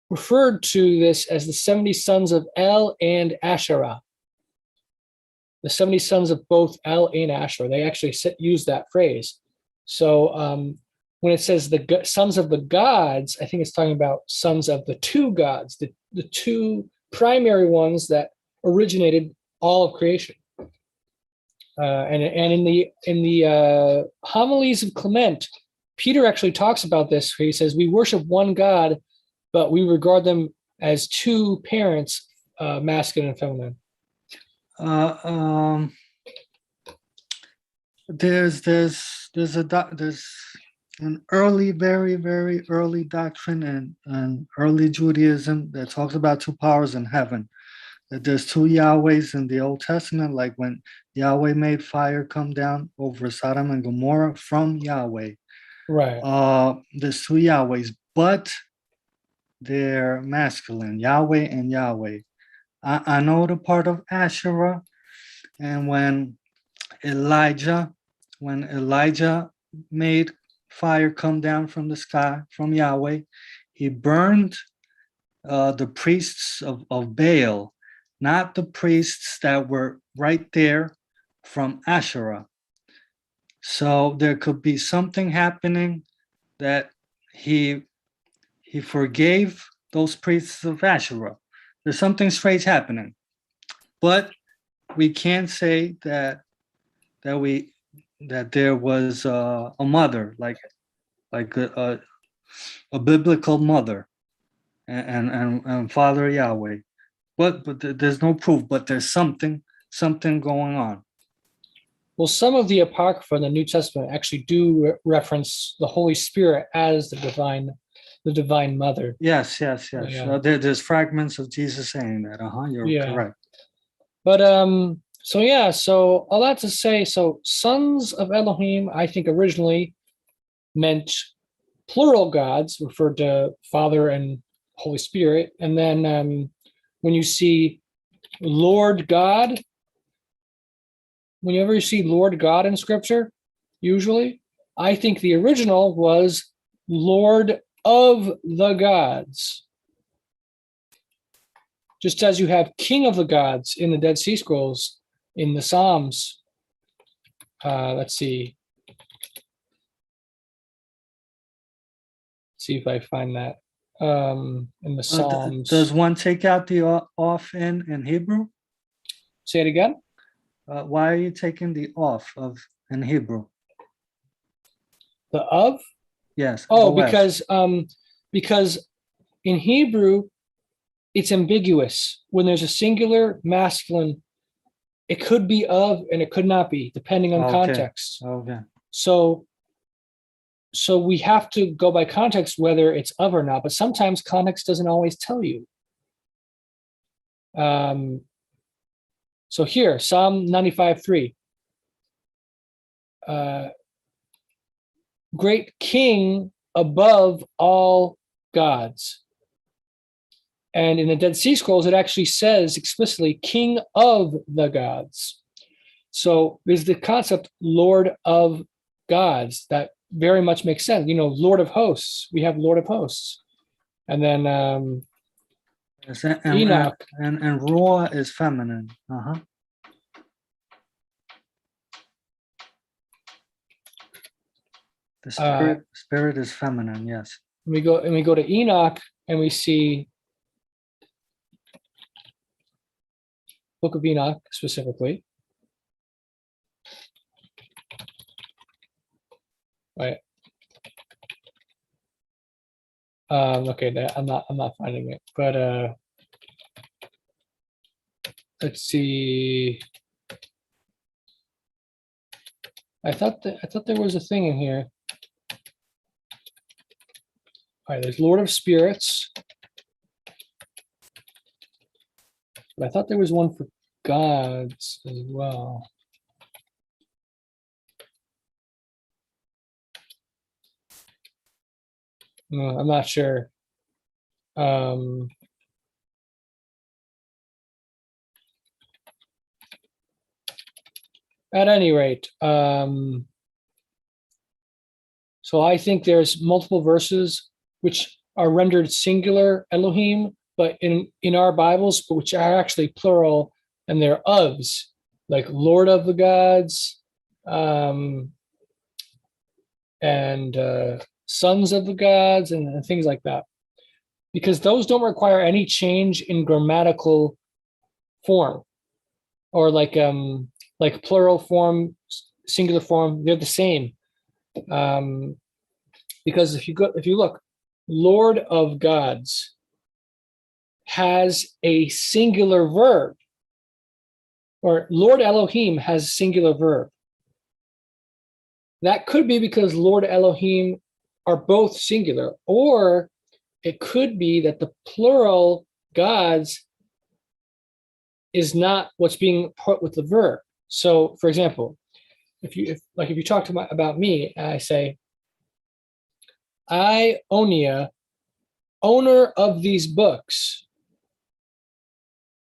referred to this as the 70 sons of El and Asherah. The 70 sons of both El and Asherah. They actually use that phrase. So when it says the sons of the gods, I think it's talking about sons of the two gods, the two primary ones that originated all of creation. And in the homilies of Clement, Peter actually talks about this, where he says, we worship one God, but we regard them as two parents, masculine and feminine. There's an early, very, very early doctrine and early Judaism that talks about two powers in heaven. That there's two Yahwehs in the Old Testament, like when Yahweh made fire come down over Sodom and Gomorrah from Yahweh. Right. There's two Yahwehs, but they're masculine, Yahweh and Yahweh. I know the part of Asherah, and when Elijah made fire come down from the sky from Yahweh, he burned the priests of Baal, not the priests that were right there from Asherah. So there could be something happening that he forgave those priests of Asherah. There's something strange happening, but we can't say that there was a mother like a biblical mother and Father Yahweh. But there's no proof. But there's something going on. Well, some of the Apocrypha in the New Testament actually do reference the Holy Spirit as the divine mother. Yes. Yeah. There's fragments of Jesus saying that. You're correct. But so all that to say, so sons of Elohim, I think originally meant plural gods, referred to Father and Holy Spirit. And then when you see Lord God, whenever you see Lord God in Scripture, usually, I think the original was Lord of the gods. Just as you have King of the gods in the Dead Sea Scrolls, in the Psalms. Let's see. See if I find that in the Psalms. Does one take out the off in Hebrew? Say it again. Why are you taking the off of in Hebrew? The of? Yes. Oh, because in Hebrew, it's ambiguous. When there's a singular masculine, it could be of and it could not be, depending on context. Okay. So we have to go by context whether it's of or not, but sometimes context doesn't always tell you. So here, Psalm 95:3. Great King above all gods. And in the Dead Sea Scrolls, it actually says explicitly King of the gods. So there's the concept Lord of gods that very much makes sense. Lord of hosts. We have Lord of hosts. And then Enoch. And Ruah is feminine. The spirit is feminine, yes. We go to Enoch and we see Book of Enoch specifically. Right. Okay, I'm not finding it, but let's see. I thought there was a thing in here. All right, there's Lord of Spirits. But I thought there was one for gods as well. No, I'm not sure. At any rate, so I think there's multiple verses which are rendered singular Elohim, but in our Bibles, but which are actually plural, and they're ofs, like Lord of the gods, and sons of the gods, and things like that, because those don't require any change in grammatical form, or like plural form, singular form, they're the same. Because if you look, Lord of gods has a singular verb, or Lord Elohim has a singular verb. That could be because Lord Elohim are both singular, or it could be that the plural gods is not what's being put with the verb. So, for example, if you talk about me, and I say, I, Onieh, owner of these books,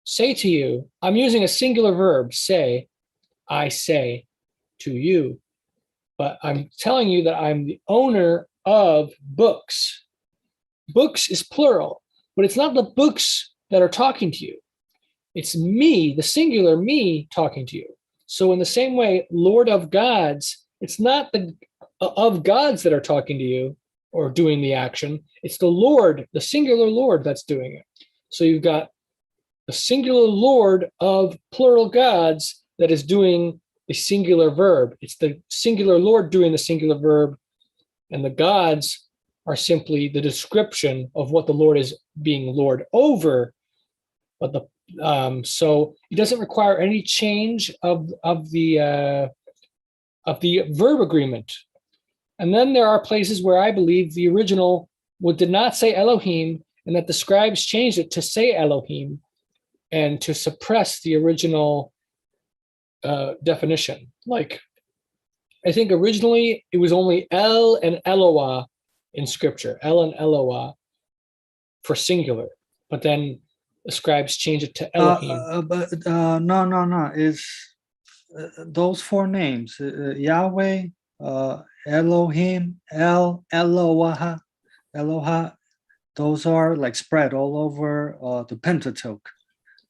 say to you, I'm using a singular verb, say, I say to you, but I'm telling you that I'm the owner of books. Books is plural, but it's not the books that are talking to you. It's me, the singular me, talking to you. So in the same way, Lord of gods, it's not the of gods that are talking to you or doing the action. It's the Lord, the singular Lord that's doing it. So you've got the singular Lord of plural gods that is doing the singular verb. It's the singular Lord doing the singular verb, and the gods are simply the description of what the Lord is being Lord over. But so it doesn't require any change of the verb agreement. And then there are places where I believe the original did not say Elohim, and that the scribes changed it to say Elohim and to suppress the original definition. Like, I think originally it was only El and Eloah in scripture, El and Eloah for singular, but then the scribes changed it to Elohim. But no. Is those four names Yahweh, Elohim, Eloah, those are like spread all over the Pentateuch.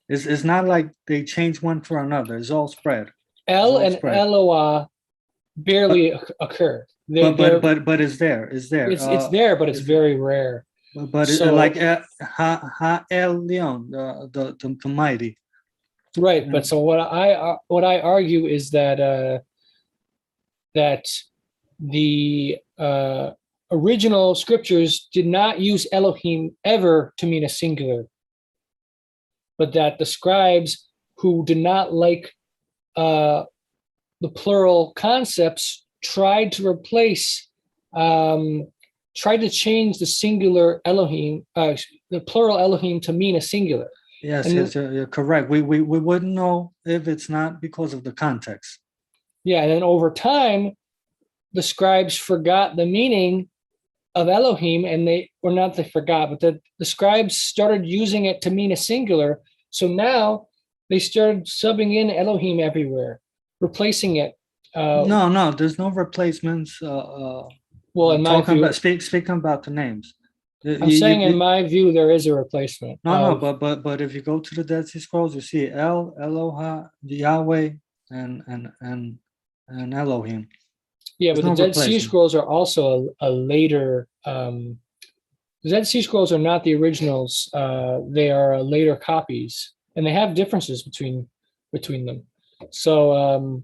It's not like they change one for another. It's all spread. El all and spread. Eloah barely occur. But it's there. It's there. It's there, but it's very rare. But So- like Ha El Leon, the mighty. Right, but so what I argue is that that the original scriptures did not use Elohim ever to mean a singular, but that the scribes who did not like the plural concepts tried to replace, tried to change the singular Elohim, the plural Elohim to mean a singular. Yes, And- yes, you're correct. We wouldn't know if it's not because of the context. Yeah, and then over time, the scribes forgot the meaning of Elohim, and they forgot, but the scribes started using it to mean a singular. So now they started subbing in Elohim everywhere, replacing it. No, there's no replacements. Well, in my talking view, about speaking about the names. I'm saying in my view, there is a replacement. No, but if you go to the Dead Sea Scrolls, you see El, Eloha, Yahweh, and Elohim. Yeah, There's but no the Dead Sea replacement. Scrolls are also a later. The Dead Sea Scrolls are not the originals. They are later copies, and they have differences between them. So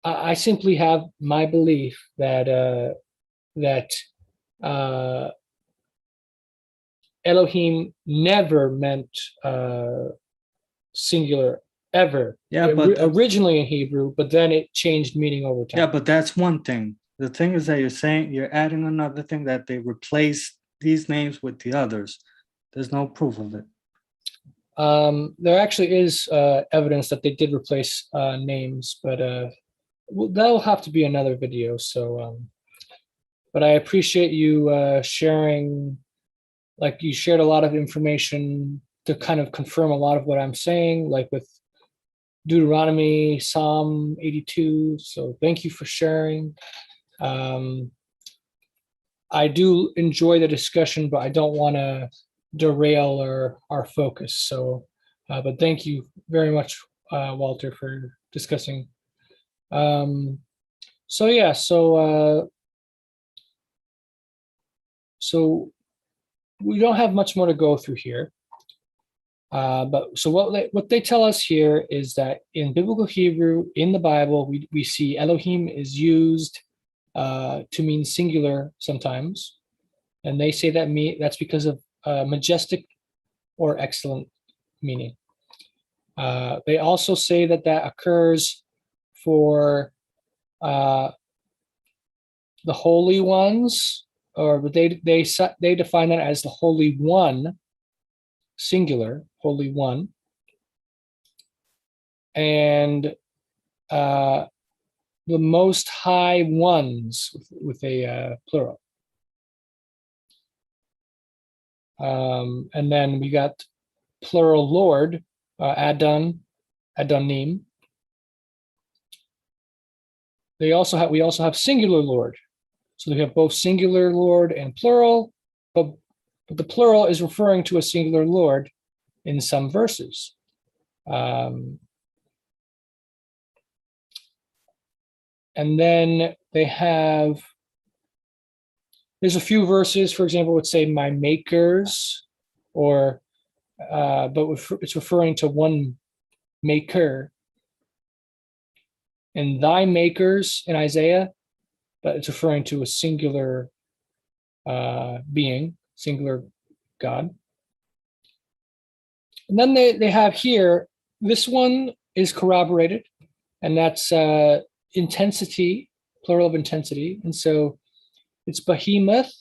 I simply have my belief that Elohim never meant singular ever. Yeah, but originally in Hebrew, but then it changed meaning over time. yeah, but that's one thing. The thing is that you're adding another thing, that they replace these names with the others. There's no proof of it. There actually is evidence that they did replace names, but that'll have to be another video. So, but I appreciate you sharing. Like, you shared a lot of information to kind of confirm a lot of what I'm saying, like with Deuteronomy, Psalm 82. So thank you for sharing. I do enjoy the discussion, but I don't want to derail our focus. So, but thank you very much, Walter, for discussing. So yeah, so we don't have much more to go through here. But so what they tell us here is that in biblical Hebrew, in the Bible, we see Elohim is used to mean singular sometimes, and they say that's because of majestic or excellent meaning. They also say that occurs for the holy ones, or they define that as the holy one, singular, holy one, and the most high ones with a plural. And then we got plural Lord, Adon, Adonim. We also have singular Lord. So we have both singular Lord and plural, but the plural is referring to a singular Lord in some verses. And then there's a few verses, for example, would say my makers, or but it's referring to one maker. And thy makers in Isaiah, but it's referring to a singular being, singular God. And then they have here, this one is corroborated, and that's intensity, plural of intensity. And so it's behemoth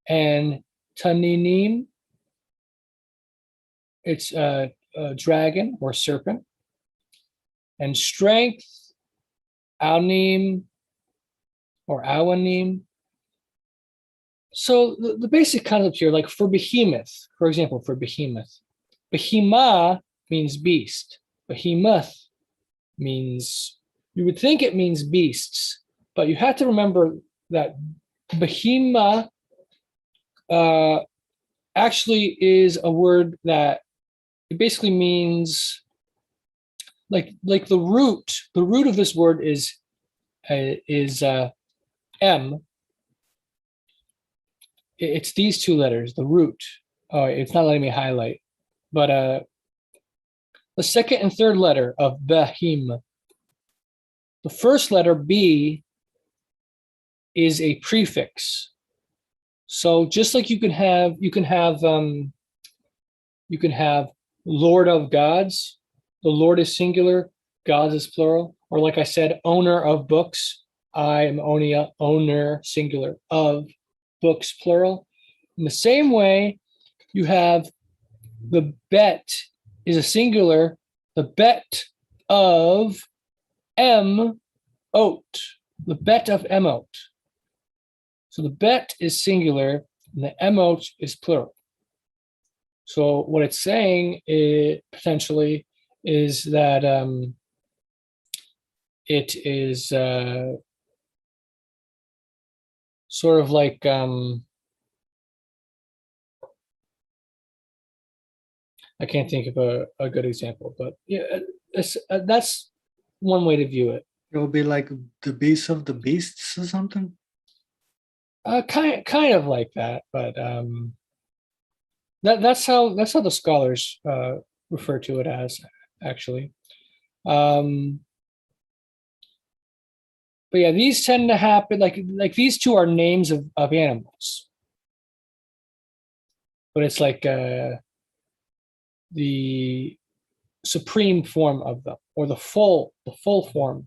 and taninim. It's a dragon or serpent. And strength, aunim or awanim. So the basic concept here, like for behemoth, for example, for behemoth, behemah means beast. Behemoth means, you would think it means beasts, but you have to remember that behemah actually is a word that it basically means like the root of this word is M. It's these two letters, the root. Oh, it's not letting me highlight, but the second and third letter of behim. The first letter B is a prefix. So just like you can have Lord of gods. The Lord is singular, gods is plural. Or like I said, owner of books. I am Onieh, owner, singular, of books, plural. In the same way, you have the bet is a singular, the bet of M oat, the bet of emot. So the bet is singular and the emot is plural. So what it's saying potentially is that it is sort of like I can't think of a good example, but yeah, that's one way to view it. It will be like the beast of the beasts or something. Kind of like that, but that's how the scholars refer to it as, actually. But yeah, these tend to happen like these two are names of animals, but it's like the supreme form of them, or the full form.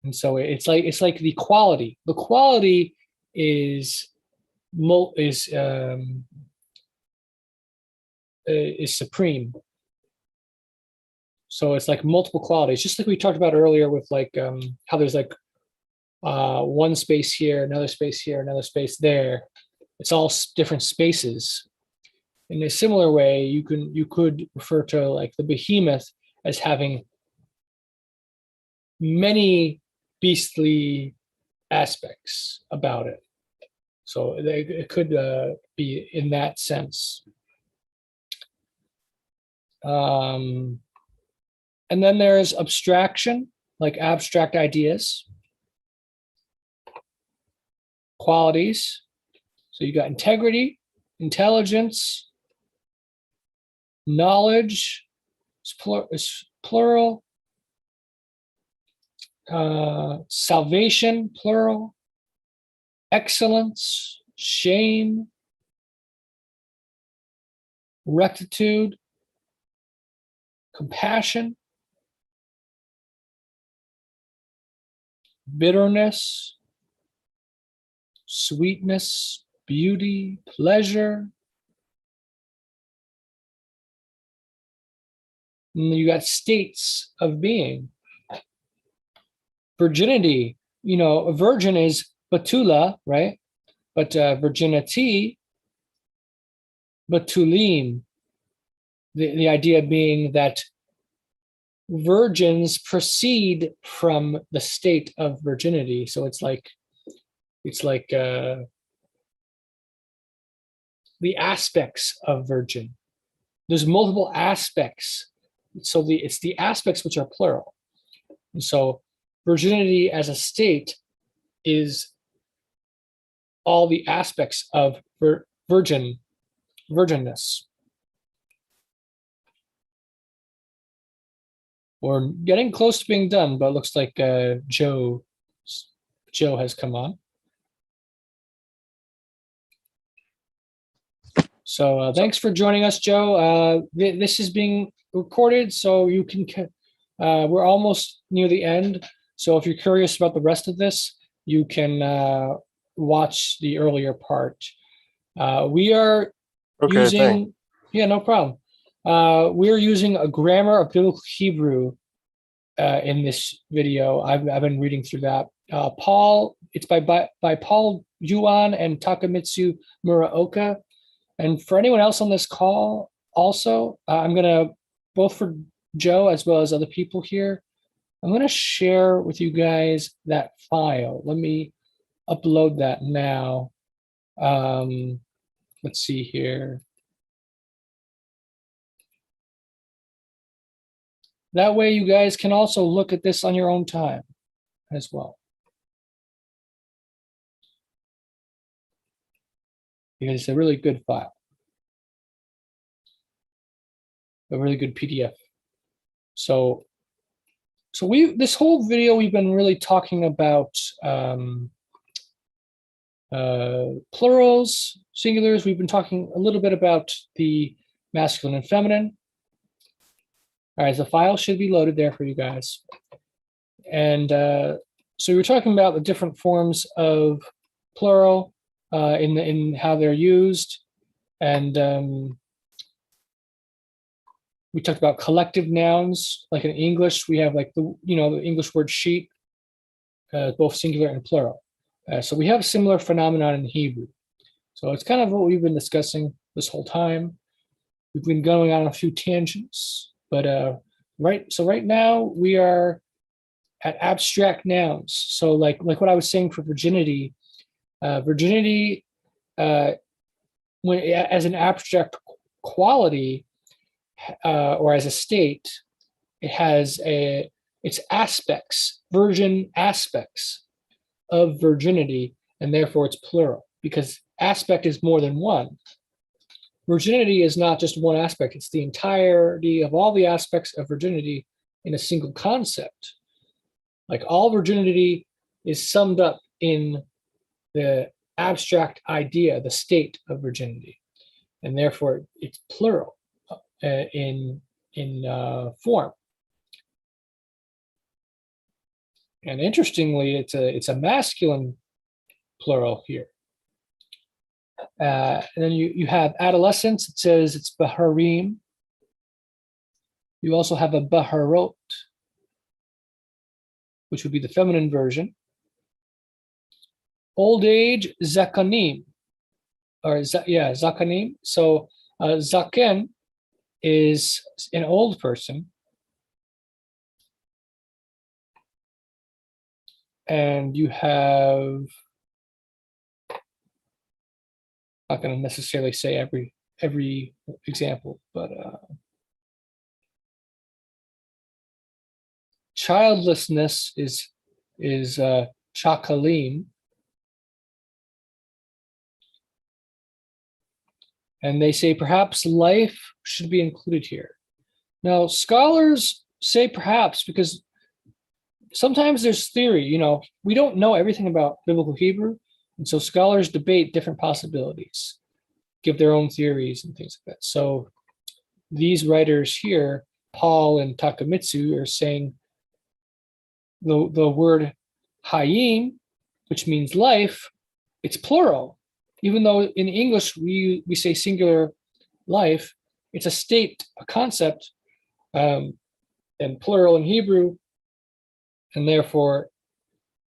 And so it's like the quality. The quality is supreme. So it's like multiple qualities, just like we talked about earlier with like how there's like one space here, another space here, another space there. It's all different spaces. In a similar way, you could refer to like the behemoth as having many beastly aspects about it. So it could be in that sense. And then there's abstraction, like abstract ideas, qualities. So you got integrity, intelligence, knowledge, is plural, salvation, plural, excellence, shame, rectitude, compassion, bitterness, sweetness, beauty, pleasure. And you got states of being. Virginity, a virgin is batula, right? But virginity, batulim. The idea being that virgins proceed from the state of virginity. So it's like the aspects of virgin. There's multiple aspects. So it's the aspects which are plural. And so virginity as a state is all the aspects of virginness. We're getting close to being done, but it looks like Joe has come on. So thanks for joining us, Joe. This is being recorded, so you can. We're almost near the end, so if you're curious about the rest of this, you can watch the earlier part. We are using. Thanks. Yeah, no problem. We're using a grammar of Biblical Hebrew in this video. I've been reading through that. Paul, it's by Paul Yuan and Takamitsu Muraoka. And for anyone else on this call, also, I'm going to, both for Joe as well as other people here, I'm going to share with you guys that file. Let me upload that now. Let's see here. That way you guys can also look at this on your own time as well. Because it's a really good file. A really good PDF. So this whole video we've been really talking about plurals, singulars. We've been talking a little bit about the masculine and feminine. All right, the file should be loaded there for you guys. And so we were talking about the different forms of plural in how they're used. And we talked about collective nouns, like in English, we have like the English word sheep, both singular and plural. So we have a similar phenomenon in Hebrew. So it's kind of what we've been discussing this whole time. We've been going on a few tangents, but right now we are at abstract nouns. So like what I was saying for virginity, when as an abstract quality or as a state, it has its aspects, virgin aspects of virginity, and therefore it's plural because aspect is more than one. Virginity is not just one aspect, it's the entirety of all the aspects of virginity in a single concept. Like all virginity is summed up in the abstract idea, the state of virginity, and therefore it's plural in form. And interestingly, it's a masculine plural here. And then you have adolescence. It says it's baharim. You also have a baharot, which would be the feminine version. Old age, zakanim, zakanim. So zaken is an old person. And you have, not going to necessarily say every example, but childlessness is chakalim, and they say perhaps life should be included here. Now, scholars say perhaps because sometimes there's theory. We don't know everything about Biblical Hebrew, and so scholars debate different possibilities, give their own theories and things like that. So these writers here, Paul and Takamitsu, are saying the word Hayim, which means life, it's plural. Even though in English we say singular life, it's a state, a concept, and plural in Hebrew, and therefore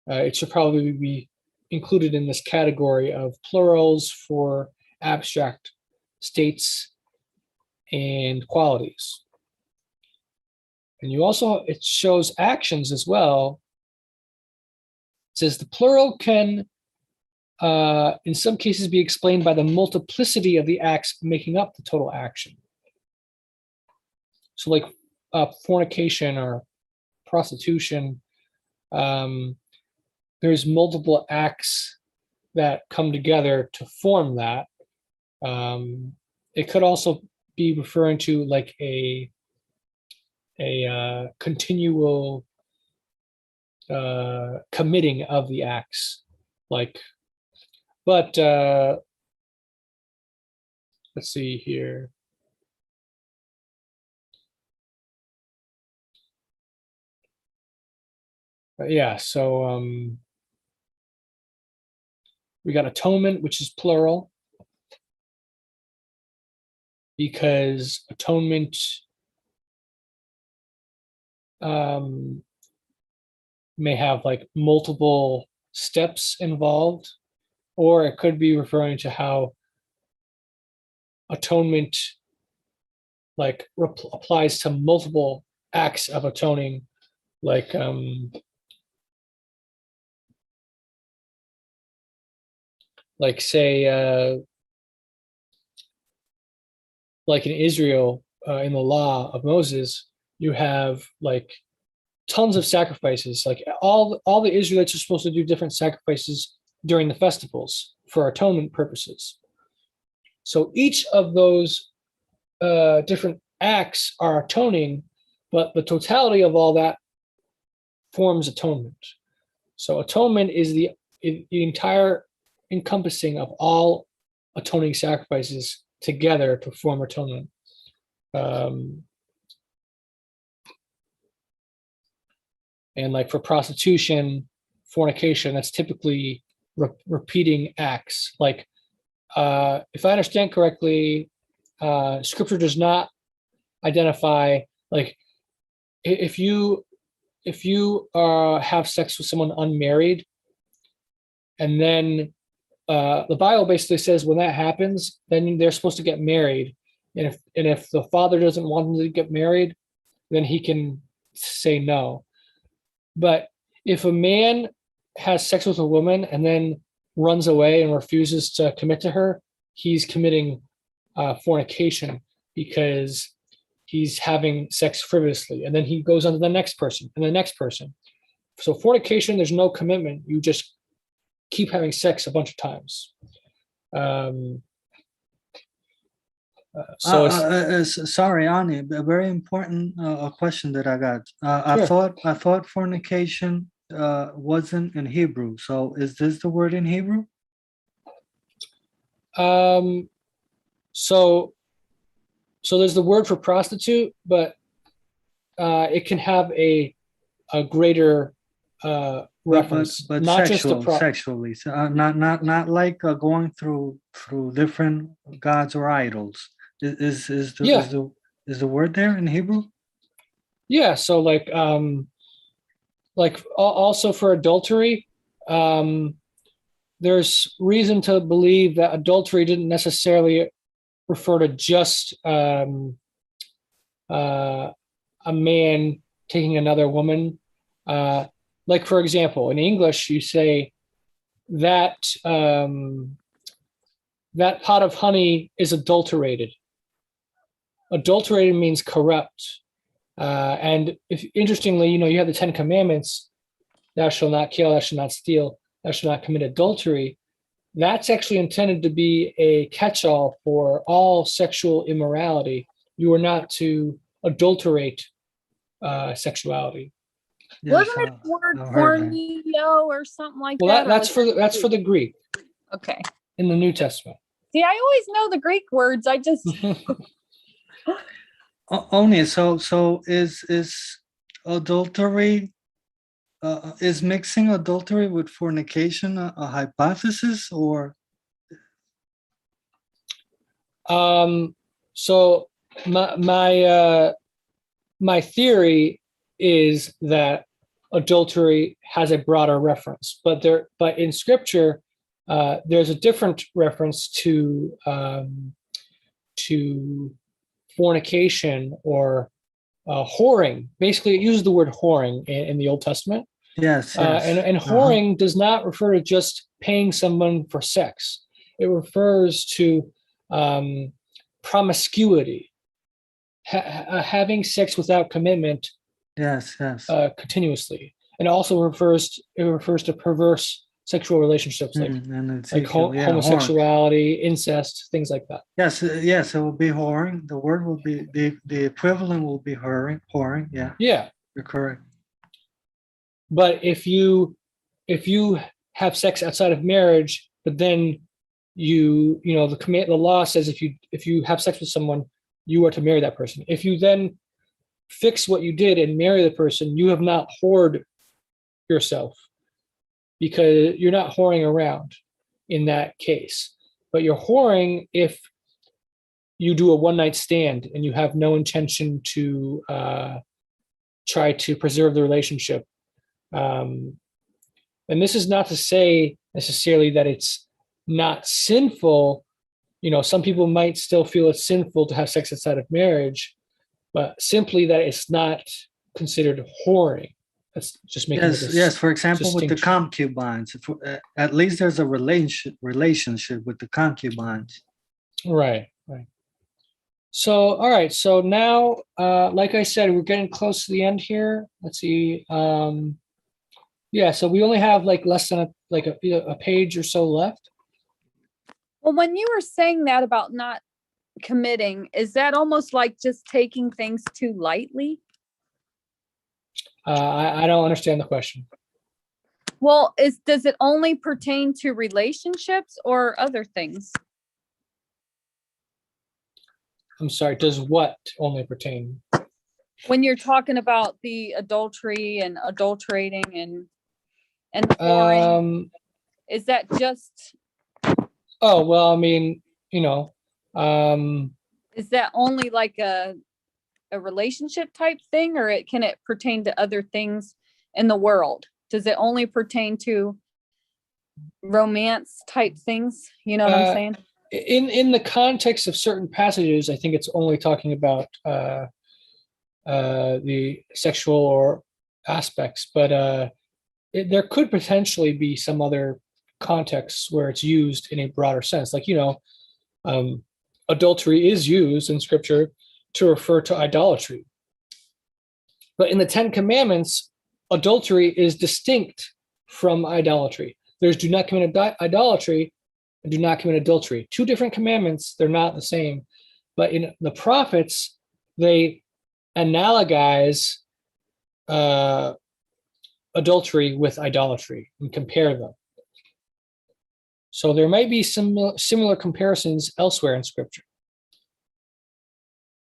it should probably be included in this category of plurals for abstract states and qualities. And you also, it shows actions as well. It says the plural can, in some cases, be explained by the multiplicity of the acts making up the total action. So like fornication or prostitution, there's multiple acts that come together to form that. It could also be referring to like a continual committing of the acts, like, but let's see here. Yeah, so we got atonement, which is plural, because atonement may have like multiple steps involved, or it could be referring to how atonement like applies to multiple acts of atoning, like say like in Israel, in the law of Moses, you have like tons of sacrifices. Like all the Israelites are supposed to do different sacrifices during the festivals for atonement purposes. So each of those different acts are atoning, but the totality of all that forms atonement. So atonement is the entire encompassing of all atoning sacrifices together to form atonement. And like for prostitution, fornication, that's typically repeating acts. Like if I understand correctly, scripture does not identify like if you have sex with someone unmarried, and then the Bible basically says when that happens, then they're supposed to get married, and if the father doesn't want them to get married, then he can say no. But if a man has sex with a woman and then runs away and refuses to commit to her, he's committing fornication because he's having sex frivolously, and then he goes on to the next person and the next person. So fornication, there's no commitment. You just keep having sex a bunch of times. Sorry, Onieh, a very important question that I got. Sure. I thought fornication wasn't in Hebrew. So is this the word in Hebrew? So there's the word for prostitute, but it can have a greater reference, but not sexual, just sexually, not like going through different gods or idols. Is Yeah. the word there in Hebrew? Yeah. So like also for adultery, there's reason to believe that adultery didn't necessarily refer to just a man taking another woman. Like for example, in English, you say that that pot of honey is adulterated. Adulterated means corrupt. And if interestingly, you have the 10 Commandments: thou shalt not kill, thou shalt not steal, thou shalt not commit adultery. That's actually intended to be a catch-all for all sexual immorality. You are not to adulterate sexuality. Yes, Wasn't it the word I've heard that. porneo or something like Well, that? that's for the Greek Okay. in the New Testament. See, I always know the Greek words. I just Onieh, so is adultery is mixing adultery with fornication a hypothesis, or So my theory is that adultery has a broader reference, but in Scripture, there's a different reference to fornication or whoring. Basically, it uses the word whoring in the Old Testament. yes, And whoring does not refer to just paying someone for sex. It refers to promiscuity, having sex without commitment yes, continuously, and also refers to perverse sexual relationships and like Ezekiel, yeah, whoring. homosexuality, incest, things like that. Yes, yes, it will be whoring. The word will be the equivalent will be whoring. Yeah, Yeah, you're correct. but if you have sex outside of marriage, but then the law says if you have sex with someone, you are to marry that person. If you then fix what you did and marry the person, you have not whored yourself, because you're not whoring around in that case. But you're whoring if you do a one night stand and you have no intention to try to preserve the relationship. And this is not to say necessarily that it's not sinful. Some people might still feel it's sinful to have sex outside of marriage, but simply that it's not considered whoring. That's just making Yes. For example, with the distinction. concubines, at least there's a relationship with the concubines. Right. So, all right. So now, like I said, we're getting close to the end here. Let's see. Yeah. So we only have like less than a page or so left. Well, when you were saying that about not committing, is that almost like just taking things too lightly? I don't understand the question. Well, does it only pertain to relationships or other things? I'm sorry. Does what only pertain? When you're talking about the adultery and adulterating and the whoring, is that just? Oh, well, I mean, is that only like a relationship type thing, or can it pertain to other things in the world? Does it only pertain to romance type things? You know what I'm saying? In the context of certain passages, I think it's only talking about the sexual or aspects, but there could potentially be some other contexts where it's used in a broader sense. Like, adultery is used in Scripture to refer to idolatry. But in the Ten Commandments, adultery is distinct from idolatry. There's do not commit idolatry and do not commit adultery. Two different commandments, they're not the same. But in the prophets, they analogize adultery with idolatry and compare them. So there might be some similar comparisons elsewhere in Scripture.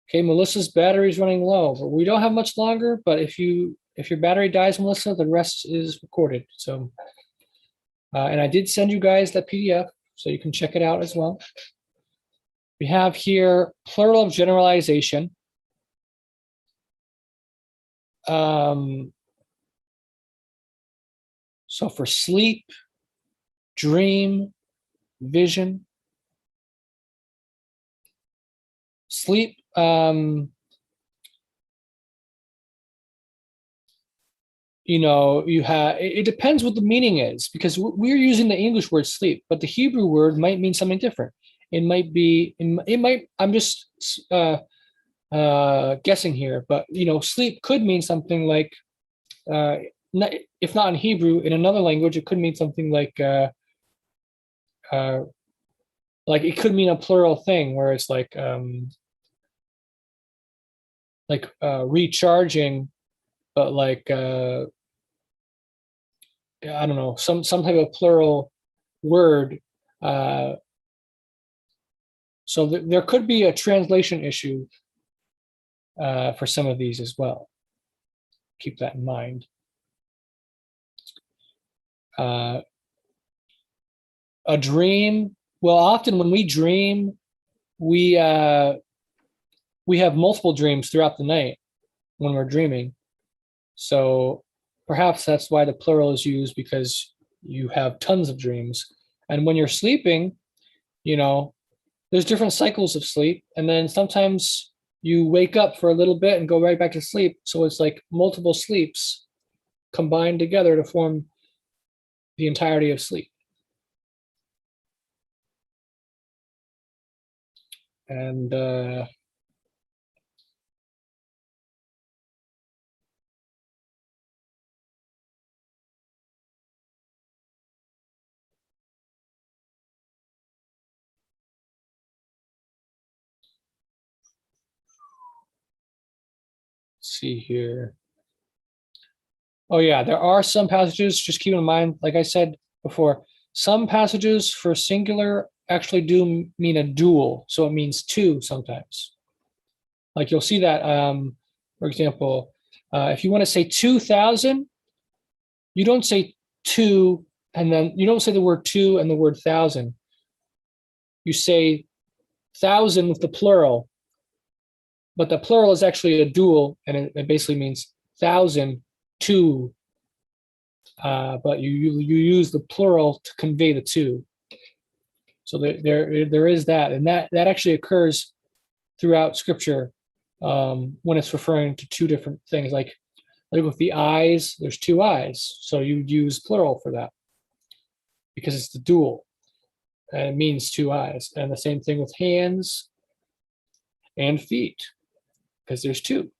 Okay, Melissa's battery is running low, but we don't have much longer. But if your battery dies, Melissa, the rest is recorded. So, and I did send you guys that PDF, so you can check it out as well. We have here plural of generalization. So for sleep, dream, vision, sleep. You have, it depends what the meaning is, because we're using the English word sleep, but the Hebrew word might mean something different. I'm just guessing here, but sleep could mean something like, if not in Hebrew, in another language, it could mean something like it could mean a plural thing where it's like recharging, but I don't know, some type of plural word. So there could be a translation issue for some of these as well. Keep that in mind. Uh, a dream. Well, often when we dream, we have multiple dreams throughout the night when we're dreaming. So perhaps that's why the plural is used, because you have tons of dreams. And when you're sleeping, there's different cycles of sleep. And then sometimes you wake up for a little bit and go right back to sleep. So it's like multiple sleeps combined together to form the entirety of sleep. And see here. Oh yeah, there are some passages, just keep in mind, like I said before, some passages for singular actually do mean a dual. So it means two sometimes. Like you'll see that, for example, if you want to say 2,000, you don't say two, and then you don't say the word two and the word thousand. You say thousand with the plural, but the plural is actually a dual, and it basically means thousand, two, but you use the plural to convey the two. So there is that, and that actually occurs throughout Scripture when it's referring to two different things. Like with the eyes, there's two eyes, so you use plural for that because it's the dual, and it means two eyes. And the same thing with hands and feet, because there's two.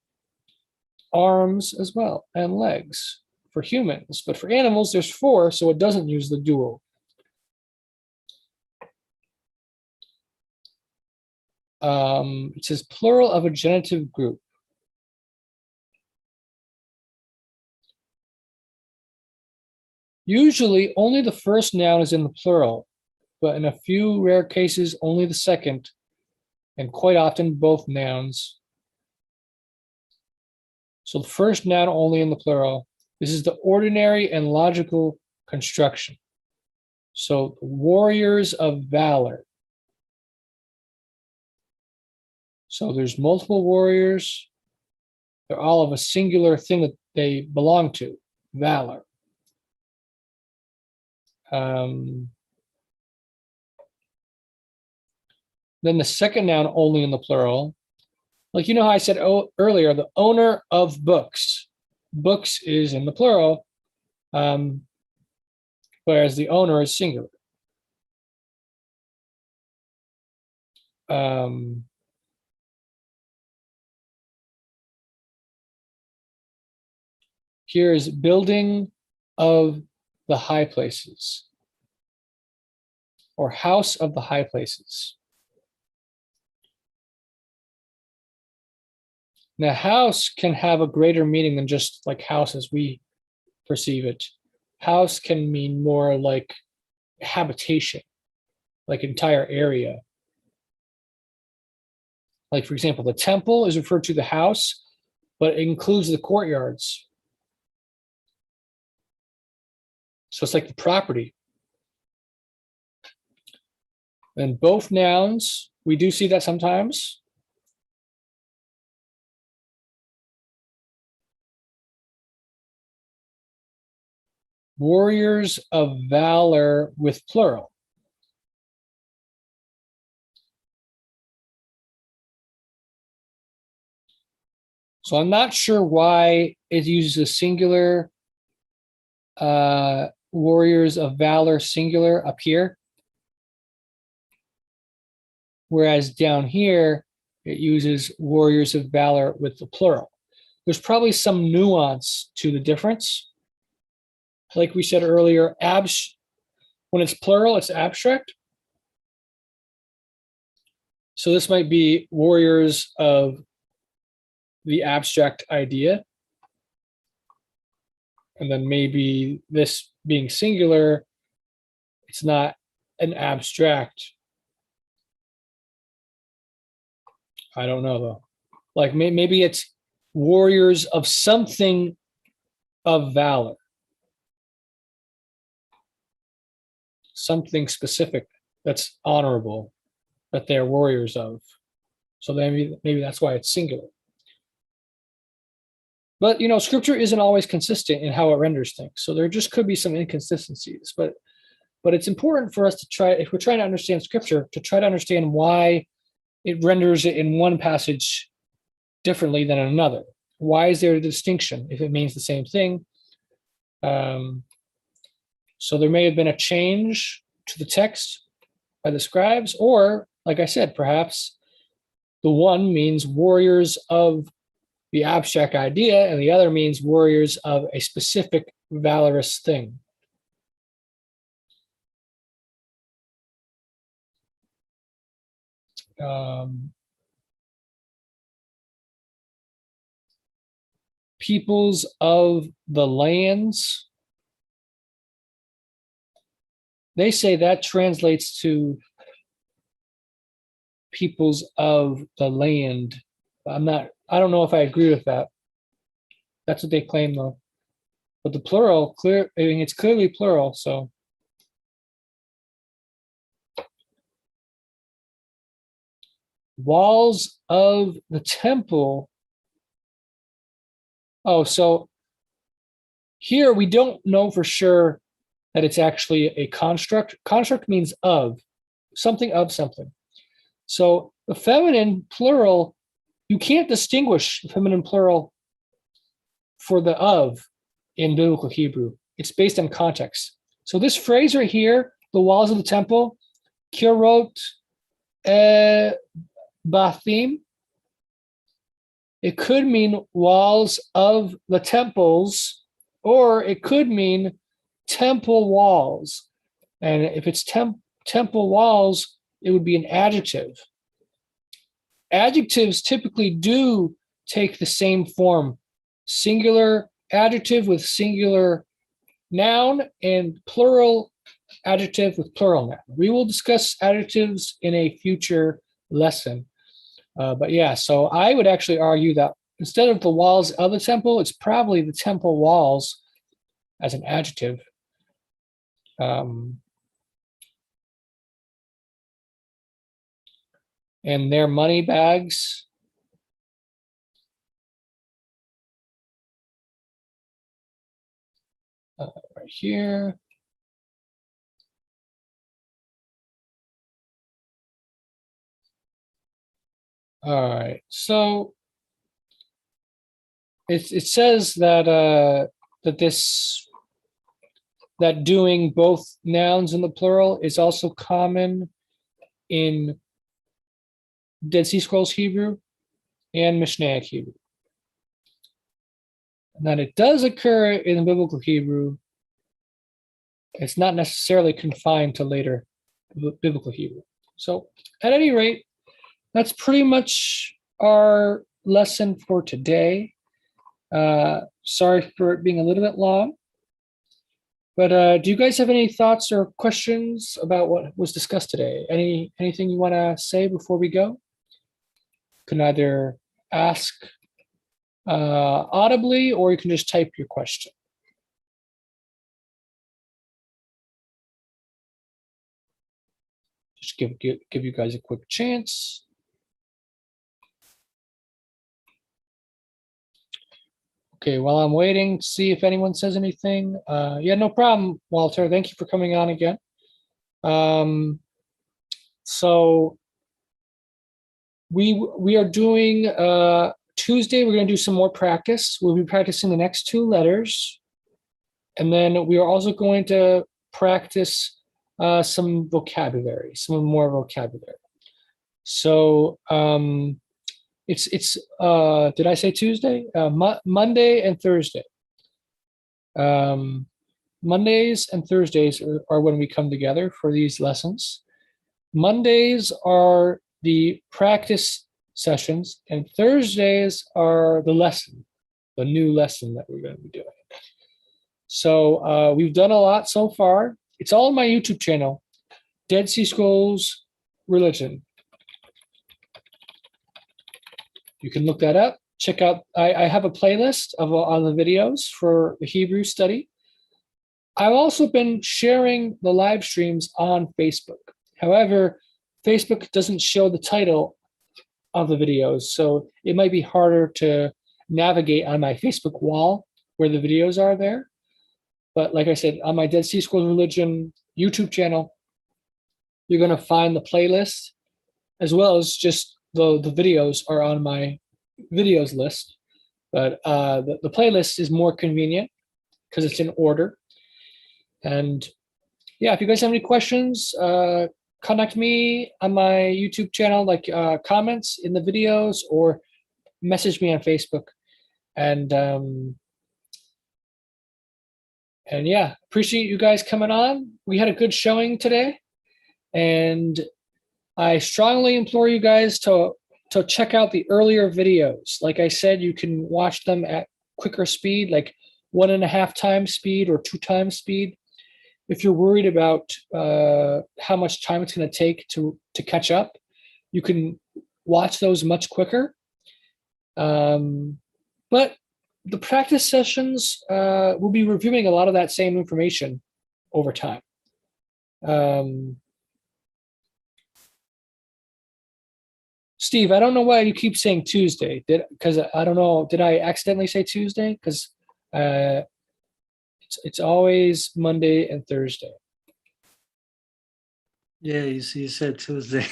Arms as well, and legs for humans, but for animals there's four, so it doesn't use the dual. It says plural of a genitive group. Usually only the first noun is in the plural, but in a few rare cases only the second, and quite often both nouns. So the first noun only in the plural. This is the ordinary and logical construction. So warriors of valor. So there's multiple warriors. They're all of a singular thing that they belong to, valor. Then the second noun only in the plural. Like how I said earlier, the owner of books. Books is in the plural, whereas the owner is singular. Here is building of the high places, or house of the high places. Now, house can have a greater meaning than just like house as we perceive it. House can mean more like habitation, like entire area. Like, for example, the temple is referred to the house, but it includes the courtyards. So it's like the property. And both nouns, we do see that sometimes. Warriors of valor with plural. So I'm not sure why it uses a singular, warriors of valor singular up here. Whereas down here, it uses warriors of valor with the plural. There's probably some nuance to the difference. Like we said earlier, when it's plural, it's abstract. So this might be warriors of the abstract idea. And then maybe this being singular, it's not an abstract. I don't know though. Like maybe it's warriors of something of valor. something specific that's honorable, that they're warriors of. So maybe that's why it's singular. But scripture isn't always consistent in how it renders things. So there just could be some inconsistencies. But it's important for us to try, if we're trying to understand scripture, to try to understand why it renders it in one passage differently than in another. Why is there a distinction if it means the same thing? So there may have been a change to the text by the scribes, or, like I said, perhaps the one means warriors of the abstract idea, and the other means warriors of a specific valorous thing. Peoples of the lands. They say that translates to peoples of the land. I don't know if I agree with that. That's what they claim though. But the plural, it's clearly plural, so. Walls of the temple. Oh, so here we don't know for sure that it's actually a construct. Construct means of something. So the feminine plural, you can't distinguish the feminine plural for the of in biblical Hebrew. It's based on context. So this phrase right here, the walls of the temple, kirot bathim, it could mean walls of the temples, or it could mean temple walls. And if it's temple walls, it would be an adjective. Adjectives typically do take the same form: singular adjective with singular noun, and plural adjective with plural noun. We will discuss adjectives in a future lesson. But yeah, so I would actually argue that instead of the walls of the temple, it's probably the temple walls as an adjective. And their money bags. Right here. All right, so it says that that doing both nouns in the plural is also common in Dead Sea Scrolls Hebrew and Mishnaic Hebrew. And that it does occur in biblical Hebrew. It's not necessarily confined to later biblical Hebrew. So at any rate, that's pretty much our lesson for today. Sorry for it being a little bit long. But do you guys have any thoughts or questions about what was discussed today? Anything you want to say before we go? You can either ask audibly, or you can just type your question. Just give you guys a quick chance. Okay, while I'm waiting to see if anyone says anything. Yeah, no problem, Walter. Thank you for coming on again. So we are doing Tuesday, we're going to do some more practice. We'll be practicing the next two letters. And then we are also going to practice some vocabulary, some more vocabulary. So it's did I say Tuesday? Monday and Thursday. Mondays and Thursdays are when we come together for these lessons. Mondays are the practice sessions, and Thursdays are the lesson, the new lesson that we're going to be doing. So we've done a lot so far. It's all on my YouTube channel, Dead Sea Scrolls Religion. You can look that up. Check out, I have a playlist on the videos for the Hebrew study. I've also been sharing the live streams on Facebook. However, Facebook doesn't show the title of the videos, so it might be harder to navigate on my Facebook wall where the videos are there. But like I said, on my Dead Sea Scrolls Religion YouTube channel, you're going to find the playlist as well as just the videos are on my videos list. But the playlist is more convenient because it's in order. And yeah, if you guys have any questions, contact me on my YouTube channel, like comments in the videos or message me on Facebook. And yeah, appreciate you guys coming on. We had a good showing today, and I strongly implore you guys to check out the earlier videos. Like I said, you can watch them at quicker speed, like 1.5 times speed or 2 times speed. If you're worried about how much time it's going to take to catch up, you can watch those much quicker. But the practice sessions will be reviewing a lot of that same information over time. Steve, I don't know why you keep saying Tuesday. Because I don't know, did I accidentally say Tuesday? Because it's always Monday and Thursday. Yeah, you said Tuesday.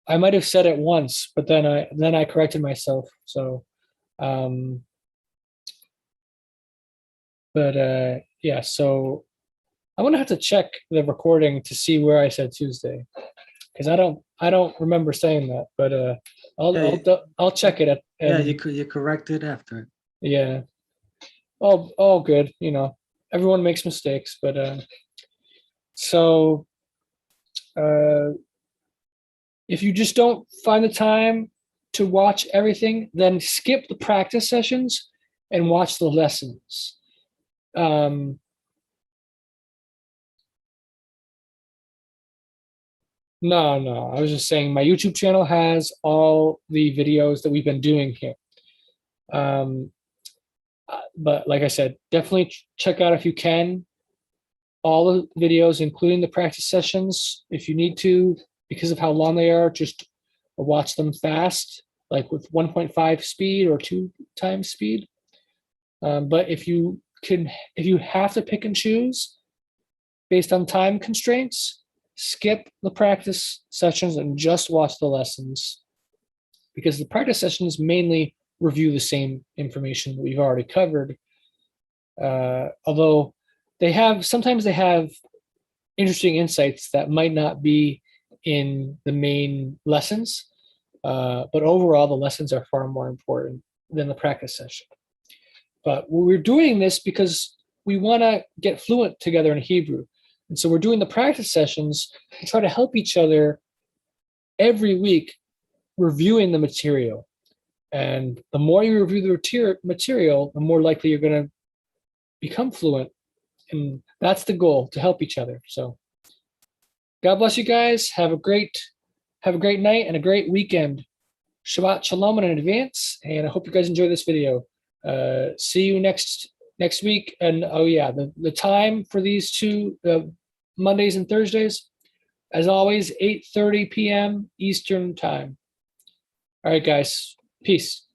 I might have said it once, but then I corrected myself. So, yeah. So I'm gonna have to check the recording to see where I said Tuesday, because I don't remember saying that. But I'll check it. Yeah, you corrected after. Yeah. All good. You know, everyone makes mistakes, but so if you just don't find the time to watch everything, then skip the practice sessions and watch the lessons. No, I was just saying my YouTube channel has all the videos that we've been doing here. But like I said, definitely check out, if you can, all the videos, including the practice sessions. If you need to, because of how long they are, just watch them fast, like with 1.5 speed or 2 times speed. But if you have to pick and choose based on time constraints, skip the practice sessions and just watch the lessons, because the practice sessions mainly review the same information that we've already covered. Although sometimes they have interesting insights that might not be in the main lessons, but overall the lessons are far more important than the practice session. But we're doing this because we want to get fluent together in Hebrew. And so we're doing the practice sessions to try to help each other every week reviewing the material. And the more you review the material, the more likely you're going to become fluent. And that's the goal, to help each other. So God bless you guys. Have a great night and a great weekend. Shabbat shalom in advance. And I hope you guys enjoy this video. See you next week. And oh yeah, the time for these two Mondays and Thursdays, as always, 8:30 p.m. Eastern time. All right, guys. Peace.